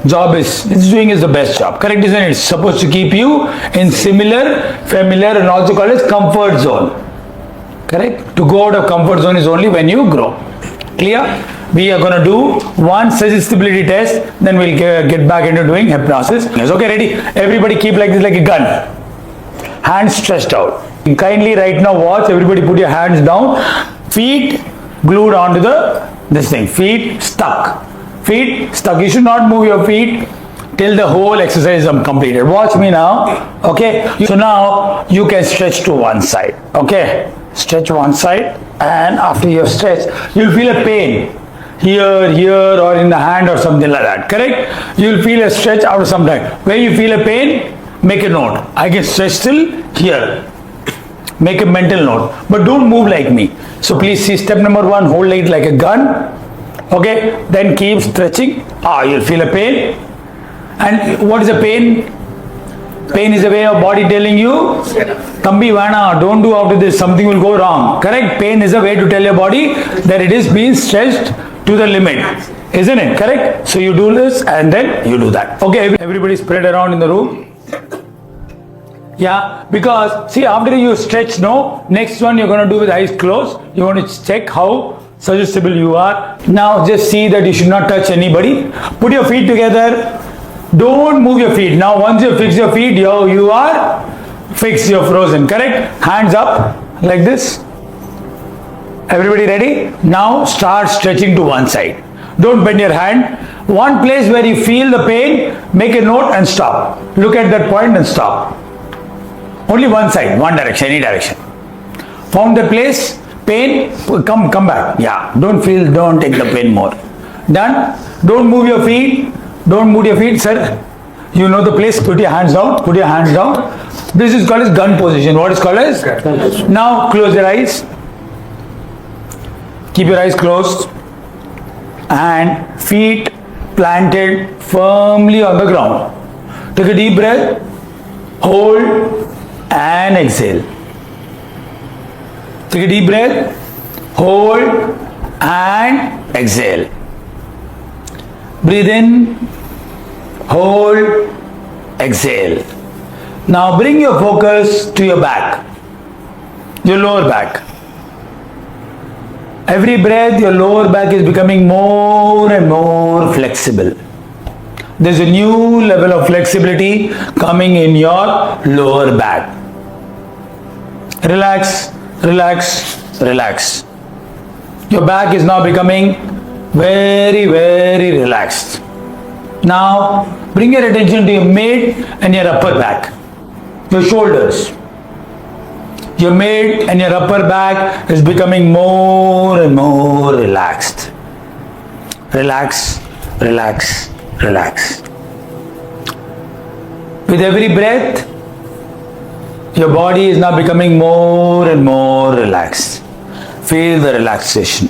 Job it's doing is the best job. Correct, isn't it? It's supposed to keep you in similar, familiar, and also called as comfort zone. Correct? To go out of comfort zone is only when you grow. Clear? We are going to do one suggestibility test, then we'll get back into doing hypnosis. Okay, ready? Everybody keep like this, like a gun. Hands stretched out. Kindly right now watch, everybody put your hands down. Feet glued onto this thing. Feet stuck. Feet stuck. You should not move your feet till the whole exercise is completed. Watch me now. Okay. So now you can stretch to one side. Okay. Stretch one side, and after you have stretched, you'll feel a pain here or in the hand or something like that. Correct? You'll feel a stretch after some time. Where you feel a pain, make a note. I can stretch till here. Make a mental note, but don't move like me. So please see step number 1, hold it like a gun. Okay, then keep stretching. You'll feel a pain. And what is a pain? Pain is a way of body telling you, Kambi Vana, don't do after this, something will go wrong. Correct? Pain is a way to tell your body that it is being stretched to the limit. Isn't it? Correct? So you do this and then you do that. Okay, everybody spread around in the room. Yeah, because see, after you stretch, next one you're going to do with eyes closed. You want to check how suggestible you are. Now just see that you should not touch anybody. Put your feet together. Don't move your feet. Now once you fix your feet, you are fixed, you're frozen. Correct? Hands up like this. Everybody ready? Now start stretching to one side. Don't bend your hand. One place where you feel the pain, make a note and stop. Look at that point and stop. Only one side, one direction, any direction. Found the place, pain, come back. Yeah, don't take the pain more. Done? Don't move your feet. Don't move your feet, sir. You know the place, put your hands down, This is called as gun position. What is called as? Now close your eyes. Keep your eyes closed. And feet planted firmly on the ground. Take a deep breath. Hold and exhale. Take a deep breath. Hold and exhale. Breathe in. Hold, exhale. Now bring your focus to your back, your lower back. Every breath, your lower back is becoming more and more flexible. there's a new level of flexibility coming in your lower back. Relax, relax, relax. Your back is now becoming very, very relaxed. Now, bring your attention to your mid and your upper back, your shoulders. Your mid and your upper back is becoming more and more relaxed. Relax, relax, relax. With every breath, your body is now becoming more and more relaxed. Feel the relaxation.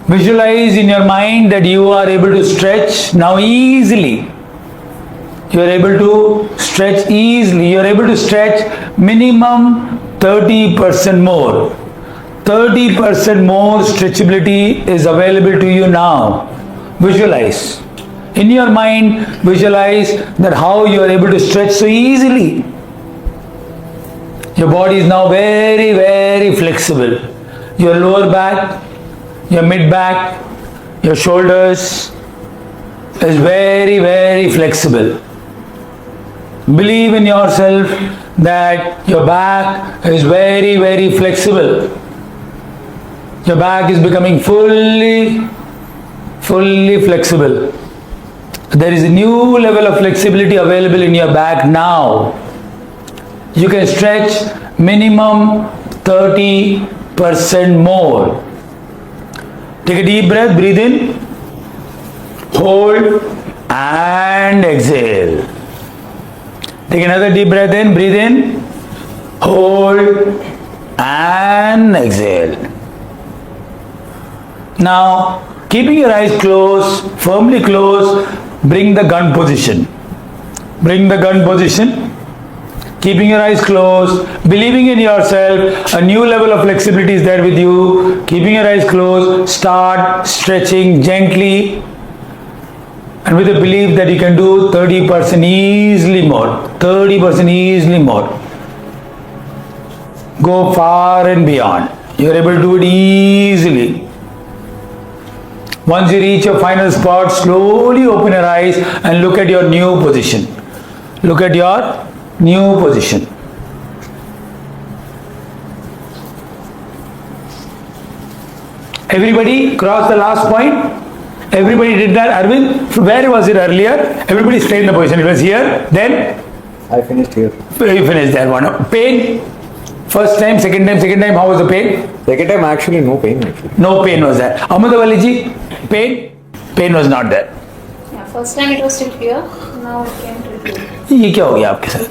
Visualize in your mind that you are able to stretch now easily. You are able to stretch easily. You are able to stretch minimum 30% more. 30% more stretchability is available to you now. Visualize. In your mind, visualize that how you are able to stretch so easily. Your body is now very, very flexible. Your lower back, your mid back, your shoulders is very, very flexible. Believe in yourself that your back is very, very flexible. Your back is becoming fully flexible. There is a new level of flexibility available in your back now. You can stretch minimum 30% more. Take a deep breath, breathe in, hold and exhale. Take another deep breath in, breathe in, hold and exhale. Now, keeping your eyes closed, firmly closed, bring the gun position. Bring the gun position. Keeping your eyes closed, believing in yourself, a new level of flexibility is there with you. Keeping your eyes closed, start stretching gently. And with the belief that you can do 30% easily more. 30% easily more. Go far and beyond. You are able to do it easily. Once you reach your final spot, slowly open your eyes and look at your new position. Look at your new position. Everybody cross the last point. Everybody did that. Arvind, where was it earlier? Everybody stay in the position. It was here. Then I finished here. you finished that one. Pain. First time, second time. How was the pain? Second time actually no pain actually. No pain was there. Amadavali ji, pain? Pain was not there. Yeah, first time it was still here. Now it came to here. ये क्या हो गया आपके साथ?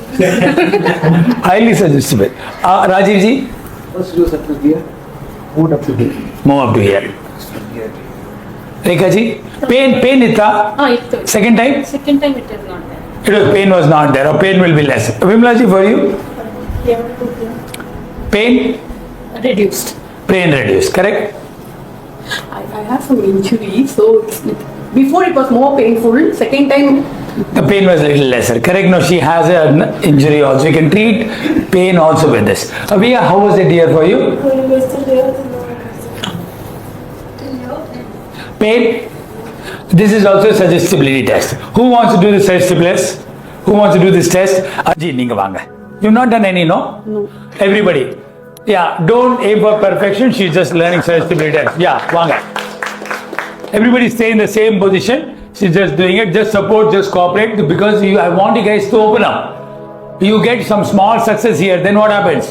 Highly suggestible. Rajiv ji? First do something here. Move up to here. Move up to here. Rekha ji, pain इतना. It Second time? second time it is not there. It was pain was not there, or pain will be less. Vimla ji, for you? Pain? Reduced. Pain reduced, correct? I have some injury, so before it was more painful. Second time, The pain was a little lesser, correct? No, she has an injury also. You can treat pain also with this. Avia, how was it here for you? Pain? This is also a suggestibility test. Who wants to do the suggestibility? Who wants to do this test? Aji, ninga vanga. You've not done any, no? no. Everybody. Yeah, don't aim for perfection. She's just learning suggestibility test. Yeah, vanga. Everybody stay in the same position. She's just doing it. Just support, just cooperate, because I want you guys to open up. You get some small success here, then what happens?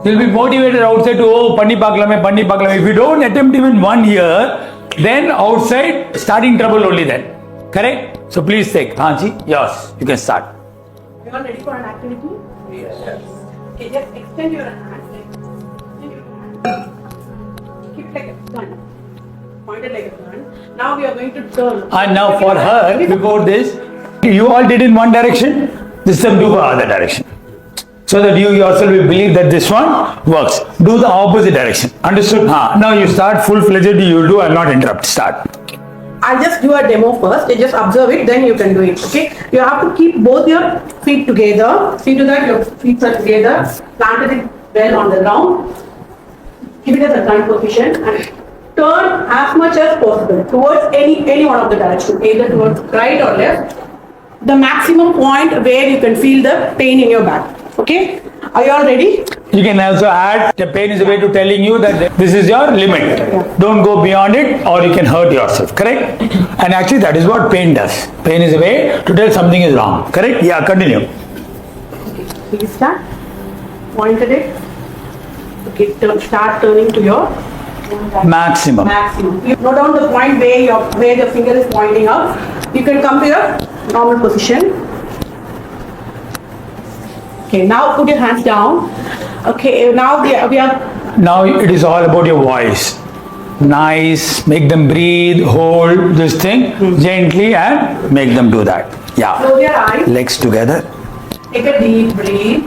You'll be motivated outside to, panni paklame. If you don't attempt even 1 year, then outside, starting trouble only then. Correct? So please take. Hanji, yours. You can start. You are ready for an activity? Yes. Okay, just extend your hand. Keep it like a gun. Pointed like a gun. Now we are going to turn. And now for her, before this, you all did in one direction, this time do the other direction. So that you yourself will believe that this one works. Do the opposite direction. Understood? Now you start full-fledged, you do, I'll not interrupt. Start. I'll just do a demo first. You just observe it, then you can do it. Okay? You have to keep both your feet together. See to that your feet are together. Planted it well on the ground. Keep it as a gun position and turn as much as possible towards any one of the direction, either towards right or left. The maximum point where you can feel the pain in your back. Okay? Are you all ready? You can also add the pain is a way to telling you that this is your limit. Don't go beyond it or you can hurt yourself. Correct? And actually that is what pain does. Pain is a way to tell something is wrong. Correct? Yeah, continue. Please start. Pointed it. Okay, start turning to your Maximum. maximum. You note down the point where the finger is pointing up. You can come to your normal position. Okay, now put your hands down. Okay, now we are Now it is all about your voice. Nice. Make them breathe. Hold this thing gently and make them do that. Yeah. close your eyes. Legs together. Take a deep breath.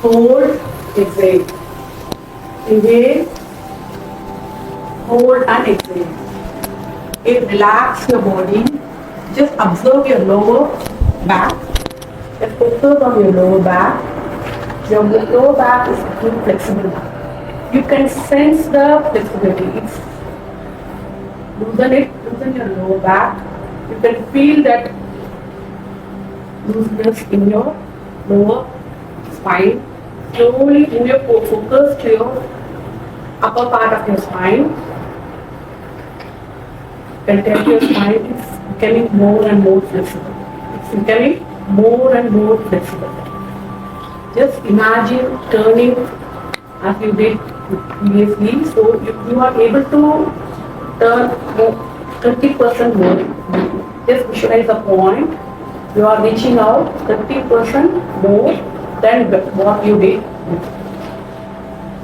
Hold. Exhale. Inhale. Hold and exhale. Okay, relax your body. Just observe your lower back. Just focus on your lower back. Your lower back is becoming flexible. You can sense the flexibility. Loosen your lower back. You can feel that looseness in your lower spine. Slowly move your focus to your upper part of your spine. You can tell your spine is becoming more and more flexible. It's becoming more and more flexible. Just imagine turning as you did previously. So you are able to turn 30% more. Just visualize a point. You are reaching out 30% more than what you did.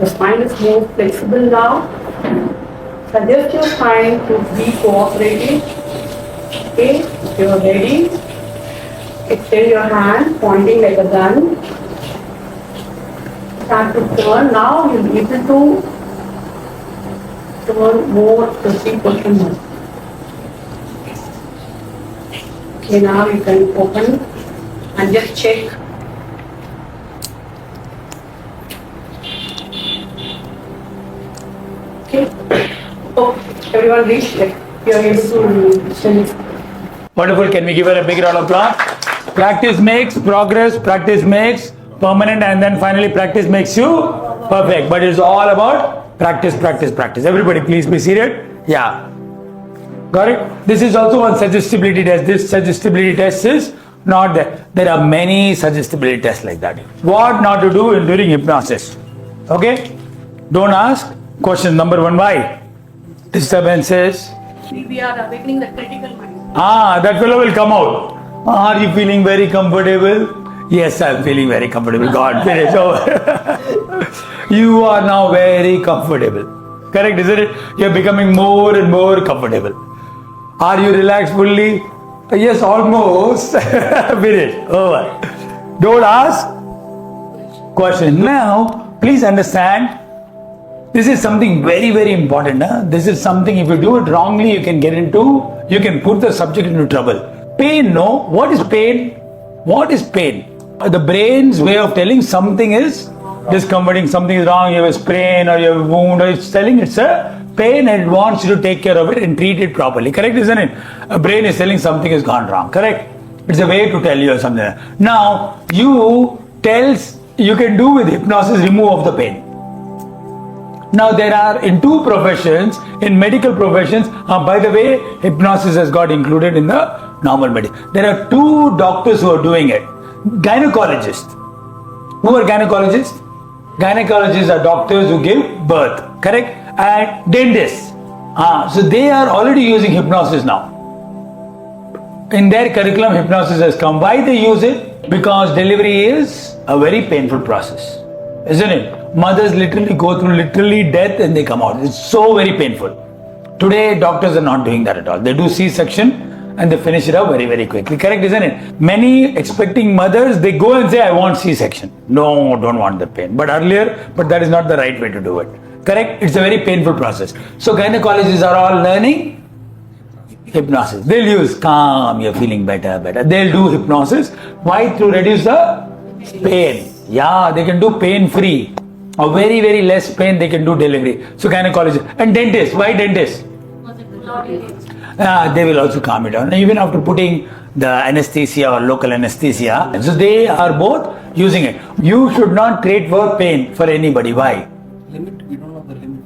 The spine is more flexible now. Suggest your spine to be cooperative. Okay, if you are ready, extend your hand, pointing like a gun. Start to turn. Now you'll be able to turn more, 30% more. Okay, now you can open and just check. Okay. Oh, everyone reach, like you are able to sense. Wonderful. Can we give her a big round of applause? Practice makes progress. Practice makes permanent, and then finally practice makes you perfect. But it's all about practice, practice, practice. Everybody, please be seated. Yeah. Got it? This is also one suggestibility test. This suggestibility test is not there. There are many suggestibility tests like that. What not to do during hypnosis? Okay? Don't ask. Question number 1, why? Disturbances. We are awakening the critical mind. That fellow will come out. Are you feeling very comfortable? Yes, I'm feeling very comfortable. God, finish over. You are now very comfortable. Correct, isn't it? You're becoming more and more comfortable. Are you relaxed fully? Yes, almost. Finish. Over. Don't ask question. Now, please understand, this is something very, very important. This is something, if you do it wrongly, you can put the subject into trouble. Pain, no. What is pain? What is pain? The brain's way of telling something is discomforting, something is wrong, you have a sprain or you have a wound, or it's telling it's a pain and it wants you to take care of it and treat it properly. Correct, isn't it? A brain is telling something has gone wrong. Correct? It's a way to tell you something. Now, you can do with hypnosis remove of the pain. Now there are in 2 professions, in medical professions, by the way, hypnosis has got included in the normal medicine. There are 2 doctors who are doing it. Gynecologists. Who are gynecologists? Gynecologists are doctors who give birth, correct? And dentists. So they are already using hypnosis now. In their curriculum, hypnosis has come. Why they use it? Because delivery is a very painful process. Isn't it? Mothers literally go through death and they come out. It's so very painful. Today, doctors are not doing that at all. They do C-section and they finish it up very, very quickly. Correct, isn't it? Many expecting mothers, they go and say, I want C-section. No, don't want the pain. But that is not the right way to do it. Correct? It's a very painful process. So gynecologists are all learning hypnosis. They'll use calm, you're feeling better. They'll do hypnosis. Why? To reduce the pain. Yeah, they can do pain-free. or very, very less pain, they can do delivery. So gynecologist and dentist. Why dentist? They will also calm it down. Even after putting the anesthesia or local anesthesia, so they are both using it. You should not treat for pain for anybody. Why? Limit, we don't know the limit.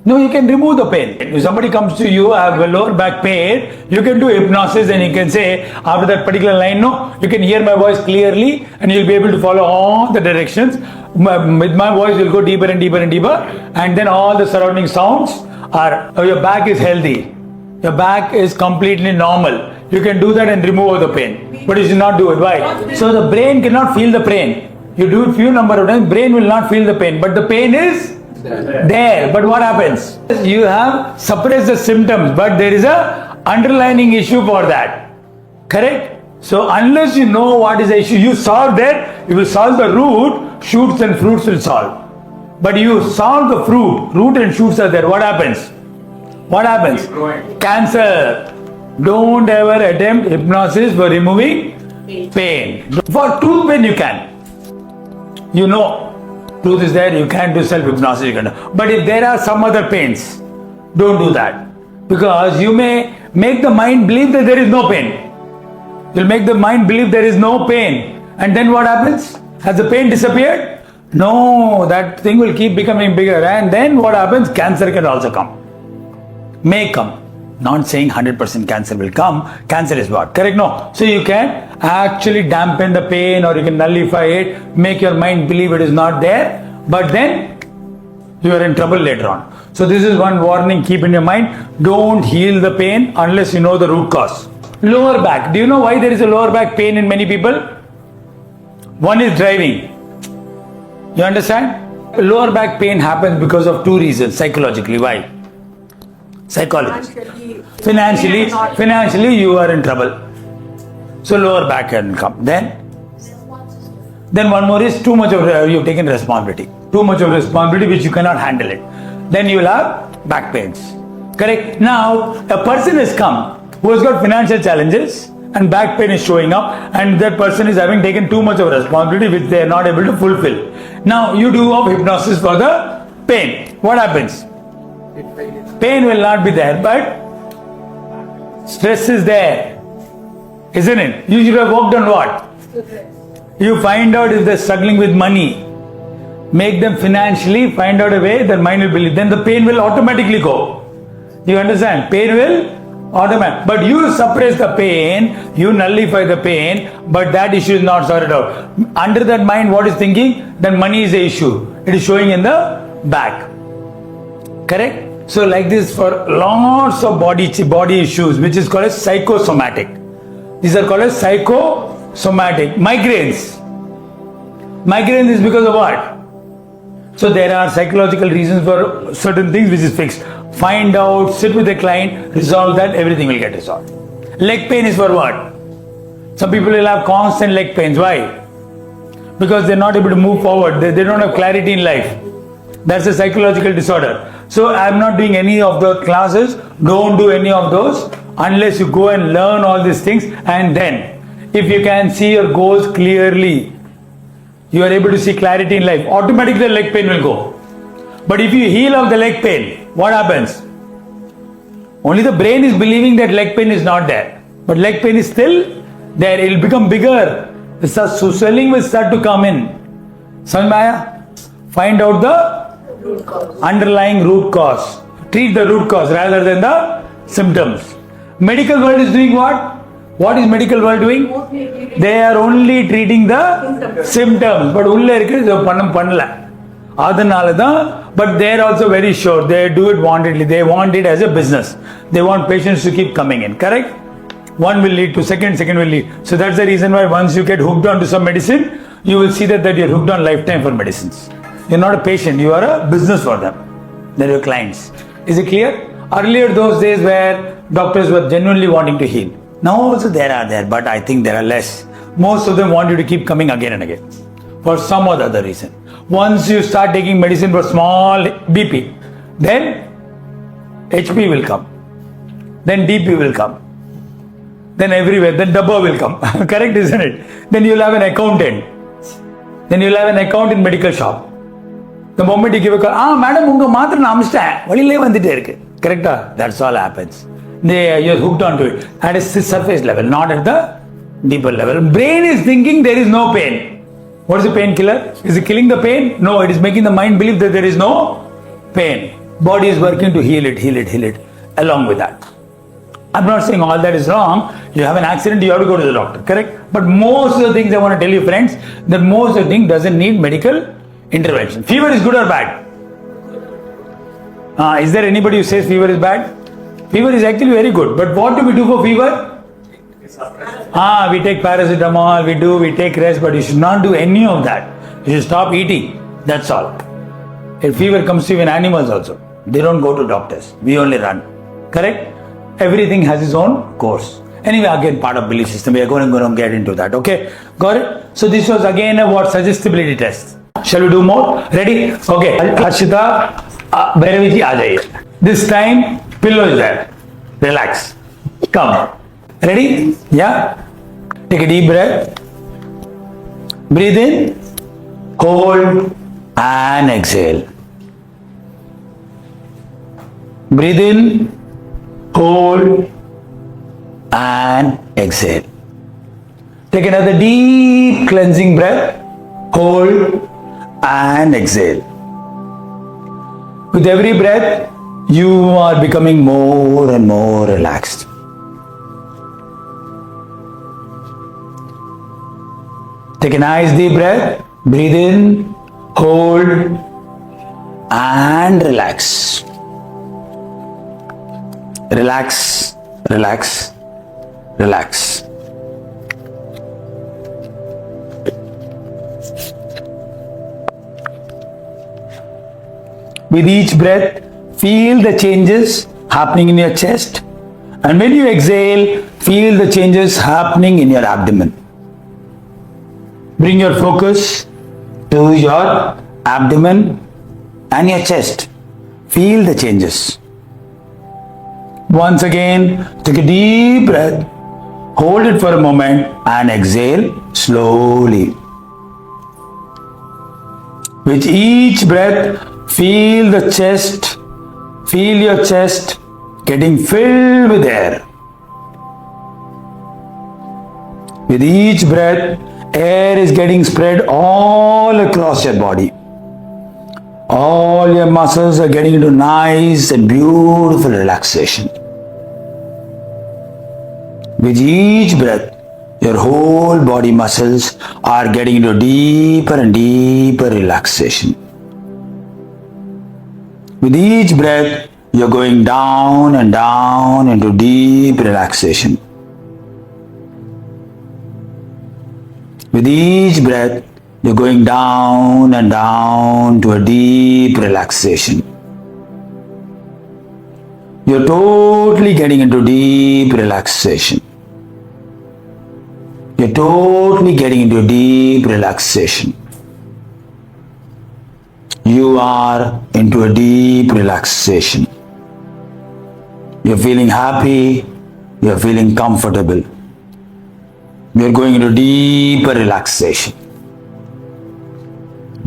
No, you can remove the pain. If somebody comes to you, have a lower back pain, you can do hypnosis and you can say, after that particular line, no, you can hear my voice clearly and you'll be able to follow all the directions. With my voice, you'll go deeper and deeper and deeper, and then all the surrounding sounds are, your back is healthy. Your back is completely normal. You can do that and remove the pain. But you should not do it. Why? So the brain cannot feel the pain. You do it few number of times, brain will not feel the pain. But the pain is there. But what happens? You have suppressed the symptoms, but there is a underlying issue for that. Correct? So unless you know what is the issue, you solve that, you will solve the root, shoots and fruits will solve. But you solve the root and shoots are there. What happens? What happens? Cancer. Don't ever attempt hypnosis for removing pain. For tooth pain you can. You know, tooth is there, you can do self-hypnosis, you can do. But if there are some other pains, don't do that. Because you may make the mind believe that there is no pain. You'll make the mind believe there is no pain. And then what happens? Has the pain disappeared? No, that thing will keep becoming bigger. And then what happens? Cancer can also come. May come. Not saying 100% cancer will come. Cancer is what? Correct? No. So you can actually dampen the pain or you can nullify it, make your mind believe it is not there. But then you are in trouble later on. So this is one warning, keep in your mind. Don't heal the pain unless you know the root cause. Lower back. Do you know why there is a lower back pain in many people? One is driving. You understand? Lower back pain happens because of two reasons psychologically. Why? Psychology. Financially you are in trouble. So lower back can come. Then one more is too much of you've taken responsibility. Too much of responsibility which you cannot handle it. Then you will have back pains. Correct? Now a person has come who has got financial challenges and back pain is showing up, and that person is having taken too much of responsibility which they are not able to fulfill. Now you do of hypnosis for the pain. What happens? Pain will not be there, but stress is there. Isn't it? You should have worked on what? You find out if they're struggling with money. Make them financially, find out a way, their mind will believe. Then the pain will automatically go. You understand? Pain will automatic. But you suppress the pain, you nullify the pain, but that issue is not sorted out. Under that mind, what is thinking? Then money is the issue. It is showing in the back. Correct? So like this for lots of body issues, which is called as psychosomatic. These are called as psychosomatic. Migraines. Migraines is because of what? So there are psychological reasons for certain things which is fixed. Find out, sit with the client, resolve that, everything will get resolved. Leg pain is for what? Some people will have constant leg pains. Why? Because they're not able to move forward. They don't have clarity in life. That's a psychological disorder. So I'm not doing any of the classes. Don't do any of those unless you go and learn all these things, and then if you can see your goals clearly, you are able to see clarity in life, automatically the leg pain will go. But if you heal of the leg pain, what happens? Only the brain is believing that leg pain is not there, but leg pain is still there. It will become bigger. The swelling will start to come in. Samaya, find out the underlying root cause. Treat the root cause rather than the symptoms. Medical world is doing what? What is medical world doing? They are only treating the symptoms. But but they are also very sure. They do it wantedly. They want it as a business. They want patients to keep coming in. Correct? One will lead to second will lead. So that's the reason why once you get hooked on to some medicine, you will see that you're hooked on lifetime for medicines. You're not a patient. You are a business for them. They're your clients. Is it clear? Earlier those days where doctors were genuinely wanting to heal. Now also there are there, but I think there are less. Most of them want you to keep coming again and again for some or the other reason. Once you start taking medicine for small BP, then HP will come, then DP will come, then everywhere, then Dabba will come. Correct, isn't it? Then you'll have an accountant. Then you'll have an account in medical shop. The moment you give a call, madam, unga maatra na amisthen, valile vandite irukku. Correcta? That's all happens. You're hooked onto it at a surface level, not at the deeper level. Brain is thinking there is no pain. What is the painkiller? Is it killing the pain? No, it is making the mind believe that there is no pain. Body is working to heal it along with that. I'm not saying all that is wrong. You have an accident, you have to go to the doctor, correct? But most of the things I want to tell you, friends, that most of the things doesn't need medical intervention. Fever is good or bad? Is there anybody who says fever is bad? Fever is actually very good. But what do we do for fever? We take paracetamol, we take rest, but you should not do any of that. You should stop eating. That's all. If fever comes to even animals also, they don't go to doctors. We only run. Correct? Everything has its own course. Anyway, again, part of belief system. We are going to get into that. Okay? Got it? So this was again a suggestibility test. Shall we do more? Ready? Okay. Harshita, Bhairavi ji, aa jaiye. This time, pillow is there. Relax. Come. Ready? Yeah? Take a deep breath. Breathe in. Hold. And exhale. Breathe in. Hold. And exhale. Take another deep cleansing breath. Hold. And exhale. With every breath, you are becoming more and more relaxed. Take a nice deep breath. Breathe in, hold, and relax. Relax, relax, relax. With each breath, feel the changes happening in your chest. And when you exhale, feel the changes happening in your abdomen. Bring your focus to your abdomen and your chest. Feel the changes. Once again, take a deep breath. Hold it for a moment and exhale slowly. With each breath, feel the chest, feel your chest getting filled with air. With each breath, air is getting spread all across your body. All your muscles are getting into nice and beautiful relaxation. With each breath, your whole body muscles are getting into deeper and deeper relaxation. With each breath, you're going down and down into deep relaxation. With each breath, you're going down and down to a deep relaxation. You're totally getting into deep relaxation. You're totally getting into deep relaxation. You are into a deep relaxation. You're feeling happy. You're feeling comfortable. You're going into deeper relaxation.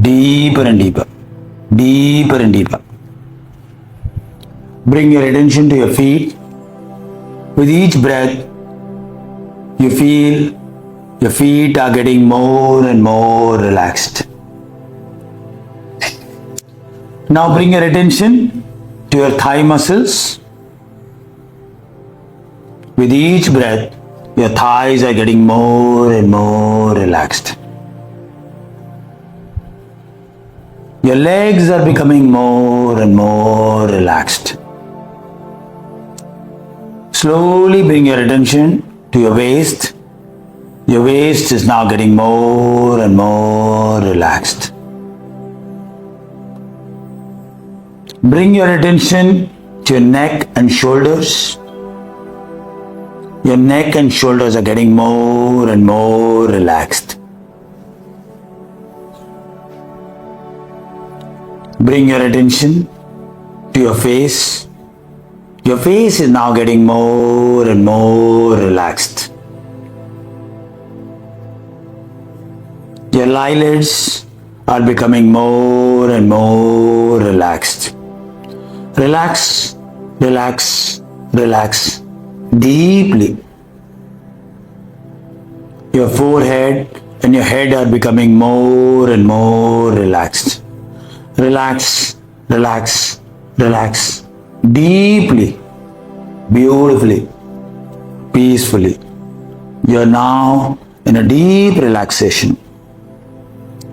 Deeper and deeper. Deeper and deeper. Bring your attention to your feet. With each breath, you feel your feet are getting more and more relaxed. Now bring your attention to your thigh muscles. With each breath, your thighs are getting more and more relaxed. Your legs are becoming more and more relaxed. Slowly bring your attention to your waist. Your waist is now getting more and more relaxed. Bring your attention to your neck and shoulders. Your neck and shoulders are getting more and more relaxed. Bring your attention to your face. Your face is now getting more and more relaxed. Your eyelids are becoming more more and more relaxed. Relax, relax, relax deeply. Your forehead and your head are becoming more and more relaxed. Relax, relax, relax deeply, beautifully, peacefully. You are now in a deep relaxation.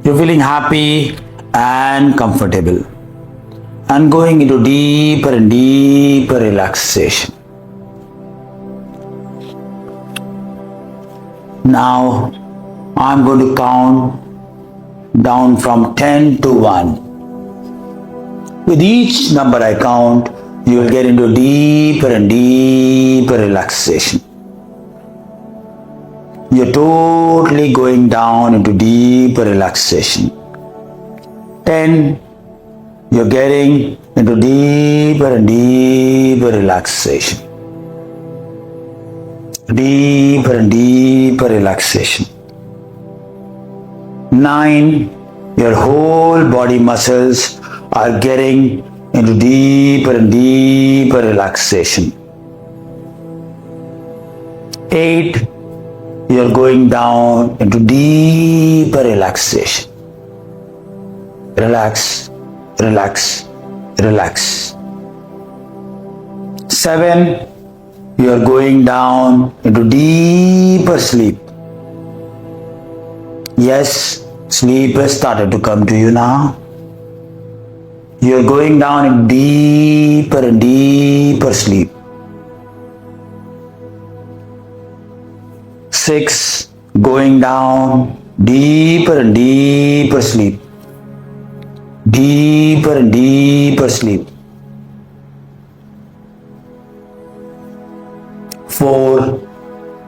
You're feeling happy and comfortable and going into deeper and deeper relaxation. Now I'm going to count down from 10 to 1. With each number I count, you will get into deeper and deeper relaxation. You're totally going down into deeper relaxation. 10, you're getting into deeper and deeper relaxation. Deeper and deeper relaxation. 9, your whole body muscles are getting into deeper and deeper relaxation. 8, you're going down into deeper relaxation. Relax, relax, relax. 7, you are going down into deeper sleep. Yes, sleep has started to come to you now. You are going down in deeper and deeper sleep. 6, going down deeper and deeper sleep. Deeper and deeper sleep. 4,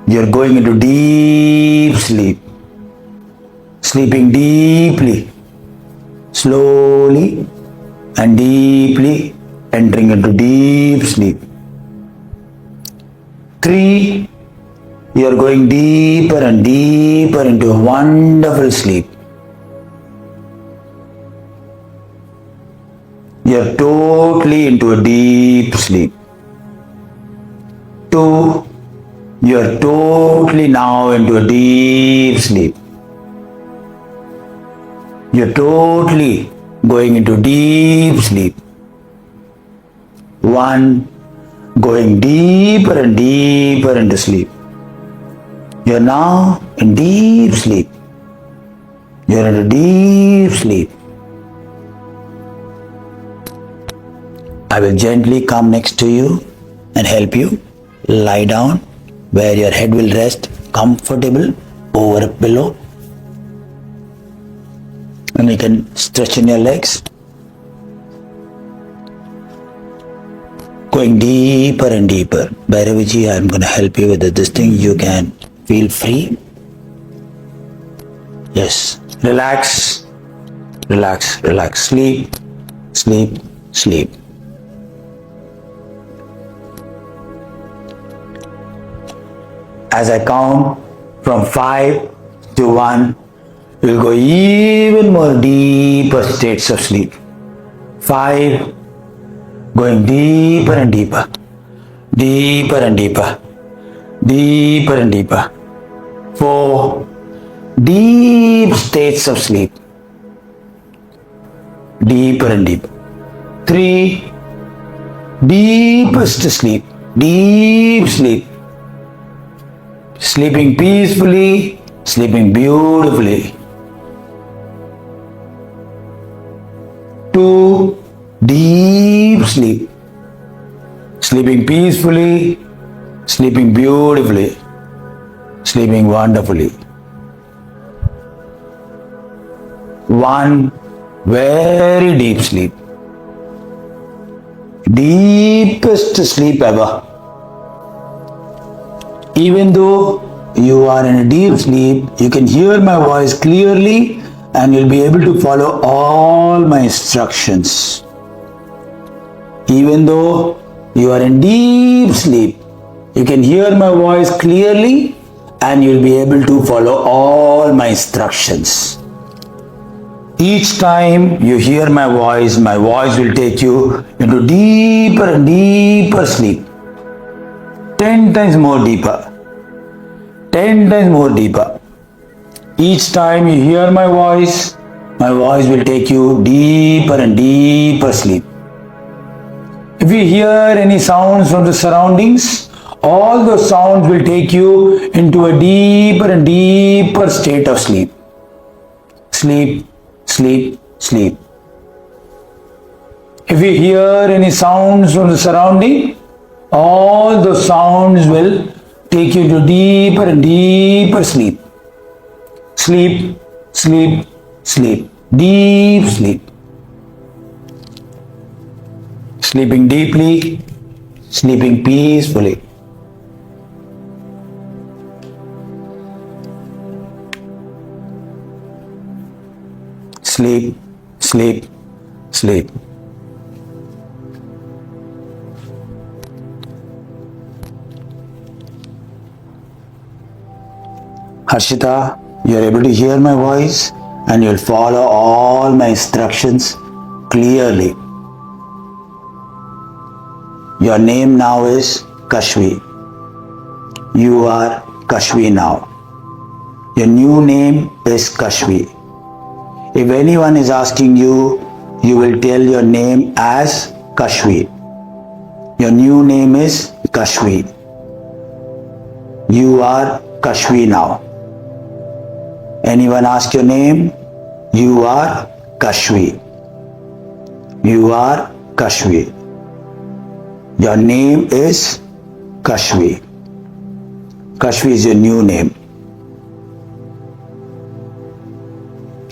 you're going into deep sleep. Sleeping deeply, slowly and deeply entering into deep sleep. 3, you are going deeper and deeper into a wonderful sleep. You are totally into a deep sleep. 2, you are totally now into a deep sleep. You are totally going into deep sleep. 1, going deeper and deeper into sleep. You are now in deep sleep. You are in a deep sleep. I will gently come next to you and help you lie down where your head will rest comfortable over a pillow. And you can stretch in your legs. Going deeper and deeper. Bhairaviji, I am going to help you with this thing. You can feel free. Yes. Relax. Relax. Relax. Sleep. Sleep. Sleep. As I count from 5 to 1, we'll go even more deeper states of sleep. 5, going deeper and deeper, deeper and deeper, deeper and deeper. 4, deep states of sleep, deeper and deeper. 3, deepest sleep, deep sleep. Sleeping peacefully, sleeping beautifully. 2, deep sleep. Sleeping peacefully, sleeping beautifully, sleeping wonderfully. 1, very deep sleep. Deepest sleep ever. Even though you are in a deep sleep, you can hear my voice clearly and you'll be able to follow all my instructions. Even though you are in deep sleep, you can hear my voice clearly and you'll be able to follow all my instructions. Each time you hear my voice will take you into deeper and deeper sleep. 10 times more deeper. 10 times more deeper. Each time you hear my voice will take you deeper and deeper sleep. If you hear any sounds from the surroundings, all those sounds will take you into a deeper and deeper state of sleep. Sleep, sleep, sleep. If you hear any sounds from the surrounding, all those sounds will take you to deeper and deeper sleep. Sleep, sleep, sleep. Deep sleep. Sleeping deeply, sleeping peacefully. Sleep, sleep, sleep. Harshita, you are able to hear my voice and you will follow all my instructions clearly. Your name now is Kashvi. You are Kashvi now. Your new name is Kashvi. If anyone is asking you, you will tell your name as Kashvi. Your new name is Kashvi. You are Kashvi now. Anyone ask your name? You are Kashvi. You are Kashvi. Your name is Kashvi. Kashvi is your new name.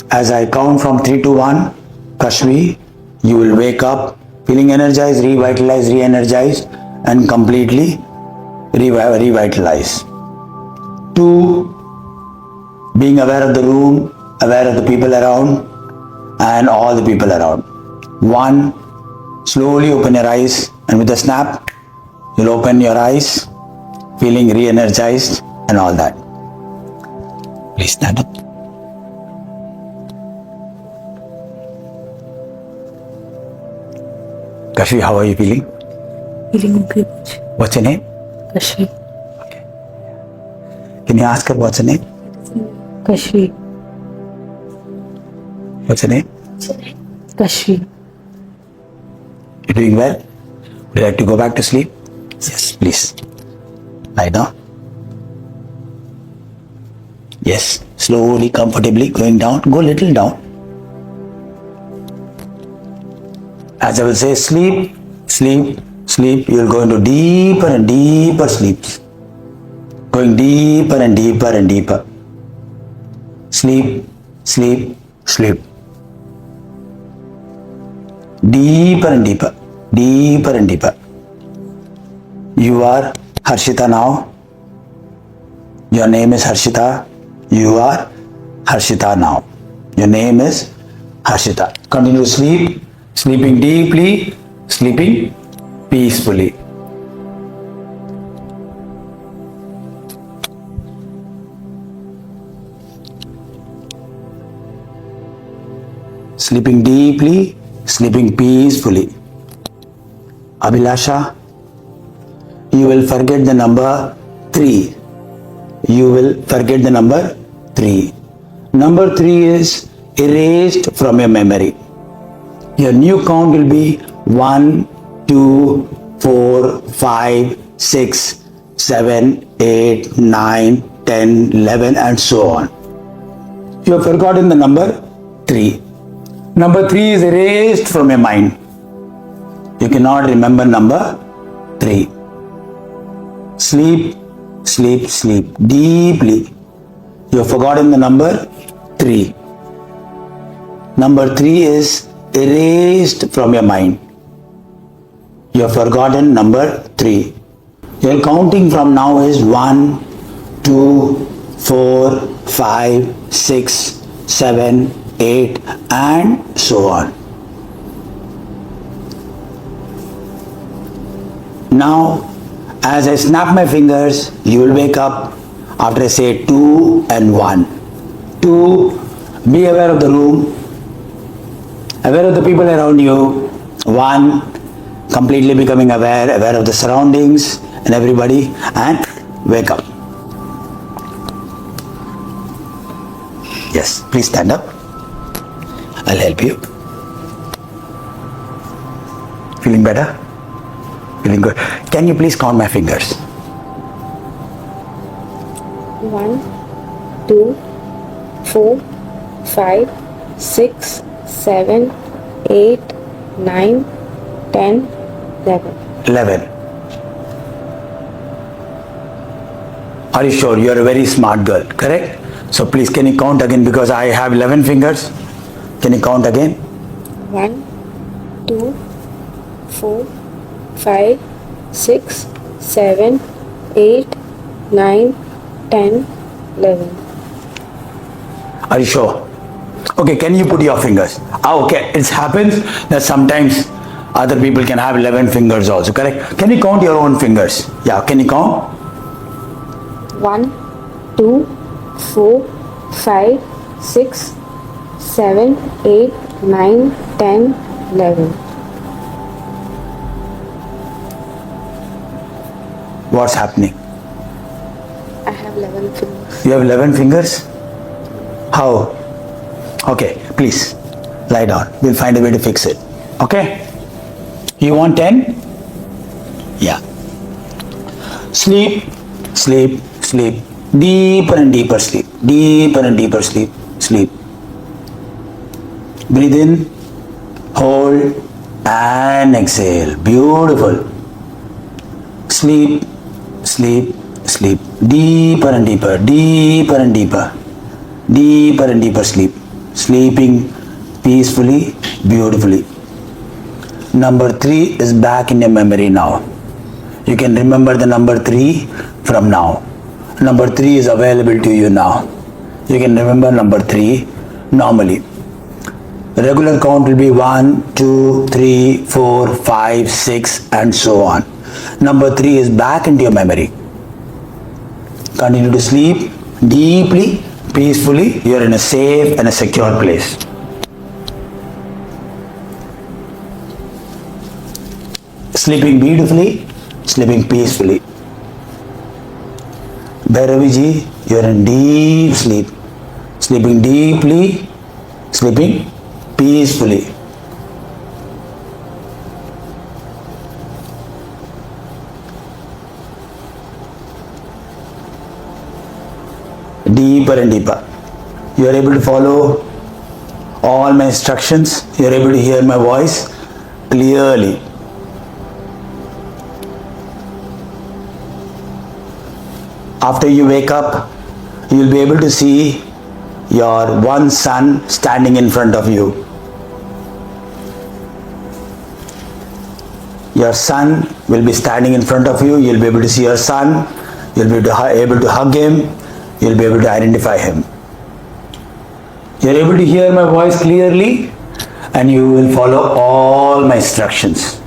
As I count from 3 to 1, Kashvi, you will wake up feeling energized, revitalized, re-energized and completely revitalized. 2, being aware of the room, aware of the people around and all the people around. 1, slowly open your eyes and with a snap, you'll open your eyes feeling re-energized and all that. Please stand up. Kashvi, how are you feeling? Feeling good. What's your name? Kashvi. Can you ask her what's her name? Kashvi. What's her name? Kashvi. You're doing well? Would you like to go back to sleep? Yes, please. Lie down. Yes, slowly, comfortably going down. Go a little down. As I will say, sleep, sleep, sleep. You will go into deeper and deeper sleeps. Going deeper and deeper and deeper. Sleep, sleep, sleep. Deeper and deeper, deeper and deeper. You are Harshita now. Your name is Harshita. You are Harshita now. Your name is Harshita. Continue to sleep, sleeping deeply, sleeping peacefully. Sleeping deeply, sleeping peacefully. Abhilasha, you will forget the number 3. You will forget the number 3. Number 3 is erased from your memory. Your new count will be 1, 2, 4, 5, 6, 7, 8, 9, 10, 11 and so on. You have forgotten the number 3. Number 3 is erased from your mind. You cannot remember number 3. Sleep, sleep, sleep deeply. You have forgotten the number 3. Number 3 is erased from your mind. You have forgotten number 3. Your counting from now is 1, 2, 4, 5, 6, 7, 8 and so on. Now, as I snap my fingers, you will wake up after I say 2 and 1. 2, be aware of the room. aware of the people around you. 1, completely becoming aware of the surroundings and everybody, and wake up. Yes, please stand up. I'll help you. Feeling better? Feeling good? Can you please count my fingers? 1, 2, 4, 5, 6, 7, 8, 9, 10, 11. 11. Are you sure? You are a very smart girl, correct? So please, can you count again, because I have 11 fingers. Can you count again? 1, 2, 4, 5, 6, 7, 8, 9, 10, 11. Are you sure? Okay, can you put your fingers? Okay, it happens that sometimes other people can have 11 fingers also, correct? Can you count your own fingers? Yeah, can you count? 1, 2, 4, 5, 6, 7, 8, 9, 10, 11. What's happening? I have 11 fingers. You have 11 fingers? How? Okay, please lie down. We'll find a way to fix it. Okay? You want 10? Yeah. Sleep, sleep, sleep. Deeper and deeper sleep. Deeper and deeper sleep. Sleep. Breathe in, hold, and exhale. Beautiful. Sleep, sleep, sleep. Deeper and deeper, deeper and deeper. Deeper and deeper sleep. Sleeping peacefully, beautifully. Number 3 is back in your memory now. You can remember the number 3 from now. Number 3 is available to you now. You can remember number 3 normally. The regular count will be 1, 2, 3, 4, 5, 6 and so on. Number 3 is back into your memory. Continue to sleep deeply, peacefully. You are in a safe and a secure place. Sleeping beautifully, sleeping peacefully. Bhairaviji, you are in deep sleep. Sleeping deeply, sleeping peacefully. Deeper and deeper. You are able to follow all my instructions. You are able to hear my voice clearly. After you wake up, you will be able to see your one son standing in front of you. Your son will be standing in front of you. You will be able to see your son. You will be able to hug him. You will be able to identify him. You are able to hear my voice clearly, and you will follow all my instructions.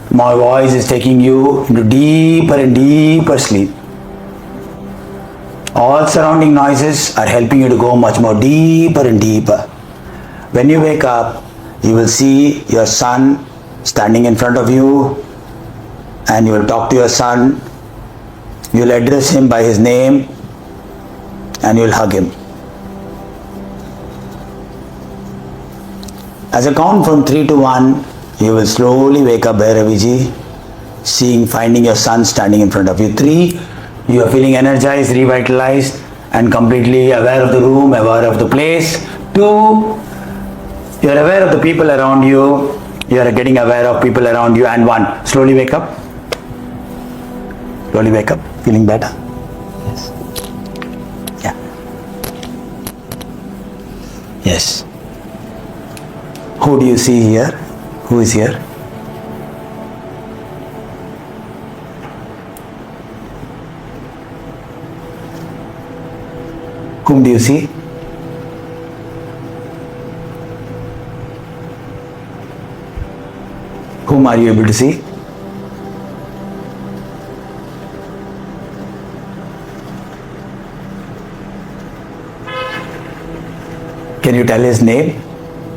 My voice is taking you into deeper and deeper sleep. All surrounding noises are helping you to go much more deeper and deeper. When you wake up, you will see your son standing in front of you, and you will talk to your son. You will address him by his name, and you will hug him. As I count from 3 to 1, you will slowly wake up, Bhairaviji, finding your son standing in front of you. 3, you are feeling energized, revitalized, and completely aware of the room, aware of the place. 2, you are aware of the people around you. You are getting aware of people around you. And 1, slowly wake up. Slowly wake up. Feeling better? Yes. Yeah. Yes. Who do you see here? Who is here? Whom do you see? Whom are you able to see? Can you tell his name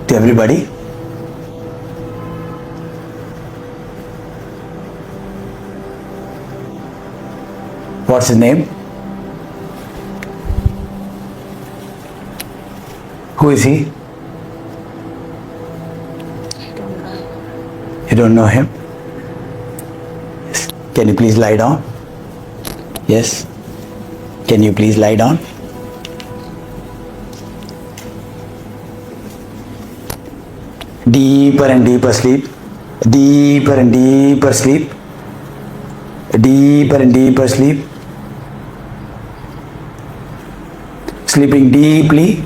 to everybody? What's his name? Who is he? You don't know him? Yes. Can you please lie down? Yes. Can you please lie down? Deeper and deeper sleep. Deeper and deeper sleep. Deeper and deeper sleep. Sleeping deeply,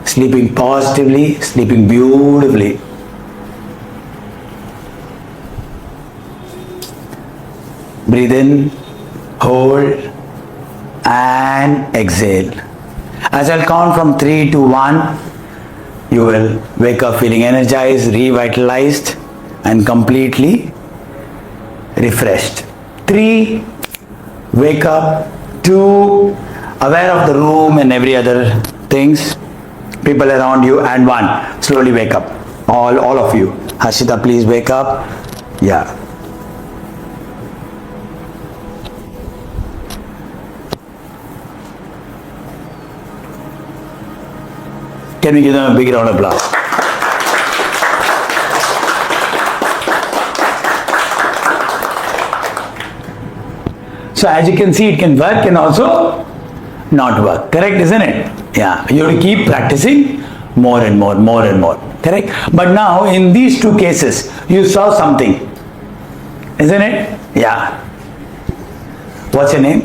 sleeping positively, sleeping beautifully. Breathe in, hold, and exhale. As I'll count from 3 to 1, you will wake up feeling energized, revitalized, and completely refreshed. 3, wake up. 2, aware of the room and every other things, people around you. And 1, slowly wake up. All of you. Harshita, please wake up. Yeah. Can we give them a big round of applause? So as you can see, it can work and also not work. Correct, isn't it? Yeah. You have to keep practicing more and more, more and more. Correct? But now in these 2 cases, you saw something. Isn't it? Yeah. What's your name?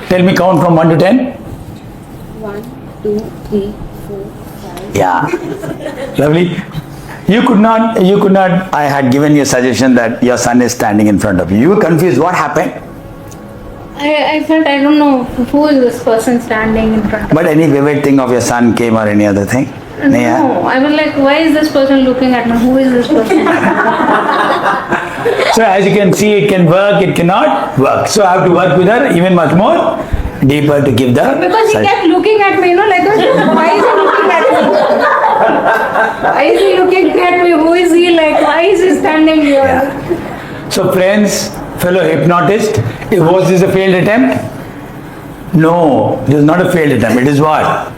Tell me, count from 1 to 10. 1, 2, 3, 4, 5. Yeah. Lovely. You could not, I had given you a suggestion that your son is standing in front of you. You were confused. What happened? I felt, I don't know who is this person standing in front of me. But any vivid thing of your son came or any other thing? No, I was like, why is this person looking at me? Who is this person? So as you can see, it can work, it cannot work. So I have to work with her even much more deeper to give the... Because he kept looking at me, like, why is he looking at me? Why is he looking at me? Who is he? Like, why is he standing here? Yeah. So friends, fellow hypnotist, was this a failed attempt? No, it is not a failed attempt. It is what?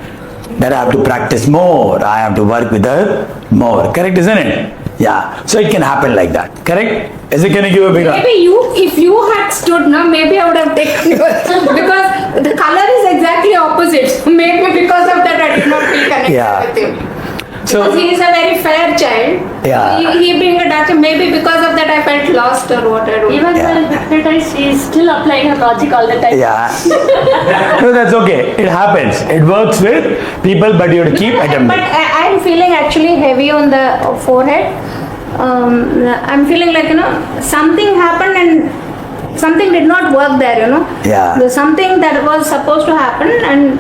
That I have to practice more. I have to work with her more. Correct, isn't it? Yeah. So it can happen like that. Correct? Is it going to give a big... Maybe if you had stood now, maybe I would have taken yours. Because the color is exactly opposite. Maybe because of that I did not feel connected with him. So, because he is a very fair child. Yeah. He being a doctor, maybe because of that I felt lost or what, I don't know. Even while hypnotized, she is still applying her logic all the time. Yeah. No, that's okay. It happens. It works with people, but you have to keep attempting. But I'm feeling actually heavy on the forehead. I'm feeling like, something happened and something did not work there, Yeah. There's something that was supposed to happen, and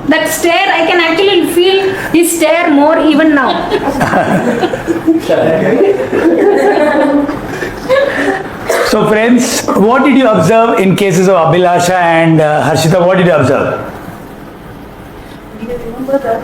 that stare, I can actually feel his stare more even now. So friends, what did you observe in cases of Abhilasha and Harshita? What did you observe? Do you remember that?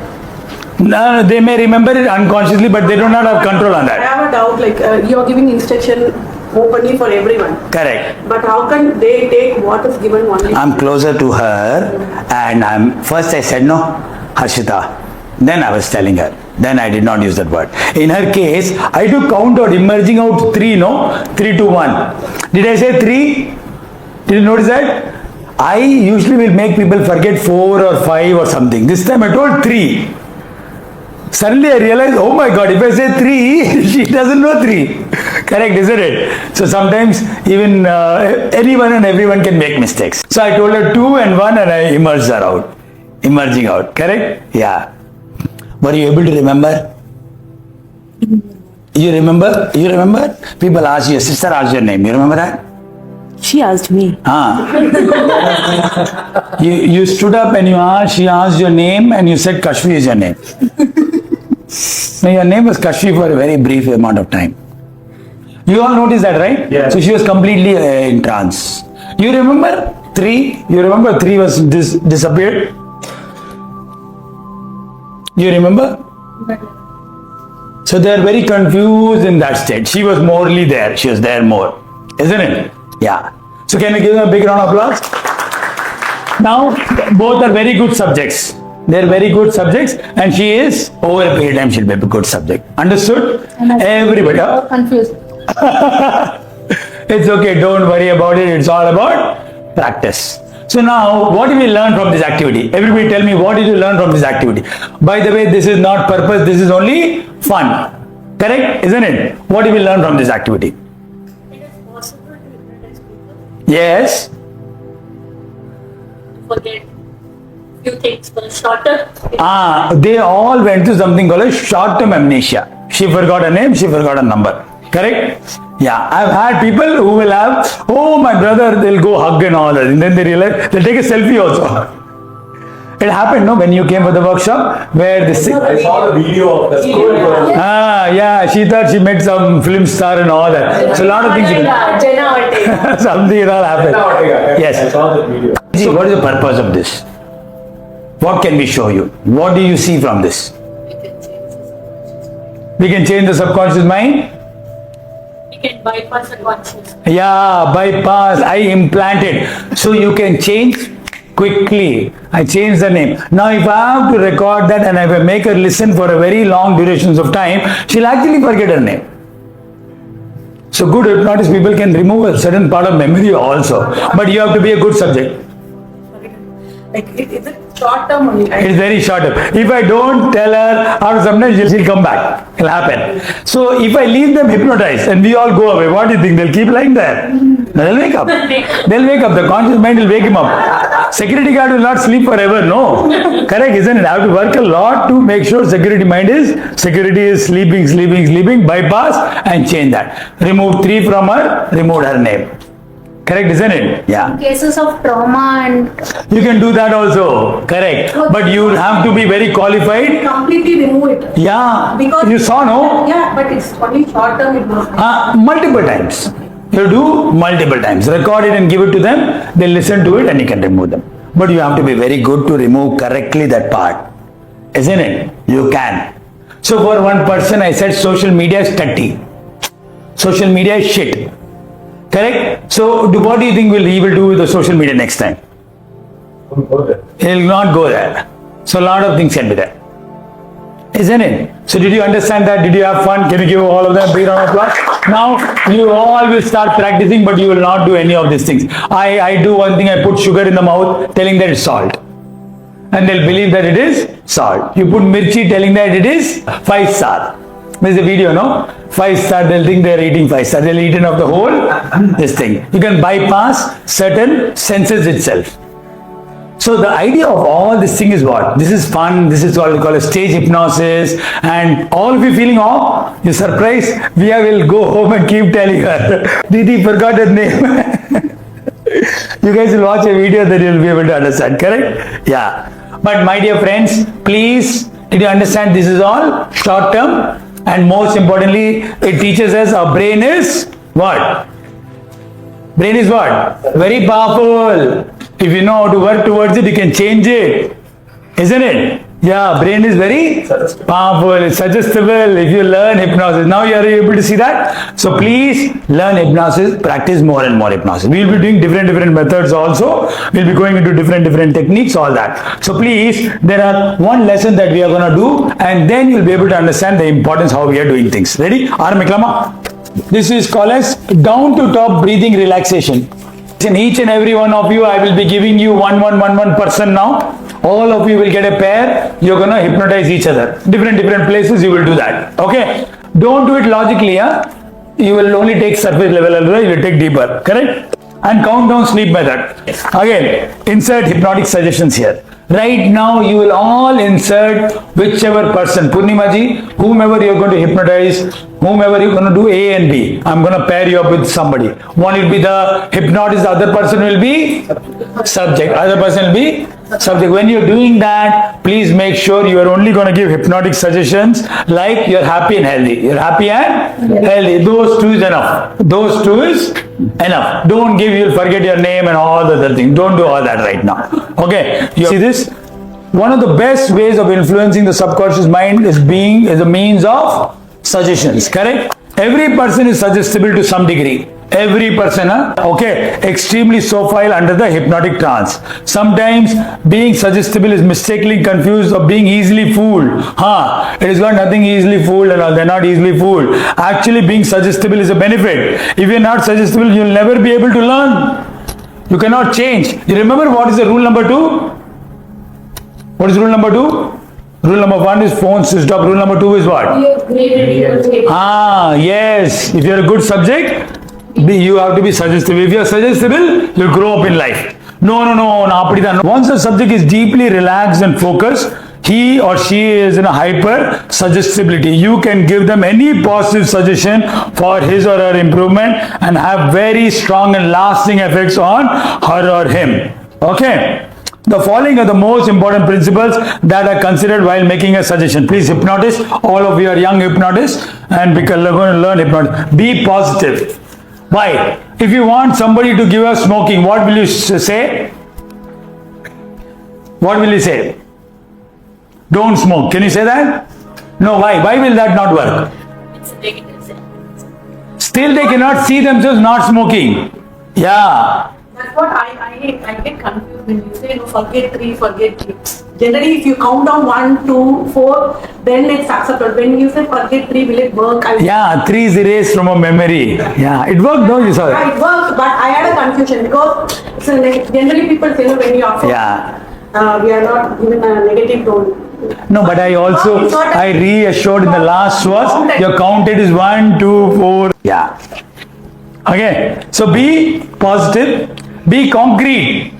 No, they may remember it unconsciously, but they do not have control on I that. have a doubt, like you're giving instruction openly for everyone. Correct. But how can they take what is given only? I'm closer to her, and first I said no, Harshita. Then I was telling her. Then I did not use that word. In her case, I do count out, emerging out 3, 3, 2, 1. Did I say 3? Did you notice that? I usually will make people forget 4 or 5 or something. This time I told 3. Suddenly I realized, oh my God, if I say 3, she doesn't know 3. Correct, isn't it? So sometimes even anyone and everyone can make mistakes. So I told her 2 and 1 and I emerged her out. Emerging out, correct? Yeah. Were you able to remember? You remember? You remember? People ask your sister asked your name. You remember that? She asked me. You stood up and she asked your name and you said Kashvi is your name. No, your name was Kashvi for a very brief amount of time. You all noticed that, right? Yeah. So she was completely in trance. You remember? 3, you remember 3 was disappeared? You remember? So they are very confused in that state. She was morely there. She was there more. Isn't it? Yeah. So can we give them a big round of applause? Now, both are very good subjects. They are very good subjects, and she is, over a period of time, she'll be a good subject. Understood? Everybody. Confused. It's okay. Don't worry about it. It's all about practice. So now, what did we learn from this activity? Everybody tell me, what did you learn from this activity? By the way, this is not purpose. This is only fun. Correct? Isn't it? What did we learn from this activity? It is possible to hypnotize people Yes. to forget few things for a shorter. They all went through something called a short-term amnesia. She forgot a name, she forgot a number. Correct? Yeah, I've had people who will have, oh my brother, they'll go hug and all that, and then they realize they'll take a selfie also. It happened, no, when you came for the workshop where this. I saw the video of the school girl. Yeah, she thought she met some film star and all that. So a lot of things. Something will all happen. Yes. I saw that video. See, what is the purpose of this? What can we show you? What do you see from this? We can change the subconscious mind. We can bypass the conscious. Yeah, bypass. I implanted. So you can change quickly. I change the name. Now if I have to record that and if I make her listen for a very long durations of time, she'll actually forget her name. So good hypnotist people can remove a certain part of memory also. But you have to be a good subject. Like, is it short term only, right? It's very short term. If I don't tell her, or sometimes she'll come back. It'll happen. So if I leave them hypnotized and we all go away, what do you think? They'll keep lying there? No, they'll wake up. They'll wake up. The conscious mind will wake him up. Security guard will not sleep forever. No. Correct, isn't it? I have to work a lot to make sure security is sleeping, bypass and change that. Remove 3 from her, remove her name. Correct, isn't it? Yeah. Cases of trauma and You can do that also. Correct. But you have to be very qualified. Completely remove it. Yeah. Because You saw, no? Yeah, but it's only short term hypnosis. Multiple times. You do multiple times. Record it and give it to them. They listen to it and you can remove them. But you have to be very good to remove correctly that part. Isn't it? You can. So for one person I said social media is tutty. Social media is shit. Correct? So what do you think he will do with the social media next time? He'll not go there. So a lot of things can be there. Isn't it? So did you understand that? Did you have fun? Can you give all of them a big round of applause? Now you all will start practicing, but you will not do any of these things. I do one thing, I put sugar in the mouth telling that it's salt. And they'll believe that it is salt. You put mirchi telling that it is 5-star. There's a video, no? 5-star, they'll think they're eating 5-star. They'll eat of the whole, this thing. You can bypass certain senses itself. So the idea of all this thing is what? This is fun. This is what we call a stage hypnosis. And all of you feeling, oh, you're surprised. We will go home and keep telling her. Didi forgot her name. You guys will watch a video that you'll be able to understand. Correct? Yeah. But my dear friends, please, did you understand this is all short term? And most importantly, it teaches us our brain is what? Brain is what? Very powerful. If you know how to work towards it, you can change it. Isn't it? Yeah, brain is very powerful. It's suggestible if you learn hypnosis. Now you are able to see that. So please learn hypnosis, practice more and more hypnosis. We will be doing different methods also. We'll be going into different techniques, all that. So please, there are one lesson that we are going to do and then you'll be able to understand the importance how we are doing things. Ready? Aramiklama. This is called as down to top breathing relaxation. In each and every one of you, I will be giving you one person now. All of you will get a pair. You're going to hypnotize each other. Different places you will do that. Okay? Don't do it logically. You will only take surface level. You will take deeper. Correct? And count down sleep method. Again, insert hypnotic suggestions here. Right now, you will all insert whichever person, Purnimaji, whomever you're going to hypnotize, whomever you're going to do A and B. I'm going to pair you up with somebody. One will be the hypnotist, the other person will be subject, other person will be subject. When you're doing that, please make sure you are only going to give hypnotic suggestions like you're happy and healthy. You're happy and healthy. Those two is enough. Those two is enough. Don't give, you'll forget your name and all the other things. Don't do all that right now. Okay. You see this? One of the best ways of influencing the subconscious mind is a means of suggestions. Correct? Every person is suggestible to some degree. Every person, okay, extremely sophile under the hypnotic trance. Sometimes being suggestible is mistakenly confused of being easily fooled. It is got nothing easily fooled and all. They're not easily fooled. Actually, being suggestible is a benefit. If you're not suggestible, you'll never be able to learn. You cannot change. You remember what is the rule number 2? What is rule number 2? Rule number 1 is phone switched off. Rule number 2 is what? Yes. If you're a good subject, you have to be suggestible. If you're suggestible, you'll grow up in life. No. Once the subject is deeply relaxed and focused, he or she is in a hyper suggestibility. You can give them any positive suggestion for his or her improvement and have very strong and lasting effects on her or him. Okay. The following are the most important principles that are considered while making a suggestion. Please, hypnotists, all of you are young hypnotists and we're going to learn hypnotism. Be positive. Why? If you want somebody to give up smoking, what will you say? What will you say? Don't smoke. Can you say that? No, why? Why will that not work? It's a negative. Still they cannot see themselves not smoking. Yeah. That's what I get confused when you say, forget 3, forget 3. Generally, if you count down 1, 2, 4, then it's accepted. When you say forget 3, will it work? 3 is erased from a memory. Yeah, it worked, no? You saw it. Yeah, it works, but I had a confusion because generally people say, when you offer, we are not given a negative tone. No, but I reassured in the last was, your counted is 1, 2, 4. Yeah. Okay, so be positive, be concrete,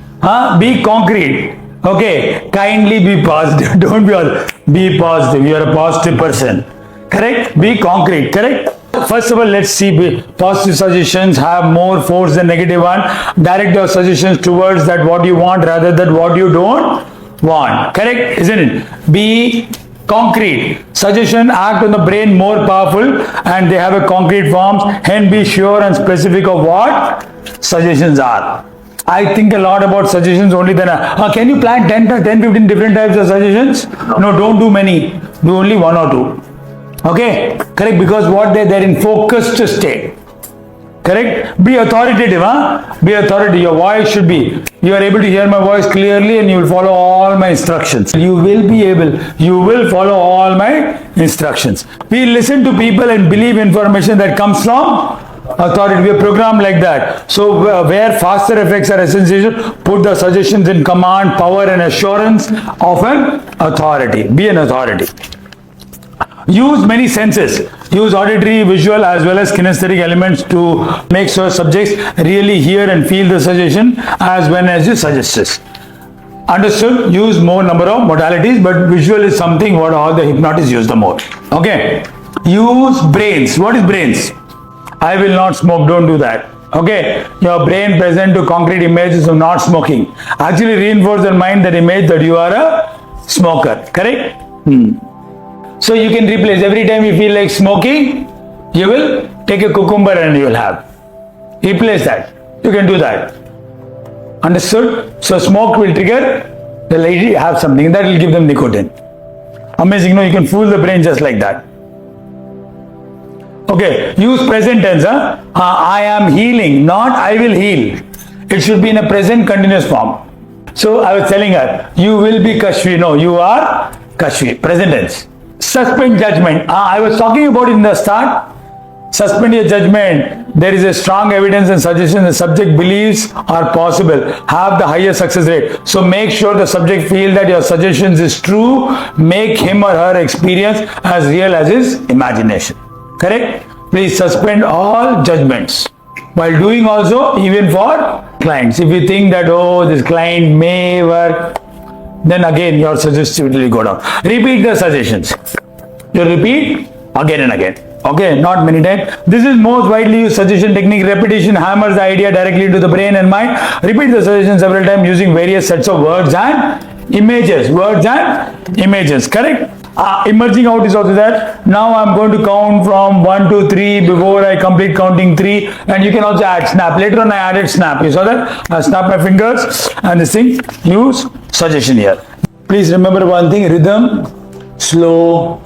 be concrete. Okay, kindly be positive. Don't be all. Be positive. You are a positive person. Correct? Be concrete. Correct? First of all, let's see. Positive suggestions have more force than negative one. Direct your suggestions towards that what you want rather than what you don't want. Correct? Isn't it? Be concrete. Suggestion act on the brain more powerful and they have a concrete forms. Hence be sure and specific of what suggestions are. I think a lot about suggestions only then. Can you plan 10, 15 different types of suggestions? No, don't do many. Do only 1 or 2. Okay? Correct? Because what they're in focused state. Correct? Be authoritative. Be authoritative. Your voice should be. You are able to hear my voice clearly and you will follow all my instructions. You will follow all my instructions. We listen to people and believe information that comes from authority. We are programmed like that. So where faster effects are essential, put the suggestions in command, power and assurance of an authority. Be an authority. Use many senses. Use auditory, visual as well as kinesthetic elements to make sure subjects really hear and feel the suggestion as you suggest it. Understood? Use more number of modalities, but visual is something what all the hypnotists use the most. Okay. Use brains. What is brains? I will not smoke. Don't do that. Okay. Your brain present to concrete images of not smoking. Actually reinforce your mind that image that you are a smoker. Correct? So you can replace every time you feel like smoking, you will take a cucumber and you will have. Replace that. You can do that. Understood? So smoke will trigger the lady have something that will give them nicotine. Amazing. No, you can fool the brain just like that. Okay. Use present tense. I am healing, not I will heal. It should be in a present continuous form. So I was telling her, you will be Kashvi. No, you are Kashvi. Present tense. Suspend judgment. I was talking about it in the start. Suspend your judgment. There is a strong evidence and suggestion the subject believes are possible. Have the highest success rate. So make sure the subject feel that your suggestions is true. Make him or her experience as real as his imagination. Correct? Please suspend all judgments. While doing also, even for clients. If you think that, oh, this client may work, then again your suggestivity will go down. Repeat the suggestions. You repeat again and again. Okay, not many times. This is most widely used suggestion technique. Repetition hammers the idea directly into the brain and mind. Repeat the suggestion several times using various sets of words and images. Words and images. Correct? Emerging out is also that. Now I'm going to count from 1 to 3 before I complete counting 3, and you can also add snap. Later on I added snap. You saw that? I snap my fingers and this thing. Use suggestion here. Please remember one thing: rhythm, slow,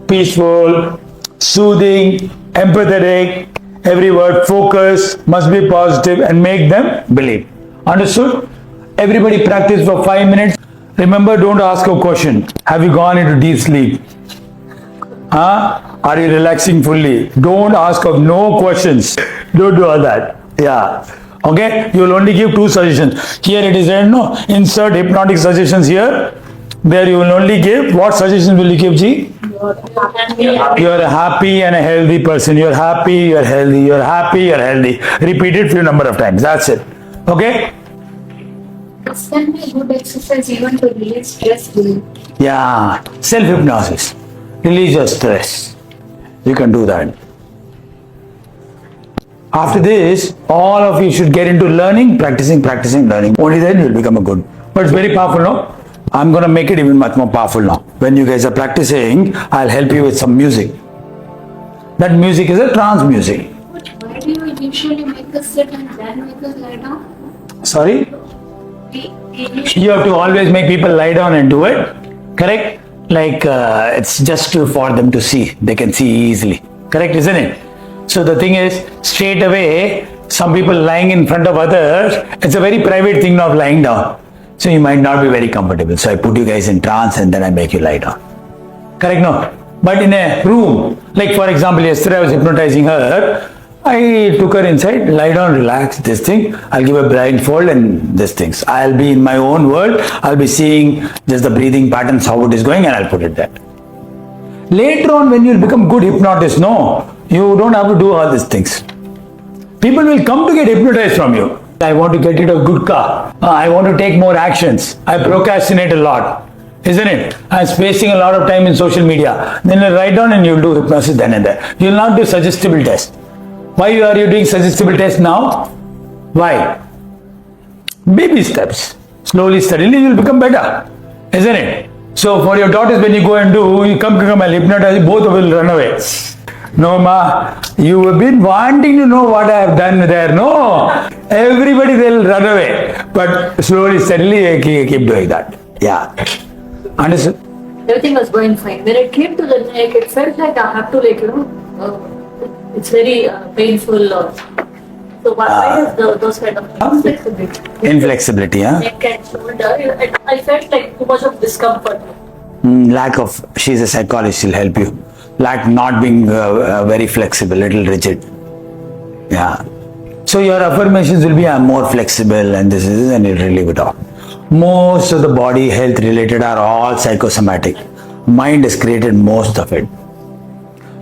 peaceful, soothing, empathetic. Every word, focus, must be positive and make them believe. Understood? Everybody practice for 5 minutes. Remember, don't ask a question. Have you gone into deep sleep? Are you relaxing fully? Don't ask of no questions. Don't do all that. Yeah. Okay? You will only give 2 suggestions. Here it is written, no, insert hypnotic suggestions here. There you will only give, what suggestions will you give, G? You are a happy and a healthy person. You are happy, you are healthy, you are happy, you are healthy. Repeat it few number of times. That's it. Okay? This can be a good exercise even to release stress. Yeah. Self-hypnosis. Release your stress. You can do that. After this, all of you should get into learning, practicing, learning. Only then you will become a good. But it's very powerful, no? I'm going to make it even much more powerful now. When you guys are practicing, I'll help you with some music. That music is a trance music. Why do you usually make us sit and then make us lie down? Sorry? We You have to always make people lie down and do it. Correct? Like it's just for them to see. They can see easily. Correct, isn't it? So the thing is, straight away, some people lying in front of others, it's a very private thing of lying down. So you might not be very comfortable. So I put you guys in trance and then I make you lie down. Correct, no? But in a room, like for example, yesterday I was hypnotizing her. I took her inside, lie down, relax, this thing. I'll give a blindfold and these things. I'll be in my own world. I'll be seeing just the breathing patterns, how it is going, and I'll put it there. Later on, when you'll become good hypnotist, no, you don't have to do all these things. People will come to get hypnotized from you. I want to get rid of good car. I want to take more actions. I procrastinate a lot. Isn't it? I'm spacing a lot of time in social media. Then you'll write down and you'll do hypnosis then and there. You'll not do suggestible test. Why are you doing suggestible test now? Why? Baby steps. Slowly, steadily you'll become better. Isn't it? So for your daughters, when you go and do, you come and hypnotize, both will run away. No, ma, you have been wanting to know what I have done there. No, everybody they'll run away. But slowly, steadily, keep doing that. Yeah. Understood? Everything was going fine. When it came to the neck, it felt like I have to it's very painful. So why is those kind of inflexibility? Inflexibility, huh? Neck and shoulder. I felt like too much of discomfort. Lack of, she's a psychologist, she'll help you. Like not being very flexible, little rigid. Yeah. So your affirmations will be, I'm more flexible and this is, and you'll relieve it off. Most of the body health related are all psychosomatic. Mind has created most of it.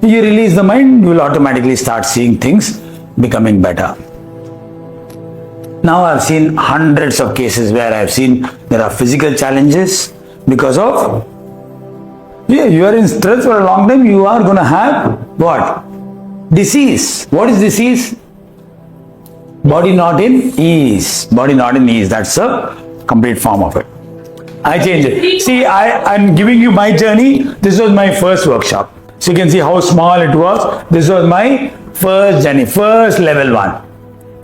You release the mind, you will automatically start seeing things becoming better. Now I've seen hundreds of cases where I've seen there are physical challenges because of, you are in stress for a long time, you are going to have what? Disease. What is disease? Body not in ease. Body not in ease. That's a complete form of it. I changed it. See, I'm giving you my journey. This was my first workshop. So you can see how small it was. This was my first journey, first level 1.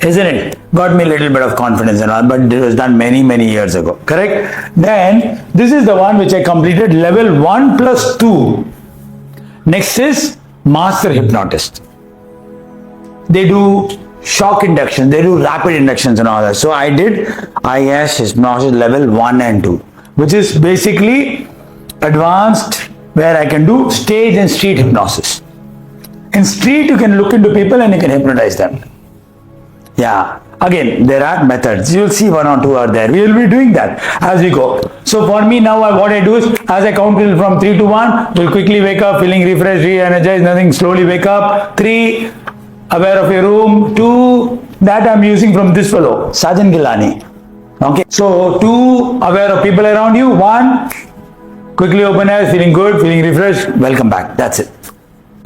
Isn't it? Got me a little bit of confidence and all, but it was done many years ago. Correct? Then, this is the one which I completed, level 1 plus 2. Next is Master Hypnotist. They do shock induction, they do rapid inductions and all that. So I did IS Hypnosis level 1 and 2, which is basically advanced, where I can do stage and street hypnosis. In street, you can look into people and you can hypnotize them. Yeah. Again, there are methods. You'll see 1 or 2 are there. We will be doing that as we go. So for me now, what I do is, as I count till from 3 to 1, we'll quickly wake up, feeling refreshed, re-energized, nothing, slowly wake up. 3, aware of your room. 2, that I'm using from this fellow, Sachin Coach. Okay. So 2, aware of people around you. 1, quickly open eyes, feeling good, feeling refreshed, welcome back. That's it.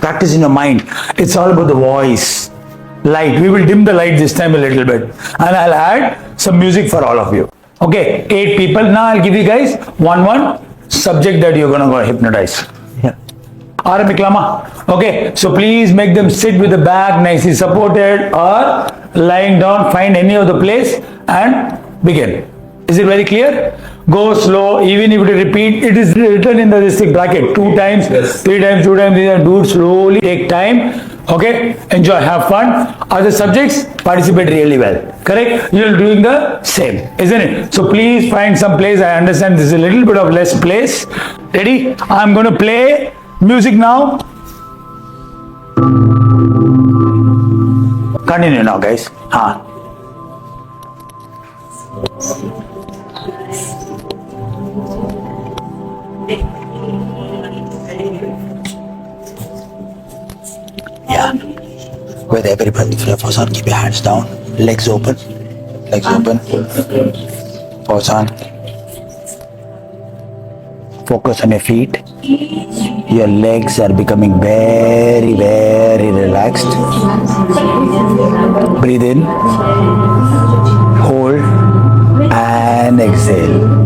Practice in your mind. It's all about the voice. Light. We will dim the light this time a little bit. And I'll add some music for all of you. Okay, 8 people. Now I'll give you guys one subject that you're gonna go hypnotize. Yeah. Aramiklama. Okay, so please make them sit with the back nicely supported or lying down. Find any of the place and begin. Is it very clear? Go slow, even if you repeat, it is written in the district bracket 2 times, 3 times, 2 times, do it slowly, take time. Okay, enjoy, have fun. Other subjects, participate really well. Correct? You're doing the same, isn't it? So please find some place. I understand this is a little bit of less place. Ready? I'm going to play music now. Continue now, guys. Yeah. With every breath, focus on, keep your hands down, legs open, Focus on. Focus on your feet. Your legs are becoming very, very relaxed. Breathe in, hold, and exhale.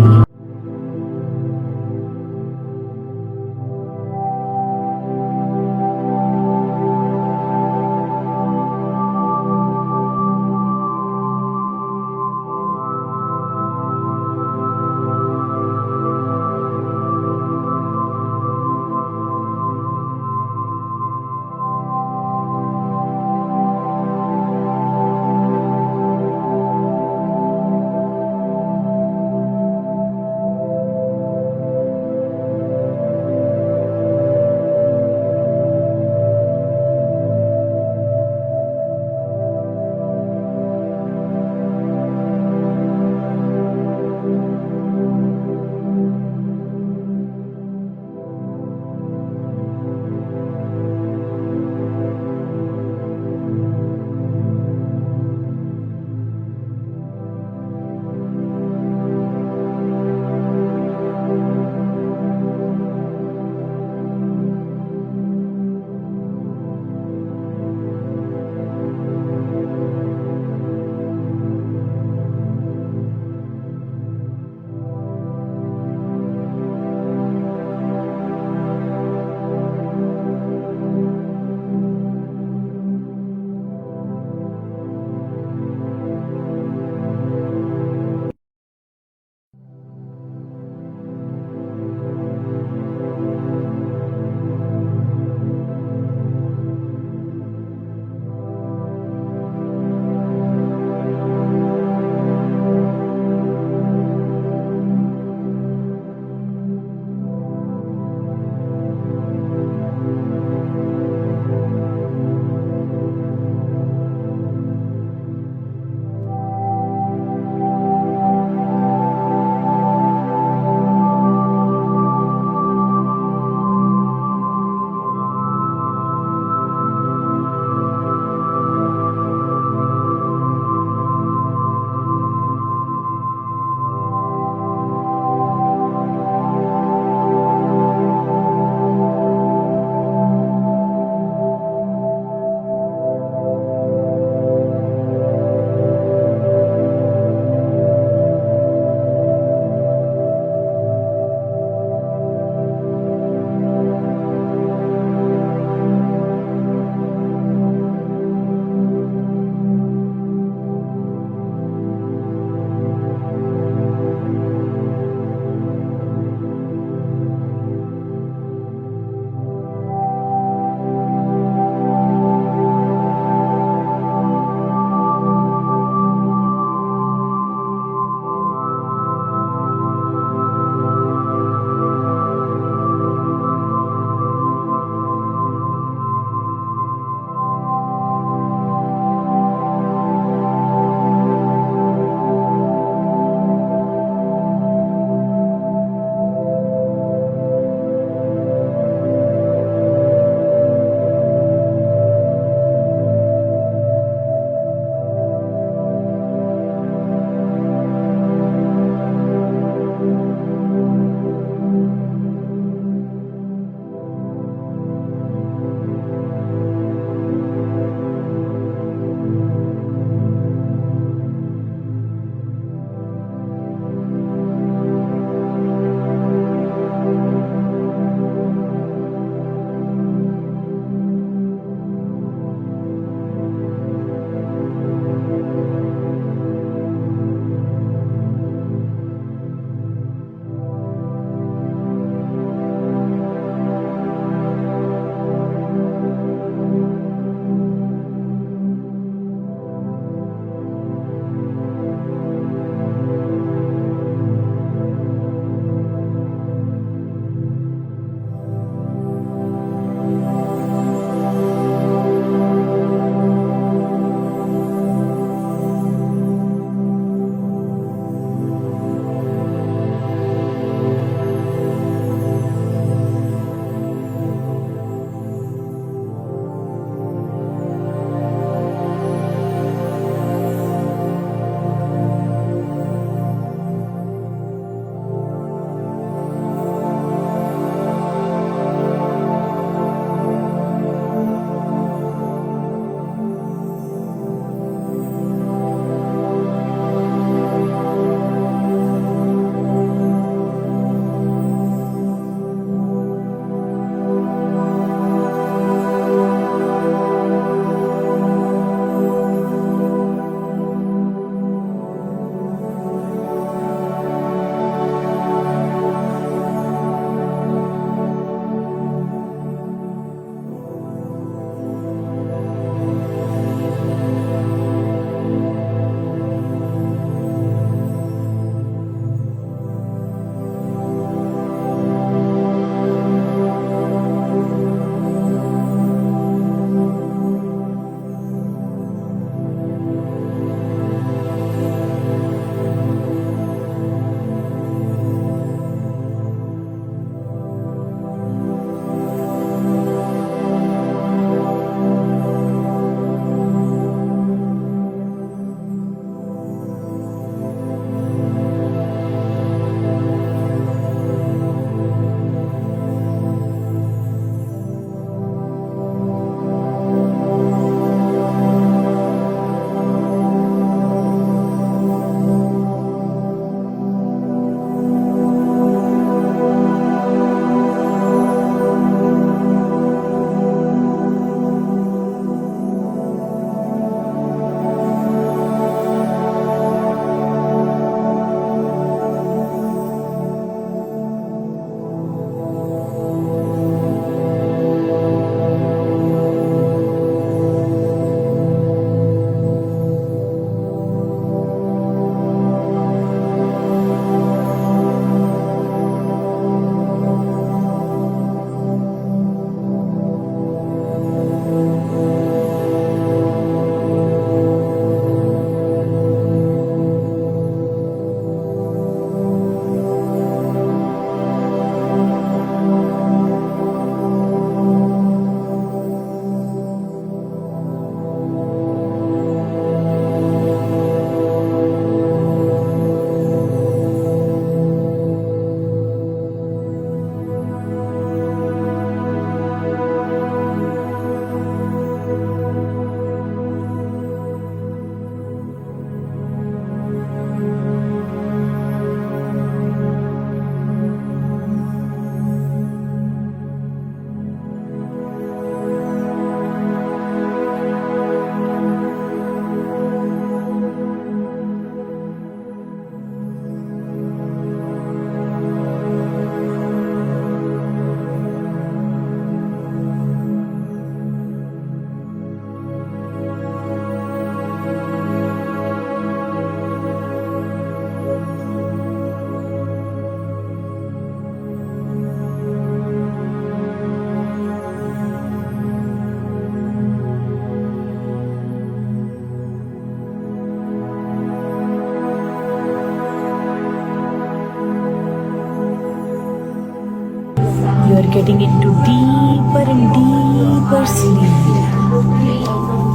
getting into deeper and deeper sleep.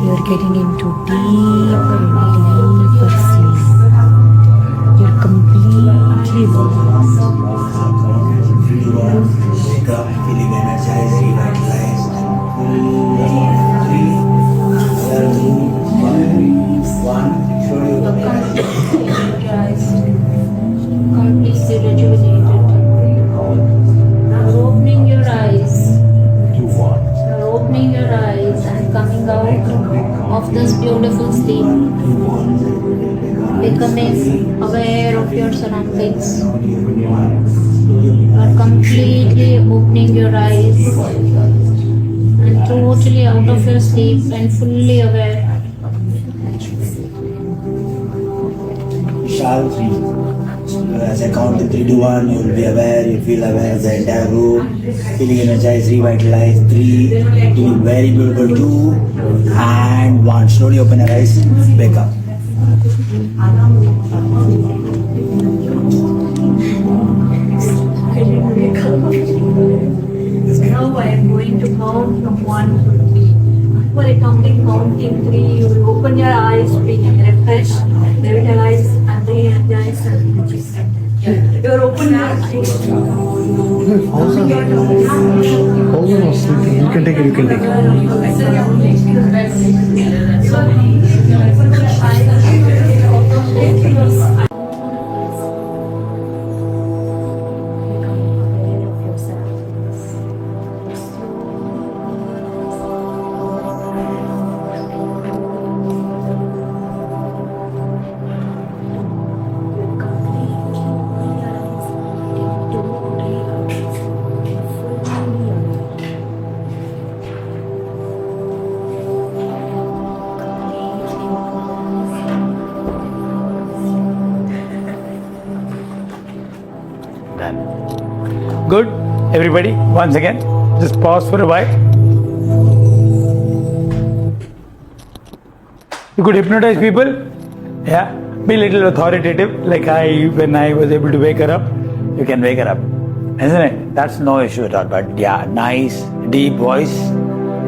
You're getting into deeper and deeper sleep. You're completely relaxed. Wake up, feeling energized, revitalized, and three, two, one. Slowly open your eyes. Completely rejuvenated. Now opening your eyes. You're opening your eyes and coming out of this beautiful sleep. Becoming aware of your surroundings. You are completely opening your eyes and totally out of your sleep and fully aware. Sharp 3. As I count to 3 to 1, you will be aware, you feel aware of the entire room, feeling energized, revitalized. 3, feeling very beautiful. 2, and 1. Slowly open your eyes, wake up. Now I am going to count from 1 to 3. For a counting 3, you will open your eyes, being refreshed, revitalized, and re-energized. You're open your eyes. Hold on, sleeping. You can take it, you can take it. Good. Everybody, once again, just pause for a while. You could hypnotize people. Yeah. Be a little authoritative. Like when I was able to wake her up, you can wake her up. Isn't it? That's no issue at all. But yeah, nice, deep voice,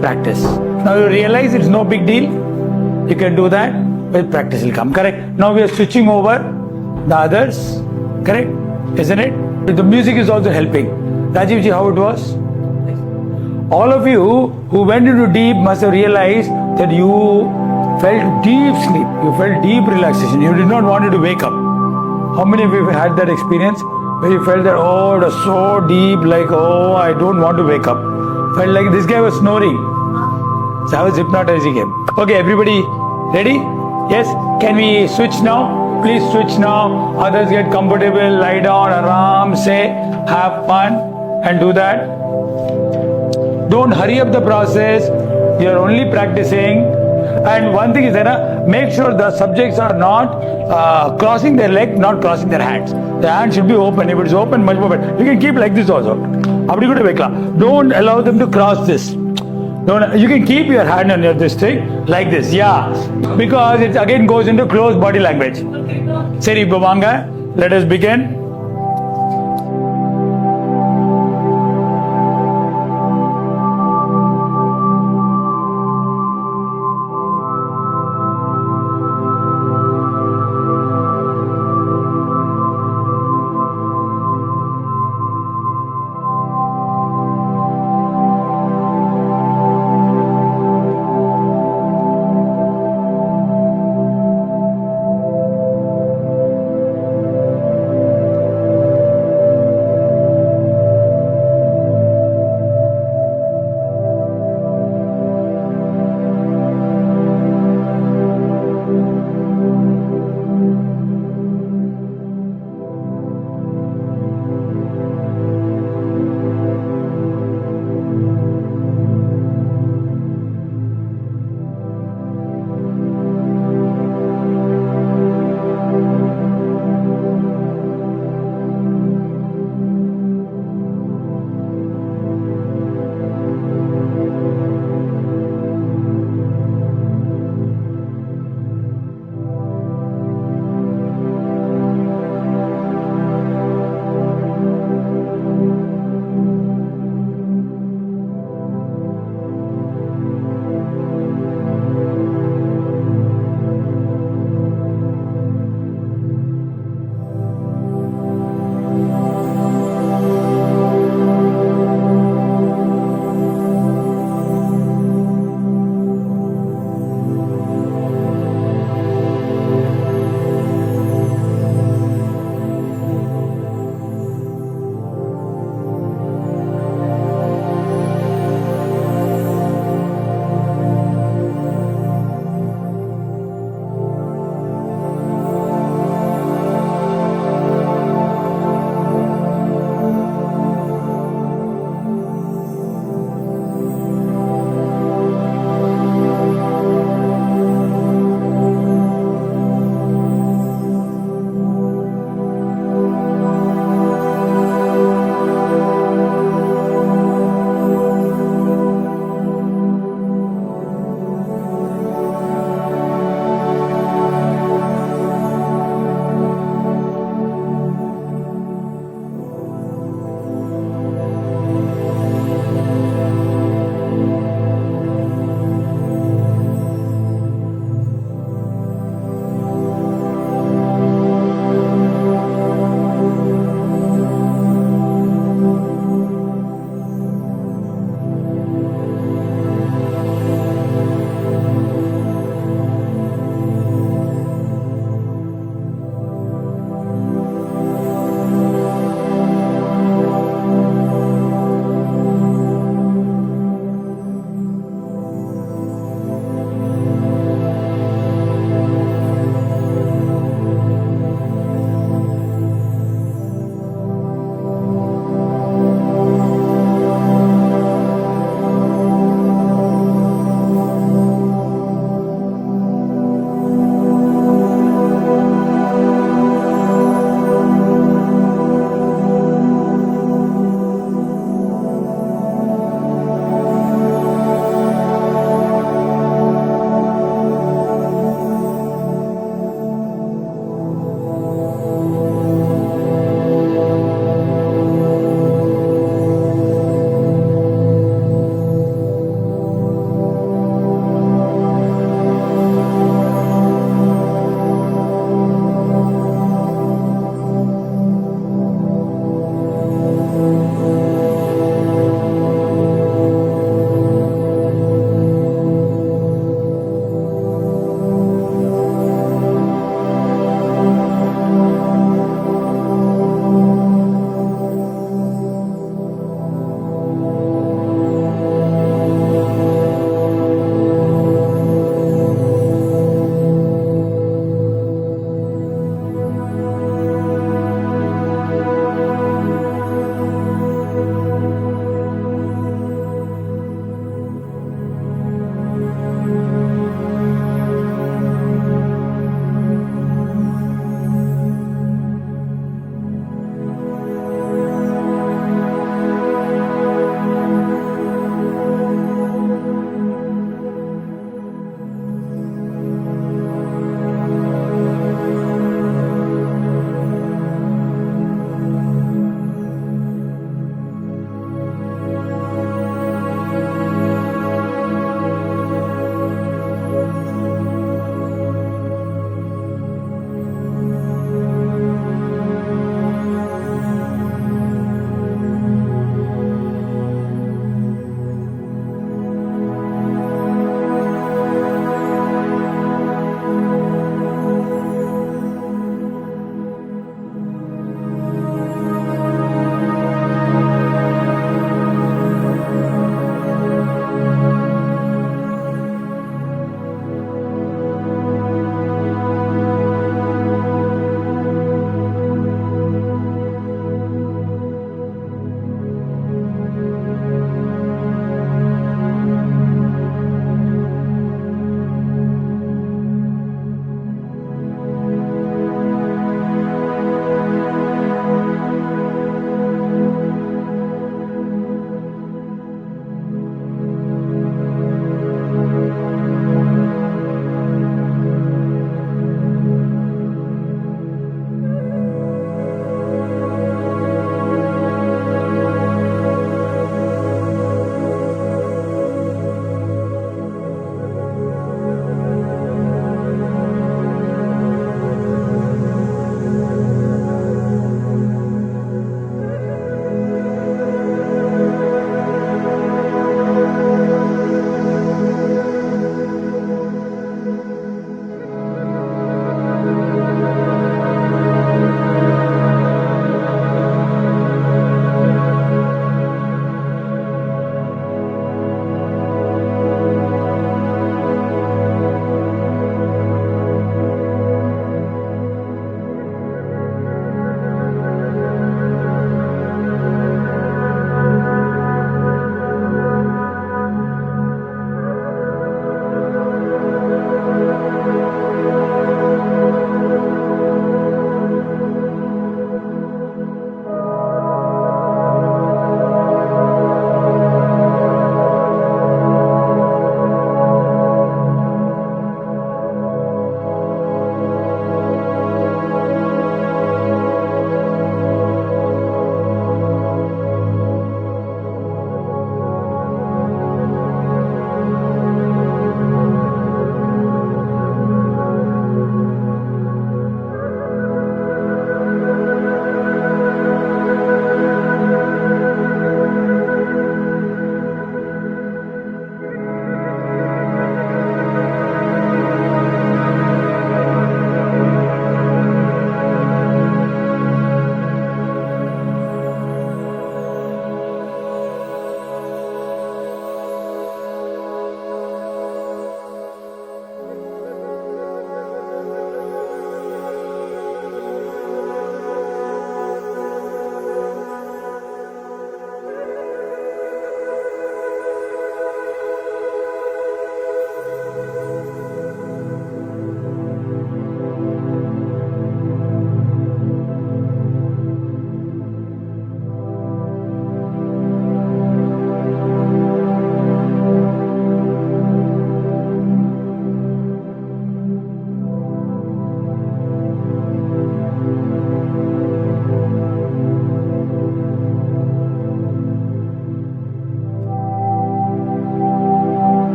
practice. Now you realize it's no big deal. You can do that. With practice will come. Correct. Now we are switching over the others. Correct. Isn't it? The music is also helping. Rajiv ji, how it was? All of you who went into deep must have realized that you felt deep sleep. You felt deep relaxation. You did not want to wake up. How many of you have had that experience where you felt that, oh, it was so deep, like, oh, I don't want to wake up. Felt like this guy was snoring. So I was hypnotizing him. Okay, everybody ready? Yes? Can we switch now? Please switch now. Others get comfortable, lie down, aram, say, have fun, and do that. Don't hurry up the process. You are only practicing. And one thing is that make sure the subjects are not crossing their leg, not crossing their hands. The hand should be open. If it is open, much more better. You can keep like this also. Don't allow them to cross this. You can keep your hand on this thing like this, yeah, because it again goes into closed body language. Seri Bhavanga, let us begin.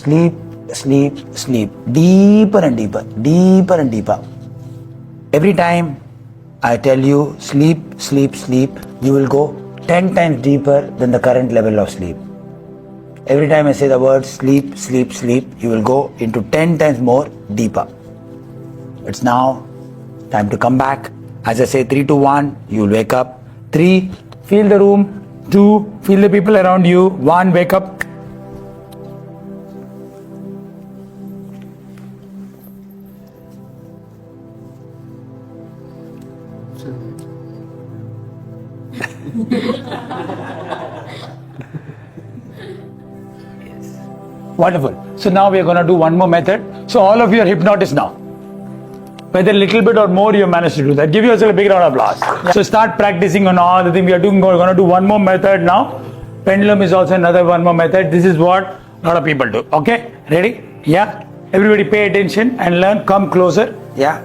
Sleep, sleep, sleep. Deeper and deeper, deeper and deeper. Every time I tell you sleep, sleep, sleep, you will go 10 times deeper than the current level of sleep. Every time I say the word sleep, sleep, sleep, you will go into 10 times more deeper. It's now time to come back. As I say 3, 2, 1, you will wake up. 3, feel the room. 2, feel the people around you. 1, wake up. Wonderful. So now we are going to do one more method. So all of you are hypnotists now. Whether a little bit or more you managed to do that. Give yourself a big round of applause. Yeah. So start practicing on all the things we are doing. We're going to do one more method now. Pendulum is also another one more method. This is what a lot of people do. Okay? Ready? Yeah? Everybody pay attention and learn. Come closer. Yeah.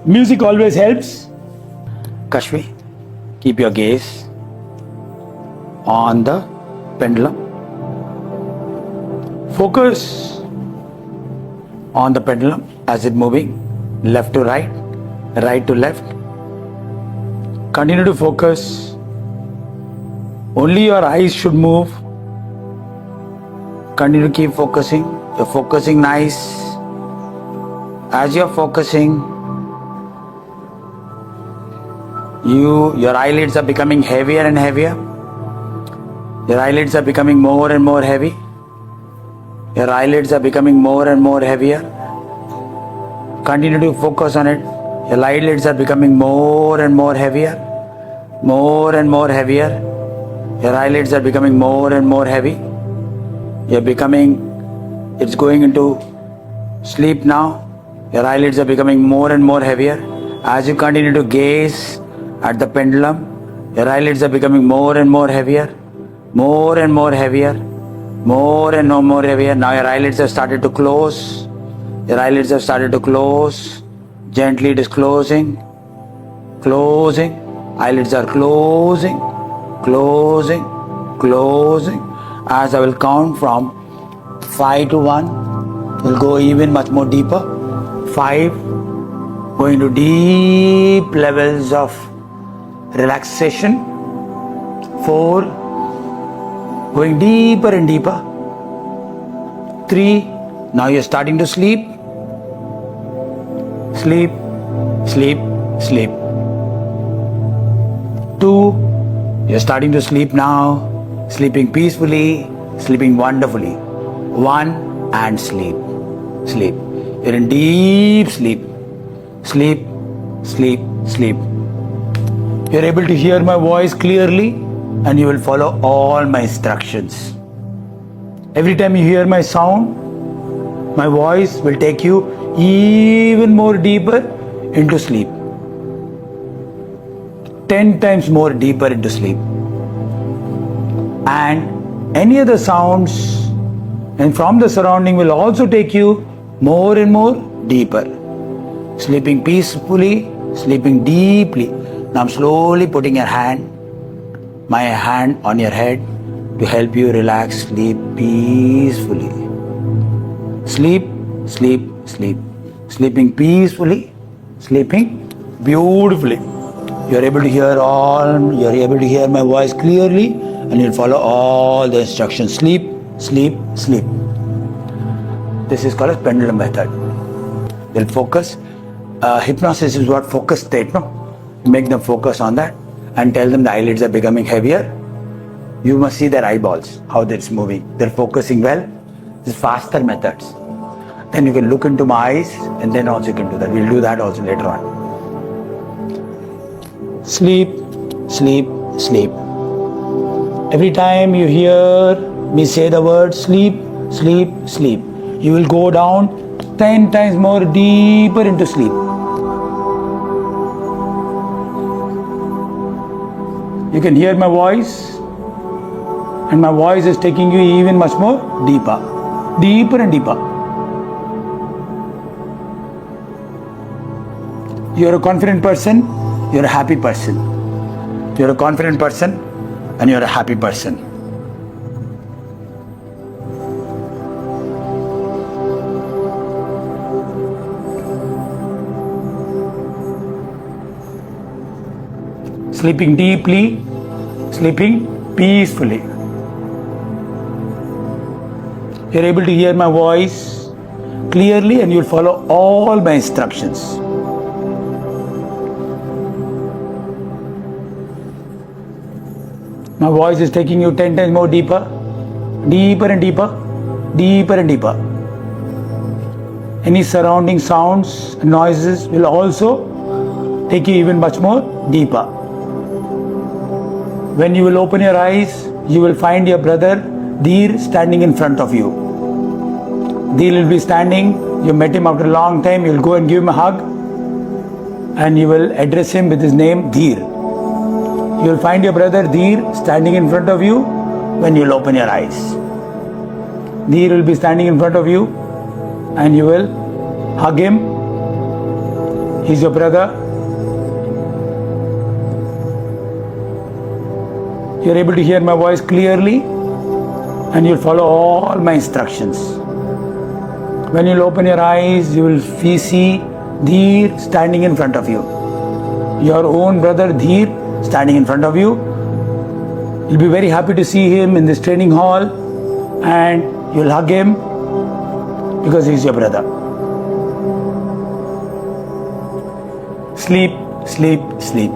Music always helps. Kashvi, keep your gaze on the pendulum. Focus on the pendulum as it's moving left to right, right to left. Continue to focus. Only your eyes should move. Continue to keep focusing. You're focusing nice. As you're focusing, your eyelids are becoming heavier and heavier. Your eyelids are becoming more and more heavy. Your eyelids are becoming more and more heavier. Continue to focus on it. Your eyelids are becoming more and more heavier. More and more heavier. Your eyelids are becoming more and more heavy. It's going into sleep now. Your eyelids are becoming more and more heavier. As you continue to gaze at the pendulum, your eyelids are becoming more and more heavier. More and more heavier. More and more heavier. Now your eyelids have started to close. Your eyelids have started to close. Gently it is closing. Closing. Eyelids are closing. Closing. Closing. As I will count from 5 to 1, we'll go even much more deeper. 5, going to deep levels of relaxation. 4, going deeper and deeper. 3, now you're starting to sleep. Sleep, sleep, sleep. 2, you're starting to sleep now. Sleeping peacefully, sleeping wonderfully. 1, and sleep. Sleep. You're in deep sleep. Sleep, sleep, sleep. You're able to hear my voice clearly and you will follow all my instructions. Every time you hear my sound, my voice will take you even more deeper into sleep. 10 times more deeper into sleep. And any other sounds and from the surrounding will also take you more and more deeper. Sleeping peacefully, sleeping deeply. Now I'm slowly putting my hand on your head to help you relax, sleep peacefully. Sleep, sleep, sleep. Sleeping peacefully, sleeping beautifully. You're able to hear my voice clearly and you'll follow all the instructions. Sleep, sleep, sleep. This is called as pendulum method. They'll focus. Hypnosis is what focus state, no? Make them focus on that and tell them the eyelids are becoming heavier. You must see their eyeballs, how it's moving. They're focusing well. This is faster methods. Then you can look into my eyes and then also you can do that. We'll do that also later on. Sleep, sleep, sleep. Every time you hear me say the word sleep, sleep, sleep, you will go down 10 times more deeper into sleep. You can hear my voice and my voice is taking you even much more deeper, deeper and deeper. You're a confident person, you're a happy person. You're a confident person and you're a happy person. sleeping deeply, sleeping peacefully. You're able to hear my voice clearly and you'll follow all my instructions. My voice is taking you 10 times more deeper, deeper and deeper, deeper and deeper. Any surrounding sounds, noises will also take you even much more deeper. When you will open your eyes, you will find your brother Dheer standing in front of you. Dheer will be standing, you met him after a long time, you'll go and give him a hug and you will address him with his name Dheer. You will find your brother Dheer standing in front of you when you will open your eyes. Dheer will be standing in front of you and you will hug him. He's your brother. You're able to hear my voice clearly and you'll follow all my instructions. When you'll open your eyes, you will see Dheer standing in front of you. Your own brother Dheer standing in front of you. You'll be very happy to see him in this training hall and you'll hug him because he's your brother. Sleep, sleep, sleep.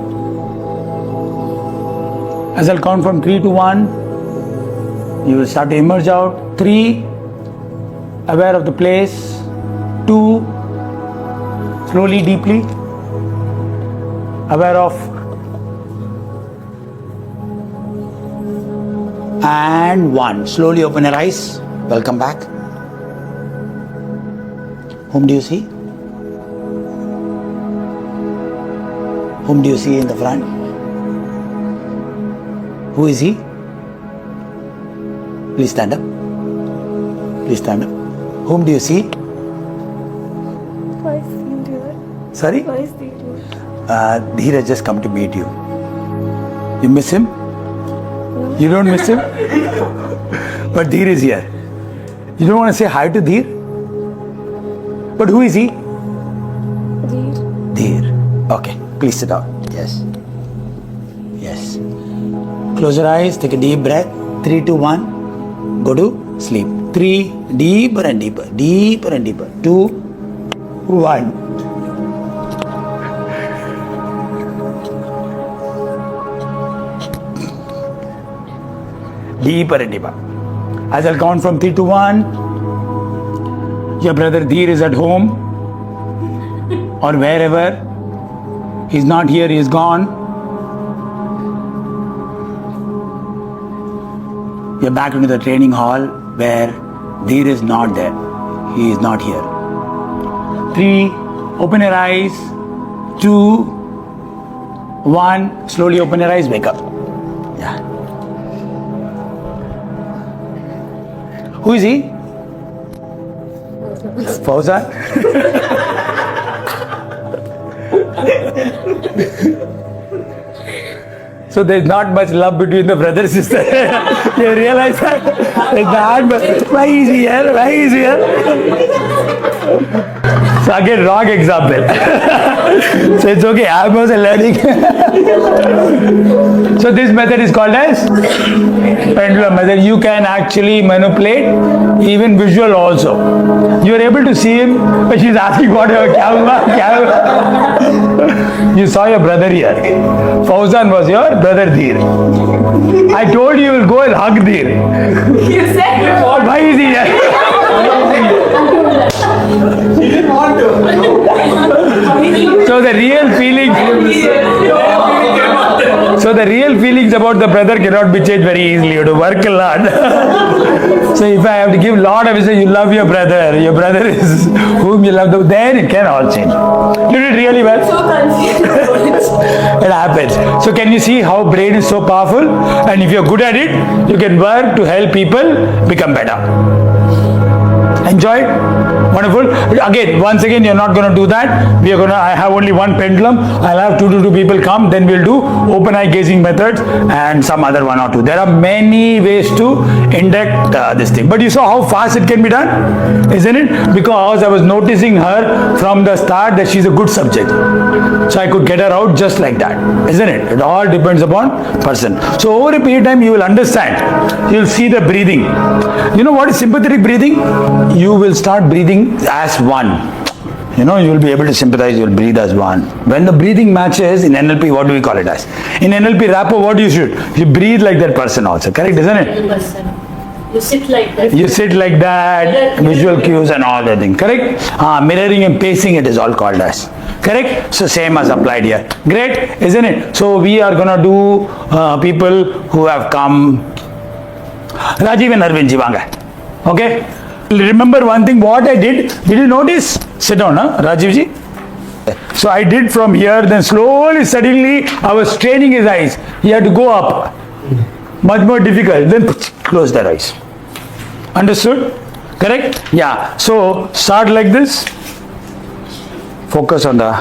As I'll count from 3 to 1, you will start to emerge out. 3, aware of the place. 2, slowly, deeply, aware of. And 1, slowly open your eyes. Welcome back. Whom do you see? Whom do you see in the front? Who is he? Please stand up. Please stand up. Whom do you see? Why is he here? Sorry? Why is he here? Dheer has just come to meet you. You miss him? You don't miss him? But Dheer is here. You don't want to say hi to Dheer? But who is he? Dheer. Dheer. Okay, please sit down. Yes. Yes. Close your eyes, take a deep breath. 3, 2, 1. Go to sleep. 3, deeper and deeper. Deeper and deeper. 2, 1. Deeper and deeper. As I'll count from 3 to 1, your brother Dheer is at home or wherever. He's not here, he's gone. You're back into the training hall where Dheer is not there. He is not here. 3, open your eyes. 2, 1, slowly open your eyes, wake up. Yeah. Who is he? Fauzan? So there's not much love between the brother and sister. You realize that? There's not much. Why is he here? Why is he here? So again, wrong example. So it's okay. I'm also learning. So this method is called as pendulum method. You can actually manipulate even visual also. You are able to see him, but she's asking whatever. You saw your brother here. Fauzan was your brother Dheer. I told you will go and hug Dheer. You said before. Why is he here? He didn't want to. So the real feelings about the brother cannot be changed very easily. You have to work a lot. So if I have to give a lot of it, you love your brother is whom you love, then it can all change. You did really well. So confused. It happens. So can you see how brain is so powerful? And if you're good at it, you can work to help people become better. Enjoy? Wonderful. Again, once again, you're not going to do that. We are going to, I have only one pendulum. I'll have 2 to 2 people come. Then we'll do open eye gazing methods and some other 1 or 2. There are many ways to induct this thing. But you saw how fast it can be done, isn't it? Because I was noticing her from the start that she's a good subject. So I could get her out just like that, isn't it? It all depends upon person. So over a period of time, you will understand. You'll see the breathing. You know what is sympathetic breathing? You will start breathing as one. You know, you will be able to sympathize, you will breathe as one. When the breathing matches in NLP, what do we call it as? In NLP rapport, what you should? You breathe like that person also, correct, isn't it? You sit like that. You sit like that, visual cues and all that thing, correct? Mirroring and pacing, it is all called as. Correct? So same as applied here. Great, isn't it? So we are gonna do people who have come. Rajiv and Arvind ji, vanga. Okay? Remember one thing, what I did you notice? Sit down, huh? Rajiv ji. So I did from here, then slowly, suddenly, I was training his eyes. He had to go up. Much more difficult. Then close their eyes. Understood? Correct? Yeah. So start like this. Focus on the.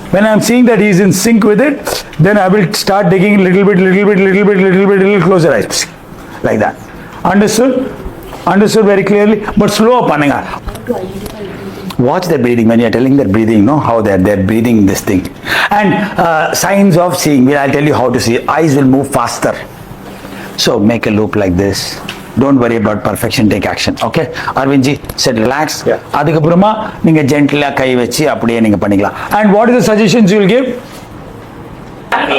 When I am seeing that he is in sync with it, then I will start taking little bit closer eyes. Like that. Understood? Understood very clearly, but slow up. Watch their breathing when you are telling their breathing, know how they're breathing this thing. And signs of seeing, I'll tell you how to see. Eyes will move faster. So make a loop like this. Don't worry about perfection, take action. Okay? Arvind ji, said relax. Adhikapurama, ninga gently kai vechi apdiye ninga panikala. And what is the suggestions you will give?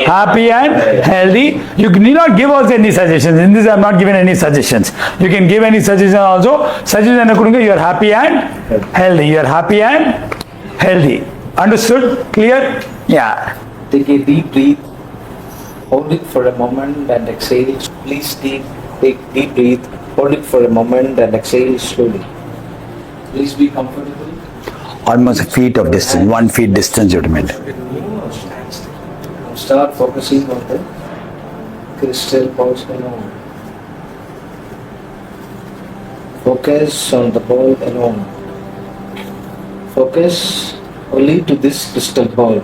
Happy and healthy. You need not give us any suggestions. In this I am not giving any suggestions. You can give any suggestion also. Suggestion you are happy and healthy. You are happy and healthy. Understood? Clear? Yeah. Take a deep breath. Hold it for a moment and exhale. Please take deep breath. Hold it for a moment and exhale slowly. Please be comfortable. Almost a feet of distance. 1 feet distance you have to maintain. Start focusing on the crystal balls alone. Focus on the ball alone. Focus only to this crystal ball.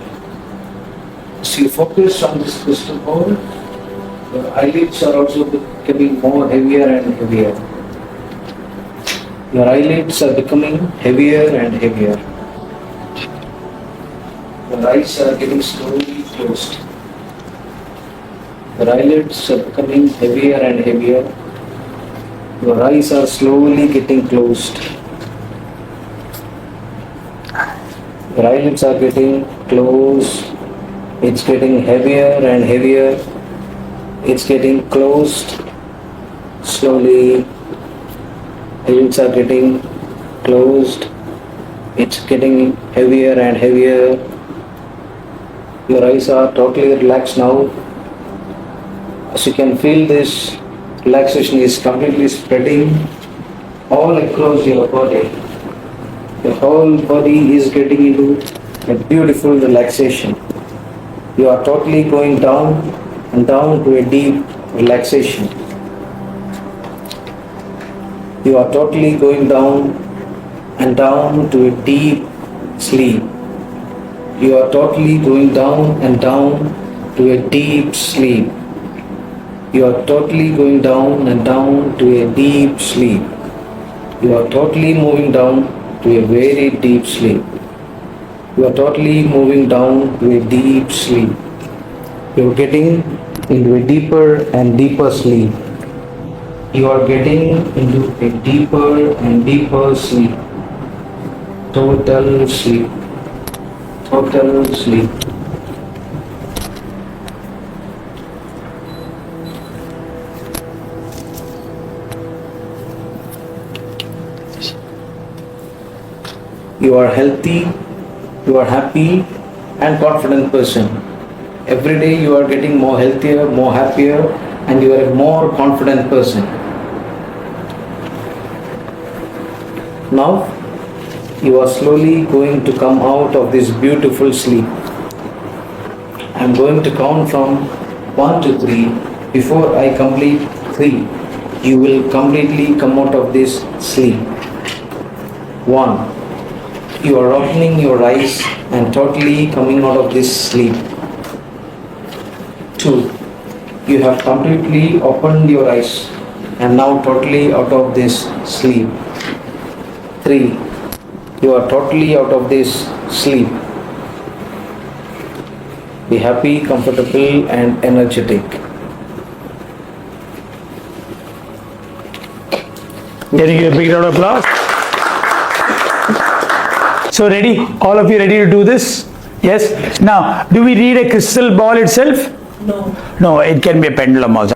As you focus on this crystal ball, your eyelids are also becoming more heavier and heavier. Your eyelids are becoming heavier and heavier. Your eyes are getting slowly closed. Your eyelids are becoming heavier and heavier. Your eyes are slowly getting closed. Your eyelids are getting closed. It's getting heavier and heavier. It's getting closed. Slowly. Eyelids are getting closed. It's getting heavier and heavier. Your eyes are totally relaxed now. As you can feel, this relaxation is completely spreading all across your body. Your whole body is getting into a beautiful relaxation. You are totally going down and down to a deep relaxation. You are totally going down and down to a deep sleep. You are totally going down and down to a deep sleep. You are totally going down and down to a deep sleep. You are totally moving down to a very deep sleep. You are totally moving down to a deep sleep. You are getting into a deeper and deeper sleep. You are getting into a deeper and deeper sleep. Total sleep. Total sleep. You are healthy, you are happy and confident person. Every day you are getting more healthier, more happier, and you are a more confident person. Now you are slowly going to come out of this beautiful sleep. I am going to count from 1 to 3. Before I complete 3, you will completely come out of this sleep. 1. You are opening your eyes and totally coming out of this sleep. 2. You have completely opened your eyes and now totally out of this sleep. 3. You are totally out of this sleep. Be happy, comfortable, and energetic. Can you give a big round of applause? So ready? All of you ready to do this? Yes? Now, do we read a crystal ball itself? No. No, it can be a pendulum also.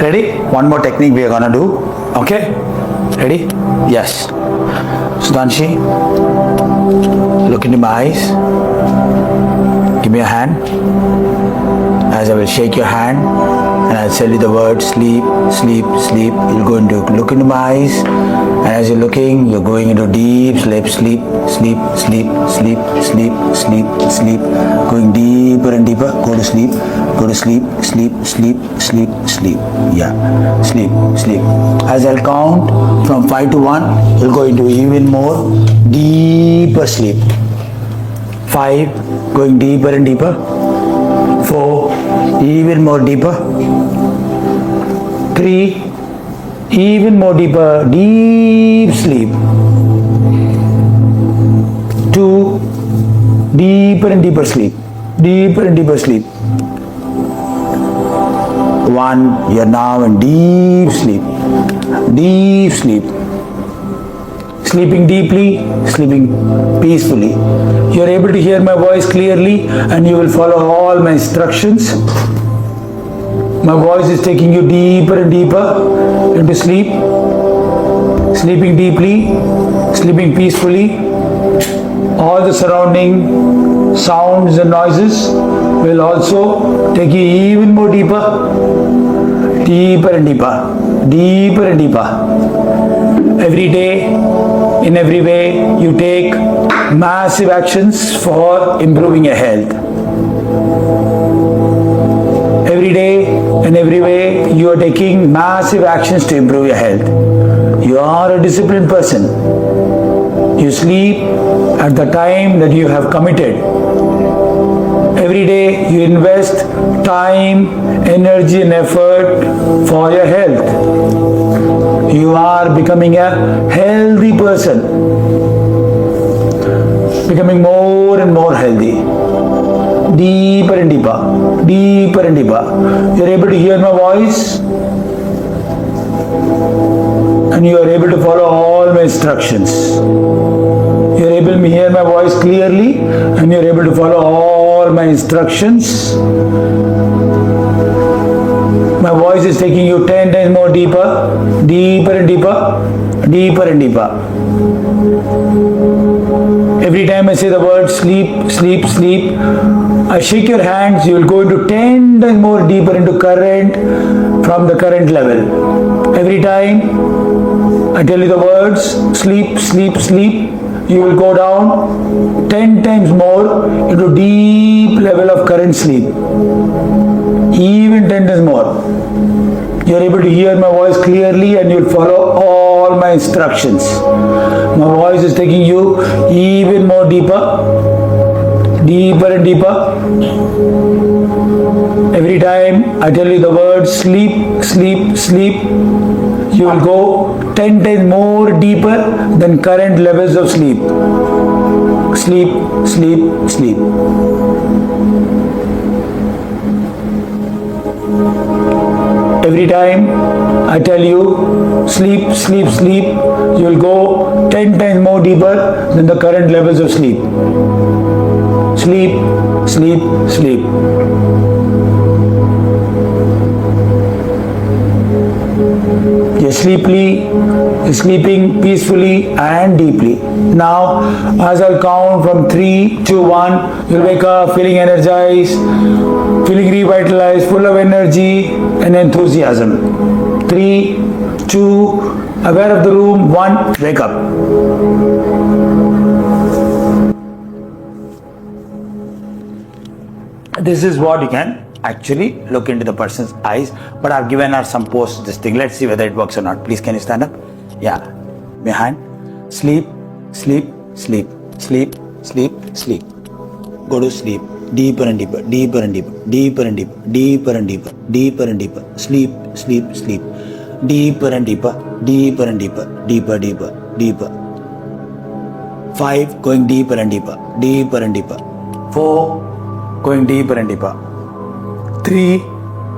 Ready? One more technique we are gonna do. Okay? Ready? Yes. Sudhanshi, look into my eyes. Give me a hand. As I will shake your hand and I'll tell you the word sleep, sleep, sleep. You're going to look into my eyes, and as you're looking, you're going into deep sleep, sleep, sleep, sleep, sleep, sleep, sleep, sleep. Going deeper and deeper. Go to sleep, sleep, sleep, sleep, sleep, sleep. Yeah, sleep, sleep. As I'll count from 5 to 1, you'll go into even more deeper sleep. 5, going deeper and deeper. 4, even more deeper. 3, even more deeper, deep sleep. 2, deeper and deeper sleep, deeper and deeper sleep. 1, you're now in deep sleep, deep sleep. Sleeping deeply, sleeping peacefully. You're able to hear my voice clearly and you will follow all my instructions. My voice is taking you deeper and deeper into sleep. Sleeping deeply, sleeping peacefully. All the surrounding sounds and noises will also take you even more deeper, deeper and deeper, deeper and deeper. Every day, in every way, you take massive actions for improving your health. Every day, in every way, you are taking massive actions to improve your health. You are a disciplined person. You sleep at the time that you have committed. Every day, you invest time, energy and effort for your health. You are becoming a healthy person, becoming more and more healthy, deeper and deeper, deeper and deeper. You're able to hear my voice and you are able to follow all my instructions. You're able to hear my voice clearly and you're able to follow all my instructions. My voice is taking you 10 times more deeper, deeper and deeper, deeper and deeper. Every time I say the word sleep, sleep, sleep, I shake your hands, you will go into 10 times more deeper into current from the current level. Every time I tell you the words sleep, sleep, sleep, you will go down 10 times more into deep level of current sleep. Even 10 times more. You are able to hear my voice clearly and you will follow all my instructions. My voice is taking you even more deeper, deeper and deeper. Every time I tell you the word sleep, sleep, sleep, you will go 10 times more deeper than current levels of sleep. Sleep, sleep, sleep. Every time I tell you sleep, sleep, sleep, you will go 10 times more deeper than the current levels of sleep. Sleep, sleep, sleep. You're sleeping peacefully and deeply. Now, as I'll count from 3 to 1, you'll wake up feeling energized, feeling revitalized, full of energy and enthusiasm. 3, 2, aware of the room, 1, wake up. This is what you can actually look into the person's eyes, but I've given her some post this thing. Let's see whether it works or not. Please, can you stand up? Yeah. Behind. Sleep, sleep, sleep, sleep, sleep, sleep. Go to sleep. Deeper and deeper, deeper and deeper, deeper and deeper, deeper and deeper, deeper and deeper. Sleep, sleep, sleep. Deeper and deeper, deeper and deeper, deeper, deeper, deeper. 5, going deeper and deeper, deeper and deeper. 4, going deeper and deeper. 3,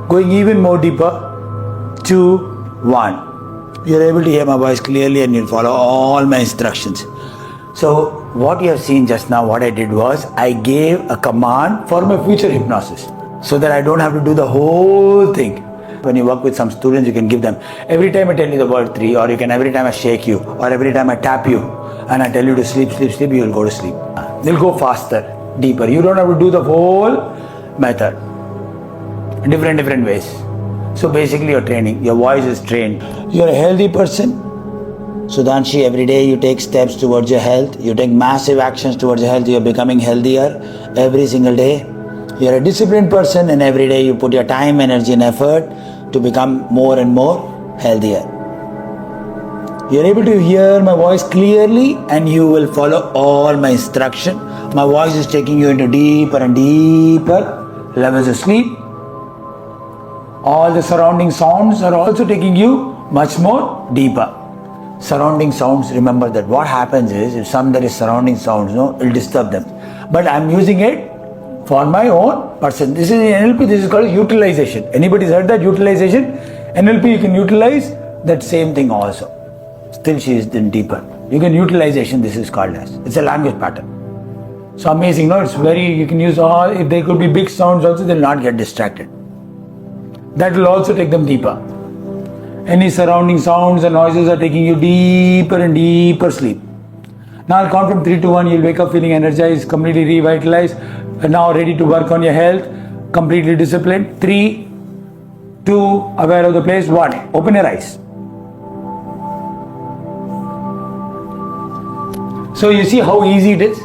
going even more deeper. 2, 1. You're able to hear my voice clearly and you'll follow all my instructions. So what you have seen just now, what I did was I gave a command for my future hypnosis so that I don't have to do the whole thing. When you work with some students, you can give them, every time I tell you the word 3, or you can every time I shake you, or every time I tap you, and I tell you to sleep, sleep, sleep, you will go to sleep. They'll go faster, deeper. You don't have to do the whole method. Different ways. So basically you're training, your voice is trained. You're a healthy person. Sudhanshi, every day you take steps towards your health. You take massive actions towards your health. You're becoming healthier every single day. You're a disciplined person, and every day you put your time, energy and effort to become more and more healthier. You're able to hear my voice clearly, and you will follow all my instruction. My voice is taking you into deeper and deeper levels of sleep. All the surrounding sounds are also taking you much more deeper. Surrounding sounds, remember that what happens is, if there is surrounding sounds, no, it will disturb them. But I'm using it for my own person. This is in NLP, this is called utilization. Anybody's heard that utilization? NLP, you can utilize that same thing also. Still she is then deeper. You can utilization, this is called as. It's a language pattern. So amazing, no? It's very, you can use all, if there could be big sounds also, they'll not get distracted. That will also take them deeper. Any surrounding sounds and noises are taking you deeper and deeper sleep. Now I'll count from 3 to 1, you'll wake up feeling energized, completely revitalized, and now ready to work on your health, completely disciplined. 3, 2, aware of the place, 1. Open your eyes. So you see how easy it is?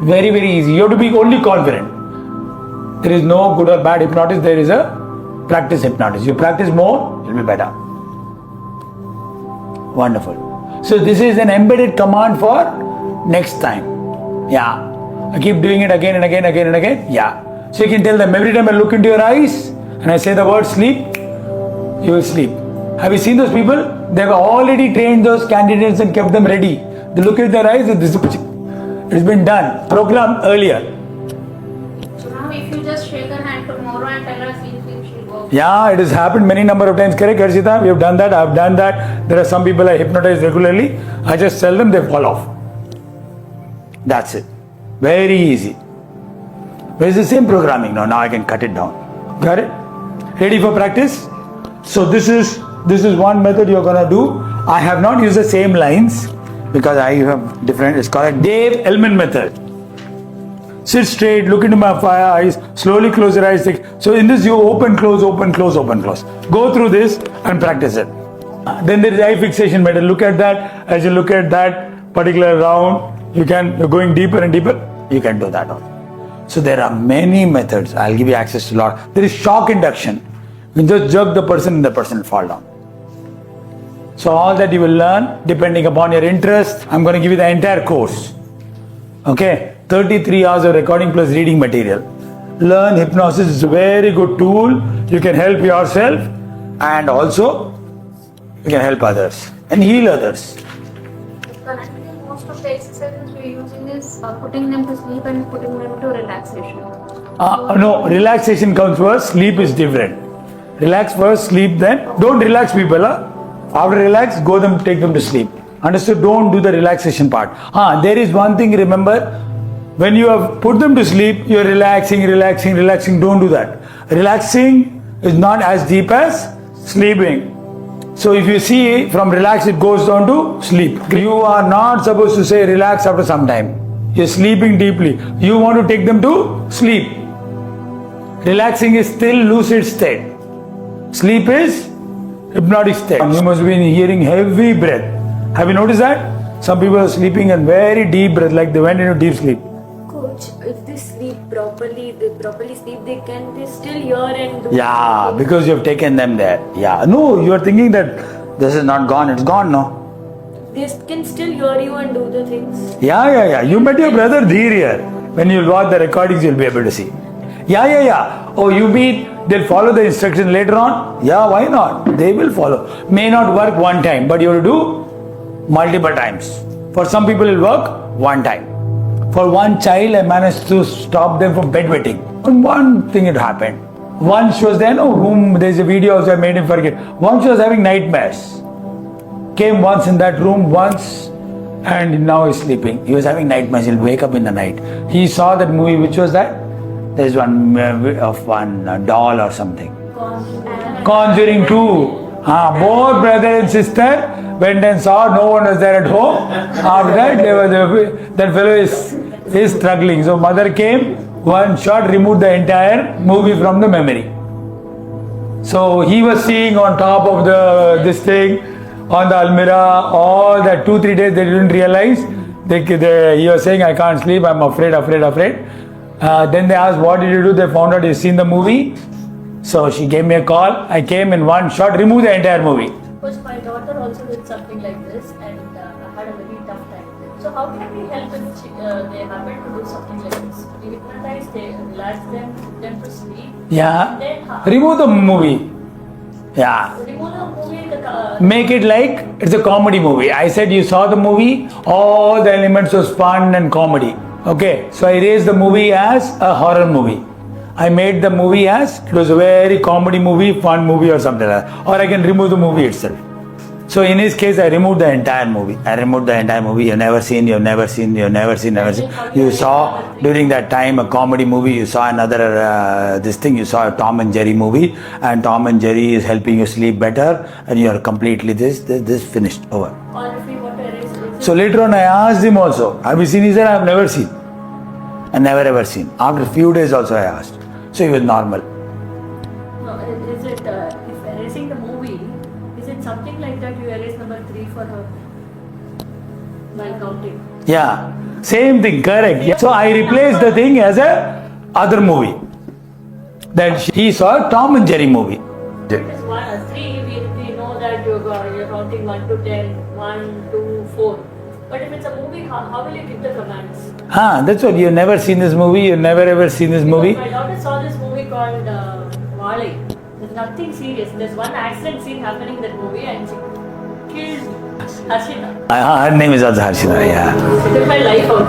Very, very easy. You have to be only confident. There is no good or bad hypnosis, there is a practice hypnosis. You practice more, you'll be better. Wonderful. So this is an embedded command for next time. Yeah. I keep doing it again and again, again and again. Yeah. So you can tell them, every time I look into your eyes and I say the word sleep, you will sleep. Have you seen those people? They've already trained those candidates and kept them ready. They look at their eyes and this it's been done, programmed earlier. So now if you just shake her hand tomorrow and tell her sleep, she'll go. Yeah, it has happened many number of times. Correct, Harshita? We have done that. I've done that. There are some people I hypnotize regularly. I just tell them, they fall off. That's it. Very easy. But it's the same programming now. Now I can cut it down. Got it? Ready for practice? So this is one method you're gonna do. I have not used the same lines because I have different. It's called a Dave Ellman method. Sit straight, look into my eyes, slowly close your eyes. So in this you open, close, open, close, open, close. Go through this and practice it. Then there is eye fixation method. Look at that. As you look at that particular round, you're going deeper and deeper. You can do that also. So there are many methods. I'll give you access to a lot. There is shock induction. You just jerk the person and the person will fall down. So all that you will learn depending upon your interest. I'm going to give you the entire course. Okay, 33 hours of recording plus reading material. Learn hypnosis is a very good tool. You can help yourself and also you can help others and heal others. Currently, most of the exercises we're using is putting them to sleep and putting them to relaxation. No, relaxation comes first, sleep is different. Relax first, sleep then. Don't relax people. After relax, take them to sleep. Understood? Don't do the relaxation part. There is one thing, remember, when you have put them to sleep, you're relaxing. Don't do that. Relaxing is not as deep as sleeping. So if you see from relax, it goes down to sleep. You are not supposed to say relax after some time. You're sleeping deeply. You want to take them to sleep. Relaxing is still lucid state. Sleep is hypnotic state. You must be hearing heavy breath. Have you noticed that? Some people are sleeping in very deep breath, like they went into deep sleep. Coach, if they sleep properly, they can still hear and do. Yeah, because you have taken them there. Yeah. No, you are thinking that this is not gone, it's gone, no? They can still hear you and do the things. Yeah. You met your brother Dheer here. When you watch the recordings, you'll be able to see. Yeah. Oh, you mean they'll follow the instruction later on? Yeah, why not? They will follow. May not work one time, but you have to do multiple times. For some people, it will work one time. For one child, I managed to stop them from bedwetting. And one thing had happened. Once she was there, there's a video also I made him forget. Once she was having nightmares. Came once in that room, and now he's sleeping. He was having nightmares, he'll wake up in the night. He saw that movie, which was that? There's one of one doll or something. Conjuring 2. Both brother and sister went and saw, no one was there at home. After that, that fellow is struggling. So mother came, one shot, removed the entire movie from the memory. So he was seeing on top of this thing, on the almirah, all that 2-3 days they didn't realize. He was saying, I can't sleep, I'm afraid. Then they asked, what did you do? They found out he's seen the movie. So she gave me a call. I came in one shot, removed the entire movie. Because my daughter also did something like this and I had a very tough time. So how can we help if they happen to do something like this? We hypnotize, they relax them, put them to sleep. Yeah. Then Remove the movie. Yeah. remove the movie, Make it like it's a comedy movie. I said you saw the movie, all the elements was fun and comedy. Okay. So I raised the movie as a horror movie. I made the movie as it was a very comedy movie, fun movie or something like that. Or I can remove the movie itself. So in his case, I removed the entire movie. You've never seen. You saw during that time a comedy movie. You saw another you saw a Tom and Jerry movie, and Tom and Jerry is helping you sleep better, and you are completely this finished over. or if we want to erase it. So later on, I asked him also, have you seen? He said, I have never seen. I never ever seen. After a few days also I asked. So he was normal. No, is it, if erasing the movie, is it something like that you erase number 3 for her? While counting. Yeah, same thing, correct. Yeah. So I replaced the thing as a other movie. Then he saw a Tom and Jerry movie. It is 3, we know that you're counting 1 to 10, 1, 2, 4. But if it's a movie, how will you give the commands? That's what, you've never seen this movie, you've never ever seen this movie. My daughter saw this movie called Wale. There's nothing serious. There's one accident scene happening in that movie and she killed Harshita. Her name is also Harshita, yeah. She took my life out.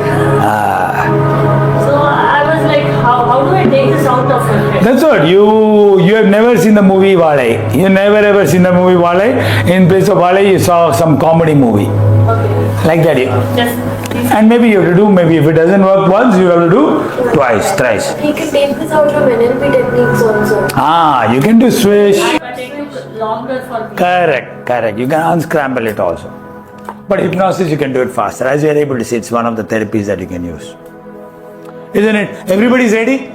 So I was like, how do I take this out of her head? That's what, you have never seen the movie Wale. You never ever seen the movie Wale. In place of Wale, you saw some comedy movie. Okay. Like that. Just And maybe you have to do, maybe if it doesn't work once, you have to do twice, thrice. He can take this out of NLP techniques also. You can do swish. but it took longer for me. Correct. You can unscramble it also. But hypnosis, you can do it faster. As you are able to see, it's one of the therapies that you can use. Isn't it? Everybody's ready?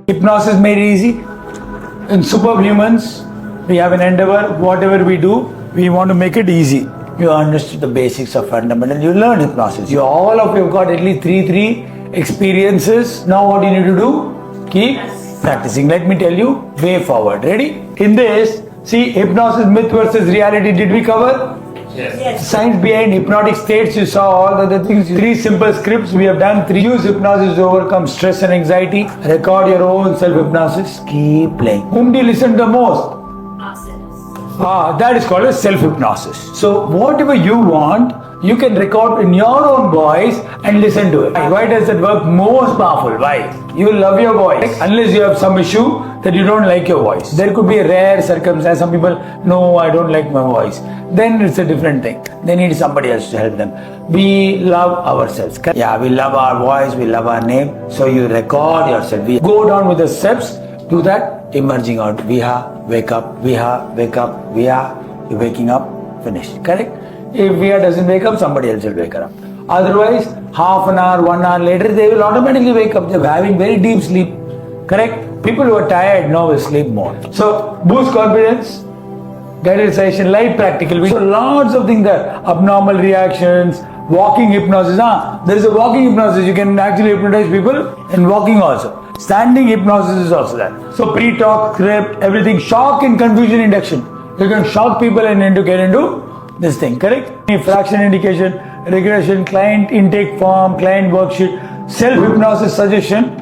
Hypnosis made it easy? in Superhumans, we have an endeavor, whatever we do, we want to make it easy. You understood the basics of fundamental, you learn hypnosis. You all of you have got at least three experiences. Now what you need to do? Keep practicing. Let me tell you, way forward. Ready? In this, see, hypnosis, myth versus reality, did we cover? Yes. Science behind hypnotic states, you saw all the other things. 3 simple scripts we have done. 3. Use hypnosis to overcome stress and anxiety. Record your own self-hypnosis. Keep playing. Whom do you listen to most? That is called as self-hypnosis. So whatever you want, you can record in your own voice and listen to it. Why does it work most powerful? Why? You love your voice. Unless you have some issue that you don't like your voice. There could be a rare circumstance. Some people, no, I don't like my voice. Then it's a different thing. They need somebody else to help them. We love ourselves. Yeah, we love our voice, we love our name. So you record yourself. We go down with the steps, do that, emerging out. Viha, wake up, Viha, wake up, Viha, you're waking up, finish. Correct? If Viha doesn't wake up, somebody else will wake her up. Otherwise, half an hour, 1 hour later, they will automatically wake up. They're having very deep sleep. Correct? People who are tired now will sleep more. So, boost confidence, guided session, live practical. So, lots of things there. Abnormal reactions, walking hypnosis. There is a walking hypnosis. You can actually hypnotize people and walking also. Standing hypnosis is also there. So, pre-talk, script, everything. Shock and confusion induction. You can shock people and then to get into this thing. Correct? Fraction indication, regression, client intake form, client worksheet, self-hypnosis suggestion,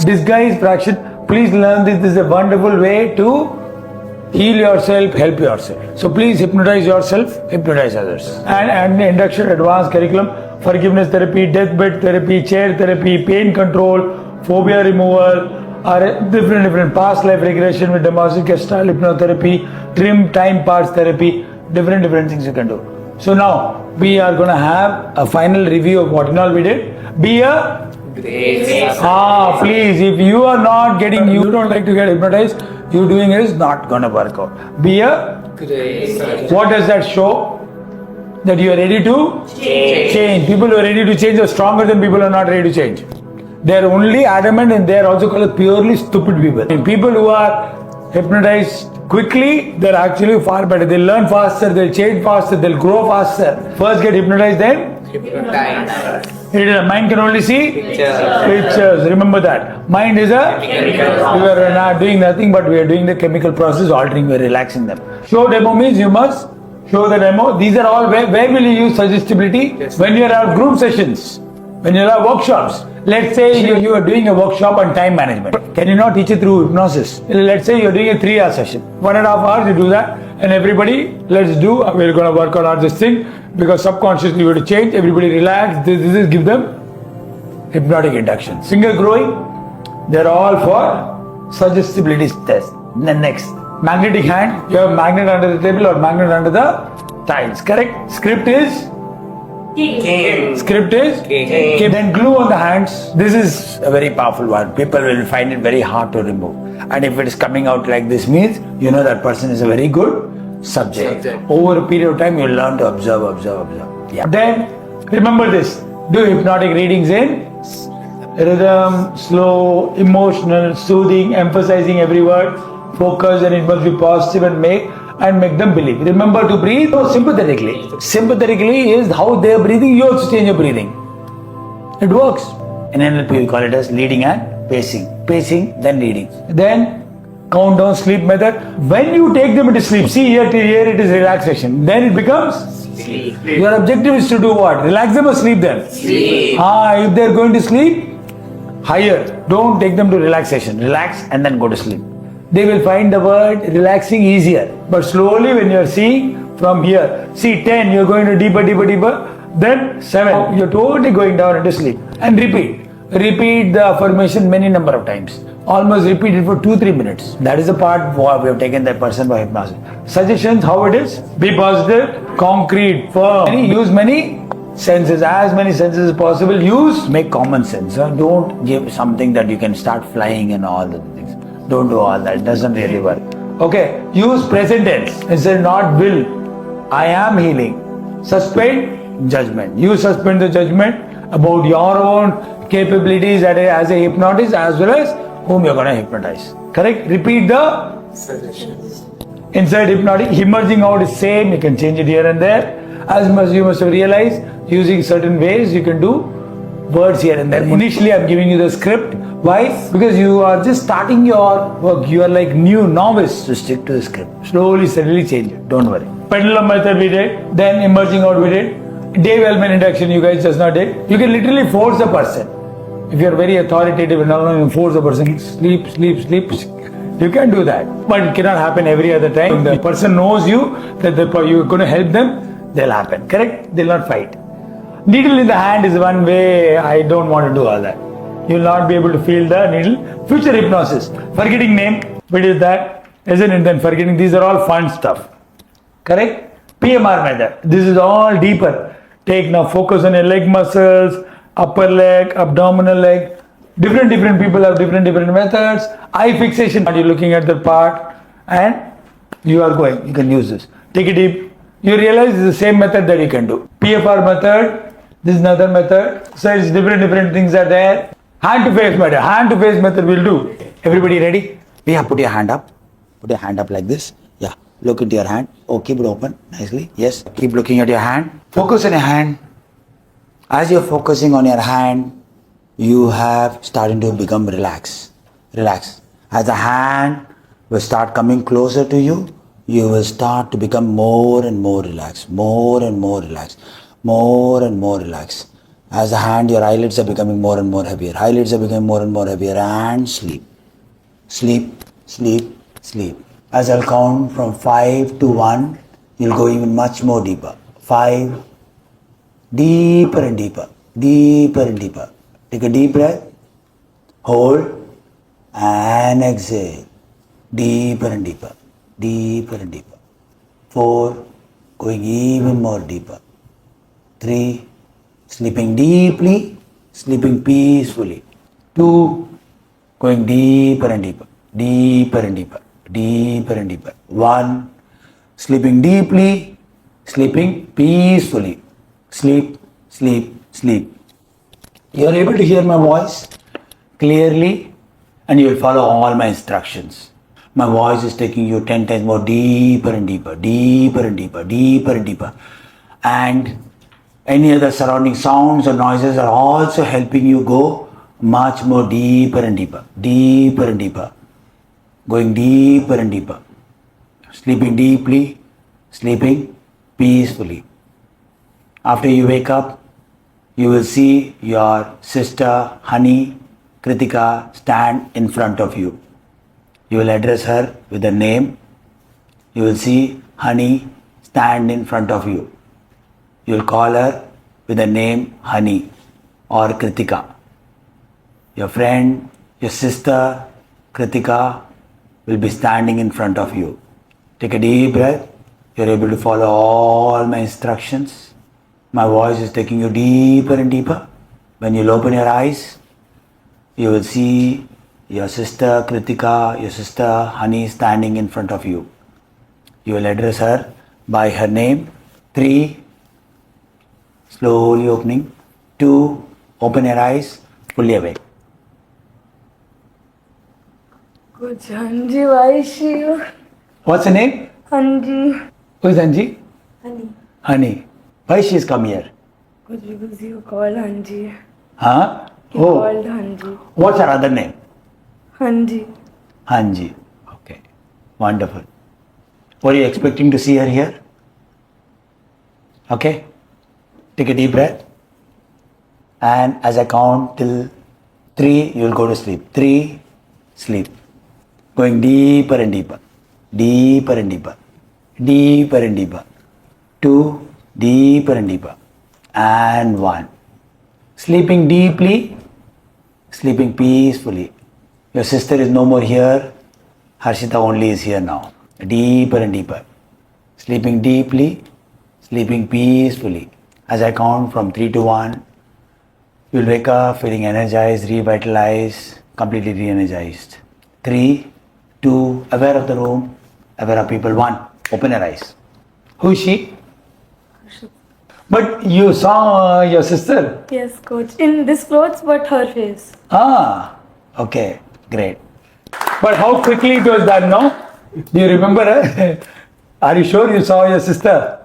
disguise fraction. Please learn this. This is a wonderful way to heal yourself, help yourself. So please hypnotize yourself, hypnotize others. And induction, advanced curriculum, forgiveness therapy, deathbed therapy, chair therapy, pain control, phobia removal, different past life regression with demonstrative style hypnotherapy, trim time parts therapy, different things you can do. So now we are going to have a final review of what all we did. Be a please, if you are not getting, you don't like to get hypnotized, you doing it is not going to work out. Be a what does that show? That you are ready to change. People who are ready to change are stronger than people who are not ready to change. They are only adamant and they are also called purely stupid people. And people who are hypnotized quickly, they're actually far better. They'll learn faster, they'll change faster, they'll grow faster. First get hypnotized, then Hypnotize. Mind can only see pictures. Remember that. Mind is a chemical. We are not doing nothing, but we are doing the chemical process, altering, we are relaxing them. Show demo means you must show the demo. These are all where will you use suggestibility? When you have group sessions, when you have workshops. Let's say you are doing a workshop on time management. Can you not teach it through hypnosis? Let's say you are doing a 3-hour session. 1.5 hours you do that, and everybody, let's do. We're going to work on this thing because subconsciously we have to change. Everybody relax. This is give them hypnotic induction. Finger growing. They're all for suggestibility test. Then next, magnetic hand. You have magnet under the table or magnet under the tiles. Correct? Script is. Script is then glue on the hands. This is a very powerful one. People will find it very hard to remove. And if it is coming out like this means you know that person is a very good subject. Over a period of time you will learn to observe. Yeah. Then remember this. Do hypnotic readings in rhythm, slow, emotional, soothing, emphasizing every word, focus, and it must be positive and make them believe. Remember to breathe sympathetically. Sympathetically is how they are breathing, you also change your breathing. It works. In NLP we call it as leading and pacing. Pacing, then leading. Then countdown sleep method. When you take them into sleep, see here it is relaxation. Then it becomes sleep. Your objective is to do what? Relax them or sleep them? Sleep. If they are going to sleep, higher. Don't take them to relaxation. Relax and then go to sleep. They will find the word relaxing easier. But slowly when you are seeing from here, see 10, you are going to deeper. Then 7, you are totally going down into sleep. And repeat. Repeat the affirmation many number of times. Almost repeat it for 2-3 minutes. That is the part where we have taken that person by hypnosis. Suggestions, how it is? Be positive, concrete, firm. Use many senses, as many senses as possible. Make common sense. Don't give something that you can start flying and all the things. Don't do all that. It doesn't really work. Okay. Use present tense. Instead not will. I am healing. Suspend judgment. You suspend the judgment about your own capabilities as a hypnotist as well as whom you're going to hypnotize. Correct? Repeat the Inside hypnotic, emerging out is same. You can change it here and there. As much you must have realized, using certain ways you can do words here and there. Initially, I'm giving you the script. Why? Because you are just starting your work. You are like new novice. So stick to the script. Slowly, steadily change it. Don't worry. Pendulum method we did. Then emerging out we did. Day Wellman induction you guys just not did. You can literally force a person. If you are very authoritative and not only force a person, sleep, sleep, sleep. You can do that. But it cannot happen every other time. The person knows you, that you're going to help them, they'll happen. Correct? They'll not fight. Needle in the hand is one way. I don't want to do all that. You will not be able to feel the needle. Future hypnosis. Forgetting name. We did that. Isn't it? Then forgetting. These are all fun stuff. Correct? PMR method. This is all deeper. Take now focus on your leg muscles, upper leg, abdominal leg. Different people have different methods. Eye fixation. You're looking at the part and you are going. You can use this. Take it deep. You realize it's the same method that you can do. PFR method. This is another method. So it's different things are there. Hand to face method. Hand to face method we'll do. Everybody ready? Yeah, put your hand up. Put your hand up like this. Yeah, look into your hand. Oh, keep it open nicely. Yes, keep looking at your hand. Focus on your hand. As you're focusing on your hand, you have starting to become relaxed. Relax. As the hand will start coming closer to you, you will start to become more and more relaxed. More and more relaxed. More and more relaxed. As the hand, your eyelids are becoming more and more heavier. Eyelids are becoming more and more heavier. And sleep. Sleep, sleep, sleep. As I'll count from 5 to 1, you'll go even much more deeper. 5, deeper and deeper, deeper and deeper. Take a deep breath, hold, and exhale. Deeper and deeper, deeper and deeper. 4, going even more deeper. 3, sleeping deeply, sleeping peacefully. 2, going deeper and deeper, deeper and deeper, deeper and deeper. 1, sleeping deeply, sleeping peacefully. Sleep, sleep, sleep. You are able to hear my voice clearly and you will follow all my instructions. My voice is taking you 10 times more deeper and deeper, deeper and deeper, deeper and deeper. And any other surrounding sounds or noises are also helping you go much more deeper and deeper, deeper and deeper. Going deeper and deeper. Sleeping deeply, sleeping peacefully. After you wake up, you will see your sister, Honey, Kritika, stand in front of you. You will address her with a name. You will see Honey stand in front of you. You will call her with the name Honey or Kritika. Your friend, your sister, Kritika will be standing in front of you. Take a deep breath. You are able to follow all my instructions. My voice is taking you deeper and deeper. When you'll open your eyes, you will see your sister Kritika, your sister Honey standing in front of you. You will address her by her name. 3, slowly opening. 2, open your eyes, fully awake. Coach Anji, why is she here? What's her name? Anji. Who is Anji? Honey. Honey. Why she's come here? Coach, because you called Anji. Huh? You called Anji. What's her other name? Anji. Anji. Okay. Wonderful. Were you expecting to see her here? Okay. Take a deep breath. And as I count till 3, you will go to sleep. 3, sleep. Going deeper and deeper. Deeper and deeper. Deeper and deeper. 2, deeper and deeper. And 1. Sleeping deeply, sleeping peacefully. Your sister is no more here. Harshita only is here now. Deeper and deeper. Sleeping deeply, sleeping peacefully. As I count from 3 to 1, you will wake up feeling energized, revitalized, completely re-energized. 3, 2, aware of the room, aware of people. 1, open your eyes. Who is she? But you saw your sister? Yes, Coach. In this clothes, but her face. Ah, okay, great. But how quickly it was done, no? Do you remember? Are you sure you saw your sister?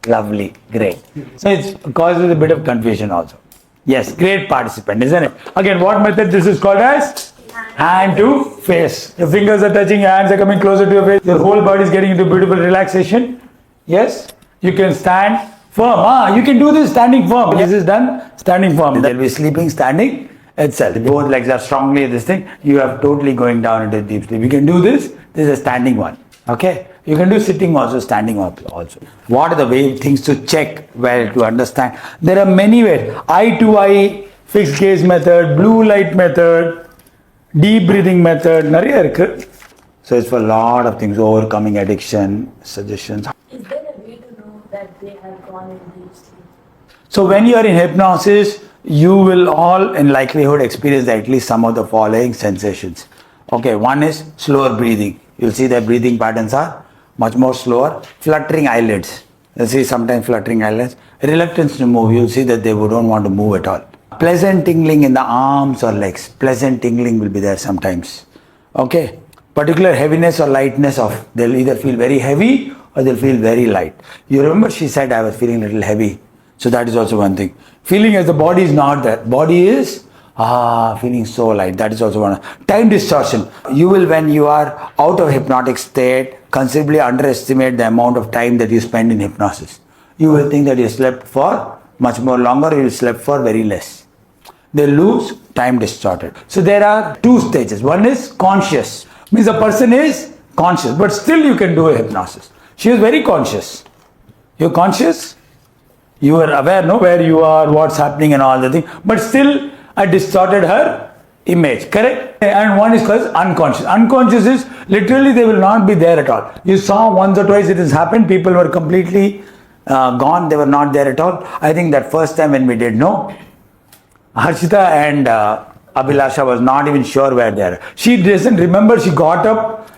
Lovely, great. So it causes a bit of confusion also. Yes, great participant, isn't it? Again, what method this is called as? Hand to face. Your fingers are touching, your hands are coming closer to your face. Your whole body is getting into beautiful relaxation. Yes, you can stand firm. You can do this standing firm. This is done standing firm. They'll be sleeping standing itself. Both legs are strongly this thing. You are totally going down into deep sleep. You can do this. This is a standing one. Okay. You can do sitting also, standing up also. What are the way things to check, where to understand? There are many ways. Eye to eye, fixed gaze method, blue light method, deep breathing method. So it's for a lot of things. Overcoming addiction, suggestions. Is there a way to know that they have gone in deep sleep? So when you are in hypnosis, you will all in likelihood experience at least some of the following sensations. Okay, one is slower breathing. You'll see that breathing patterns are much more slower. Fluttering eyelids. You'll see sometimes fluttering eyelids. Reluctance to move. You'll see that they don't want to move at all. Pleasant tingling in the arms or legs. Pleasant tingling will be there sometimes. Okay. Particular heaviness or lightness of. They'll either feel very heavy or they'll feel very light. You remember she said I was feeling a little heavy. So that is also one thing. Feeling as the body is not there. Body is feeling so light. That is also one. Time distortion. You will, when you are out of hypnotic state, considerably underestimate the amount of time that you spend in hypnosis. You will think that you slept for much more longer, you will slept for very less. They lose time distorted. So there are two stages. One is conscious. Means a person is conscious, but still you can do a hypnosis. She is very conscious. You're conscious? You are aware, no, where you are, what's happening and all the things. But still I distorted her image, correct? And one is called unconscious. Unconscious is literally they will not be there at all. You saw once or twice it has happened, people were completely gone, they were not there at all. I think that first time when we did, no, Harshita and Abhilasha was not even sure where they are. She doesn't remember, she got up.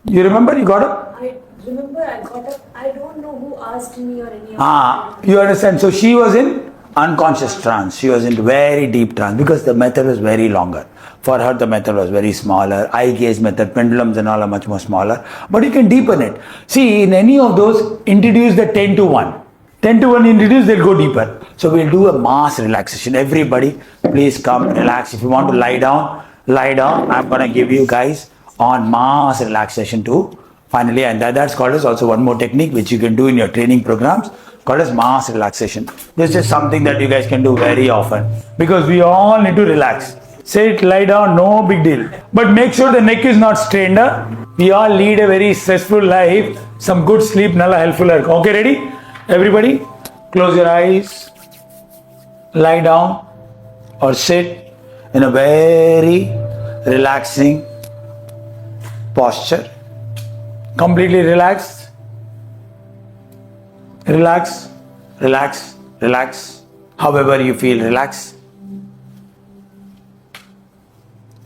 You remember you got up? I remember I got up. I don't know who asked me or any of You understand? So she was in unconscious trance. She was in very deep trance because the method was very longer. For her, the method was very smaller. Eye gaze method, pendulums and all are much more smaller. But you can deepen it. See, in any of those, introduce the 10 to 1. 10 to 1 introduce, they'll go deeper. So we'll do a mass relaxation. Everybody, please come, relax. If you want to lie down, lie down. I'm going to give you guys on mass relaxation too. Finally, and that's called as also one more technique which you can do in your training programs, called as mass relaxation. This is something that you guys can do very often because we all need to relax. Sit, lie down, no big deal. But make sure the neck is not strained. We all lead a very stressful life. Some good sleep, nalla helpful. Okay, ready? Everybody, close your eyes, lie down or sit in a very relaxing posture. Completely relaxed. Relax, relax, relax. However you feel, relax.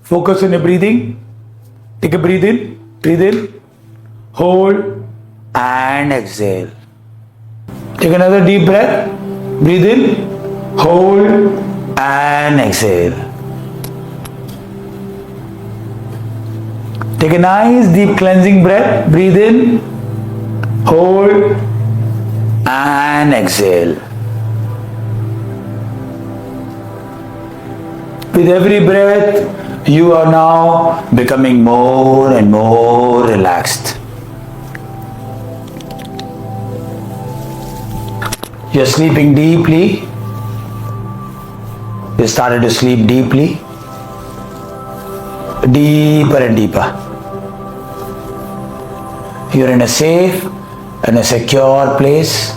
Focus on your breathing. Take a breathe in, hold and exhale. Take another deep breath. Breathe in, hold and exhale. Take a nice deep cleansing breath. Breathe in, hold and exhale. With every breath, you are now becoming more and more relaxed. You're sleeping deeply. You started to sleep deeply. Deeper and deeper. You're in a safe and a secure place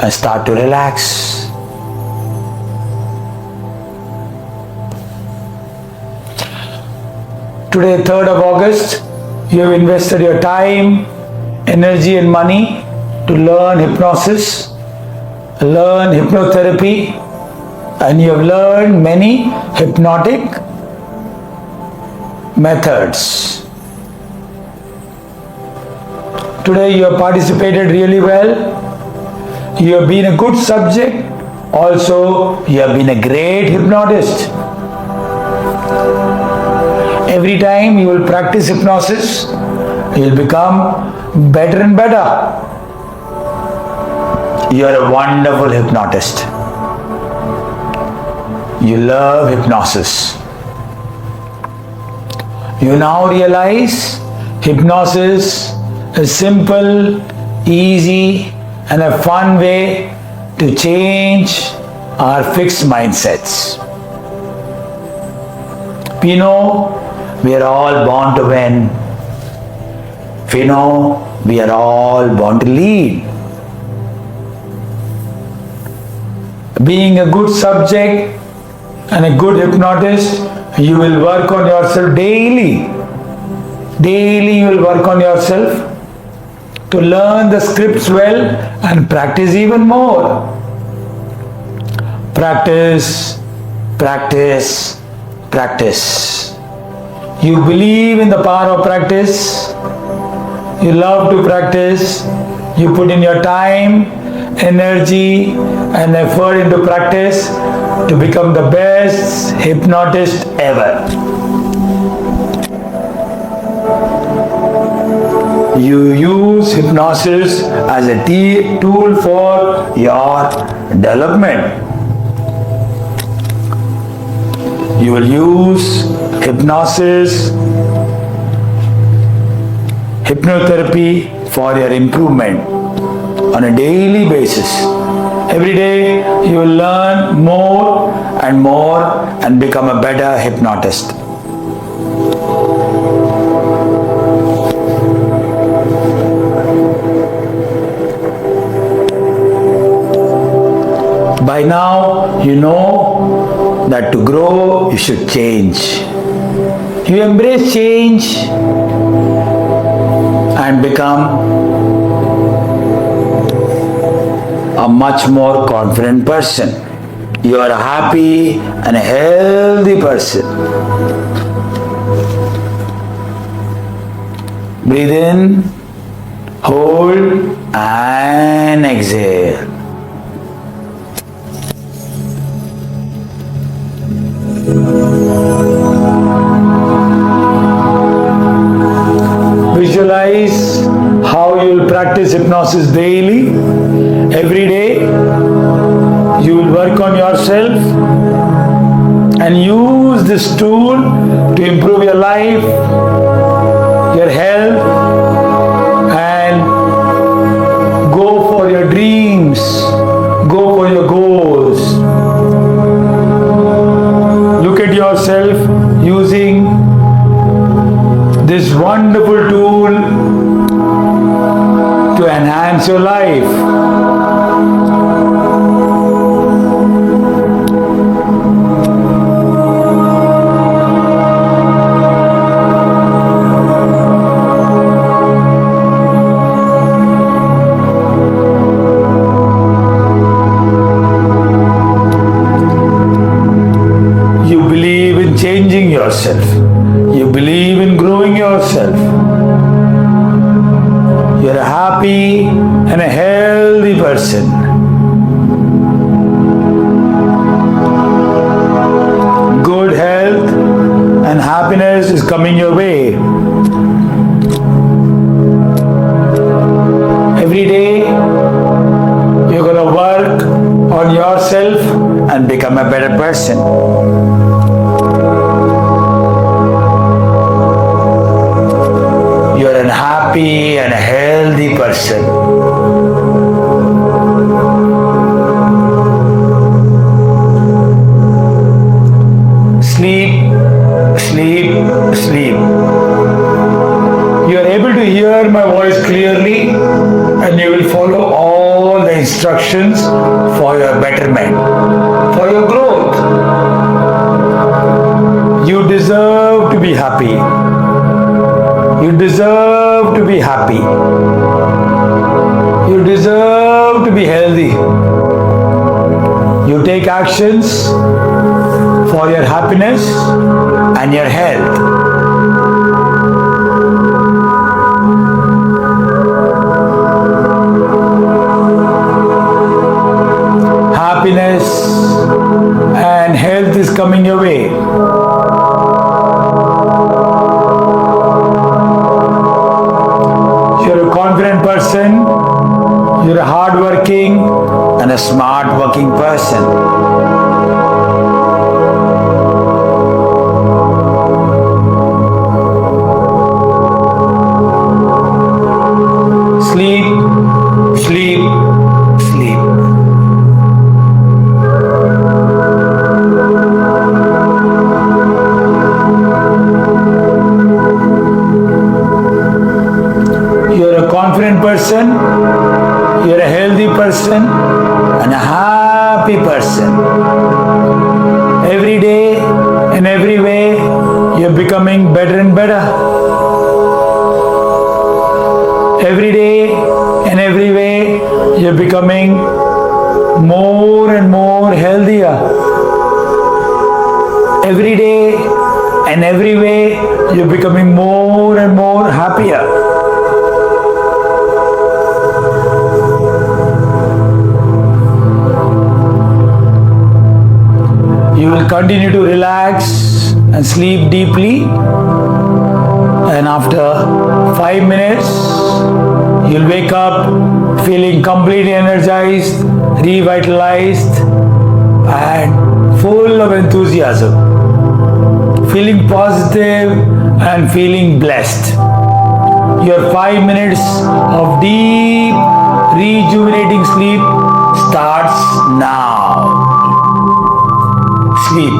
and start to relax. Today, 3rd of August, you have invested your time, energy and money to learn hypnosis, learn hypnotherapy, and you have learned many hypnotic methods. Today you have participated really well. You have been a good subject. Also, you have been a great hypnotist. Every time you will practice hypnosis, you will become better and better. You are a wonderful hypnotist. You love hypnosis. You now realize hypnosis is simple, easy, and a fun way to change our fixed mindsets. We know we are all born to win. We know we are all born to lead. Being a good subject and a good hypnotist, you will work on yourself daily. Daily you will work on yourself to learn the scripts well and practice even more. Practice, practice, practice. You believe in the power of practice. You love to practice. You put in your time, energy and effort into practice to become the best hypnotist ever. You use hypnosis as a tool for your development. You will use hypnosis, hypnotherapy for your improvement on a daily basis. Every day you will learn more and become a better hypnotist. By now you know that to grow you should change. You embrace change and become a much more confident person. You are a happy and a healthy person. Breathe in, hold and exhale. Visualize how you will practice hypnosis daily. Every day you will work on yourself and use this tool to improve your life, your health, and go for your dreams, go for your goals. Look at yourself using this wonderful tool to enhance your life. You believe in changing yourself. You believe in growing yourself. You're a happy and a healthy person. Good health and happiness is coming your way. Every day you're going to work on yourself and become a better person. You're a happy and a healthy person. Sleep, sleep, sleep. You are able to hear my voice clearly and you will follow all the instructions for your betterment, for your growth. You deserve to be happy. You deserve to be happy. You deserve to be healthy. You take actions for your happiness and your health. Happiness and health is coming your way. person, you're a hard-working and a smart-working person. Sleep, sleep, sleep. You're a confident person, you're a healthy person, and a happy person. Every day, in every way, you're becoming better and better. Every day, in every way, you're becoming more and more healthier. Every day, in every way, you're becoming more and more happier. You will continue to relax and sleep deeply, and after 5 minutes you'll wake up feeling completely energized, revitalized and full of enthusiasm, feeling positive and feeling blessed. Your 5 minutes of deep rejuvenating sleep starts now. Sleep.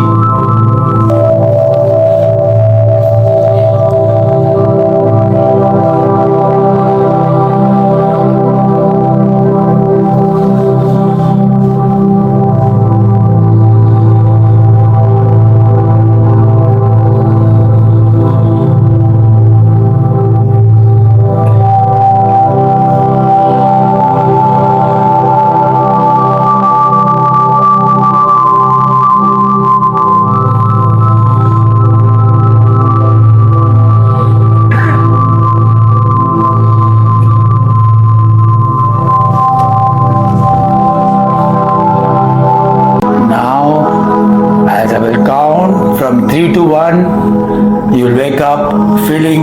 From 3 to 1, you will wake up feeling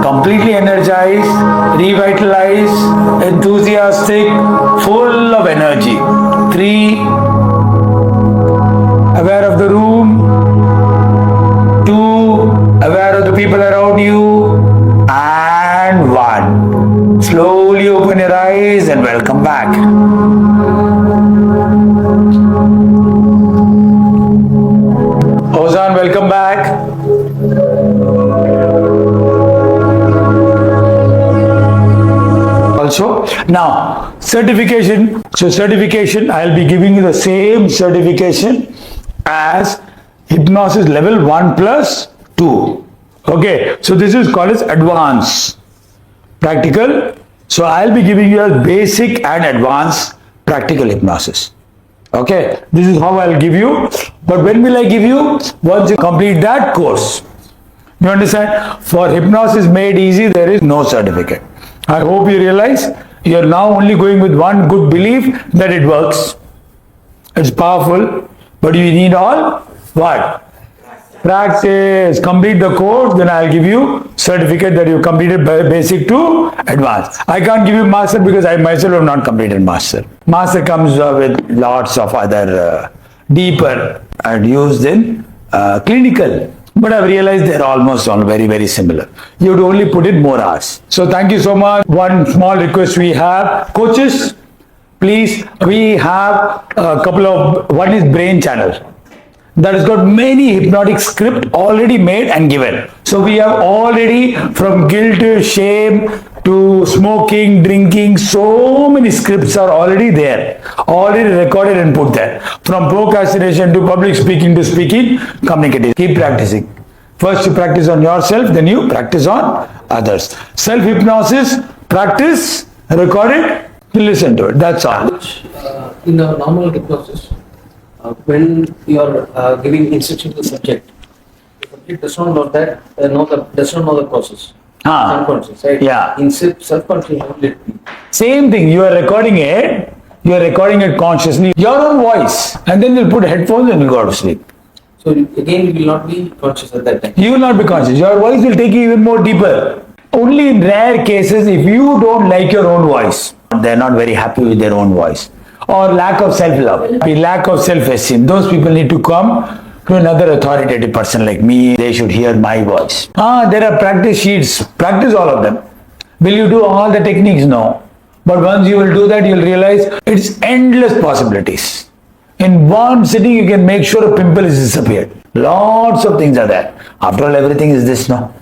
completely energized, revitalized, enthusiastic, full of energy. 3, aware of the room. 2, aware of the people around you. And 1, slowly open your eyes and welcome back. Ozan, welcome back. Also, now certification. So certification, I'll be giving you the same certification as hypnosis level 1 plus 2. Okay, so this is called as advanced practical. So I'll be giving you a basic and advanced practical hypnosis. Okay, this is how I'll give you. But when will I give you? Once you complete that course. You understand? For hypnosis made easy, there is no certificate. I hope you realize you are now only going with one good belief that it works. It's powerful, but you need all what? Practice. Complete the course, then I'll give you certificate that you completed basic to advanced. I can't give you master because I myself have not completed master. Master comes with lots of other deeper and used in clinical. But I've realized they're almost all very, very similar. You would only put in more hours. So thank you so much. One small request we have. Coaches, please, we have a couple of, one is brain channel. That has got many hypnotic script already made and given. So we have already from guilt to shame to smoking, drinking, so many scripts are already there, already recorded and put there. From procrastination to public speaking to speaking, communicating. Keep practicing. First you practice on yourself, then you practice on others. Self-hypnosis, practice, record it, listen to it. That's all. In a normal hypnosis, when you are giving instruction to the subject does not know that, does not know the process. Unconscious, right? Yeah. In self-conscious, how will it be? Same thing, you are recording it consciously, your own voice, and then you'll put headphones and you go to sleep. So again, you will not be conscious at that time. You will not be conscious, your voice will take you even more deeper. Only in rare cases, if you don't like your own voice, they're not very happy with their own voice, or lack of self-love, lack of self-esteem, those people need to come to another authoritative person like me. They should hear my voice. There are practice sheets. Practice all of them. Will you do all the techniques? No. But once you will do that, you'll realize it's endless possibilities. In one sitting, you can make sure a pimple is disappeared. Lots of things are there. After all, everything is this, no?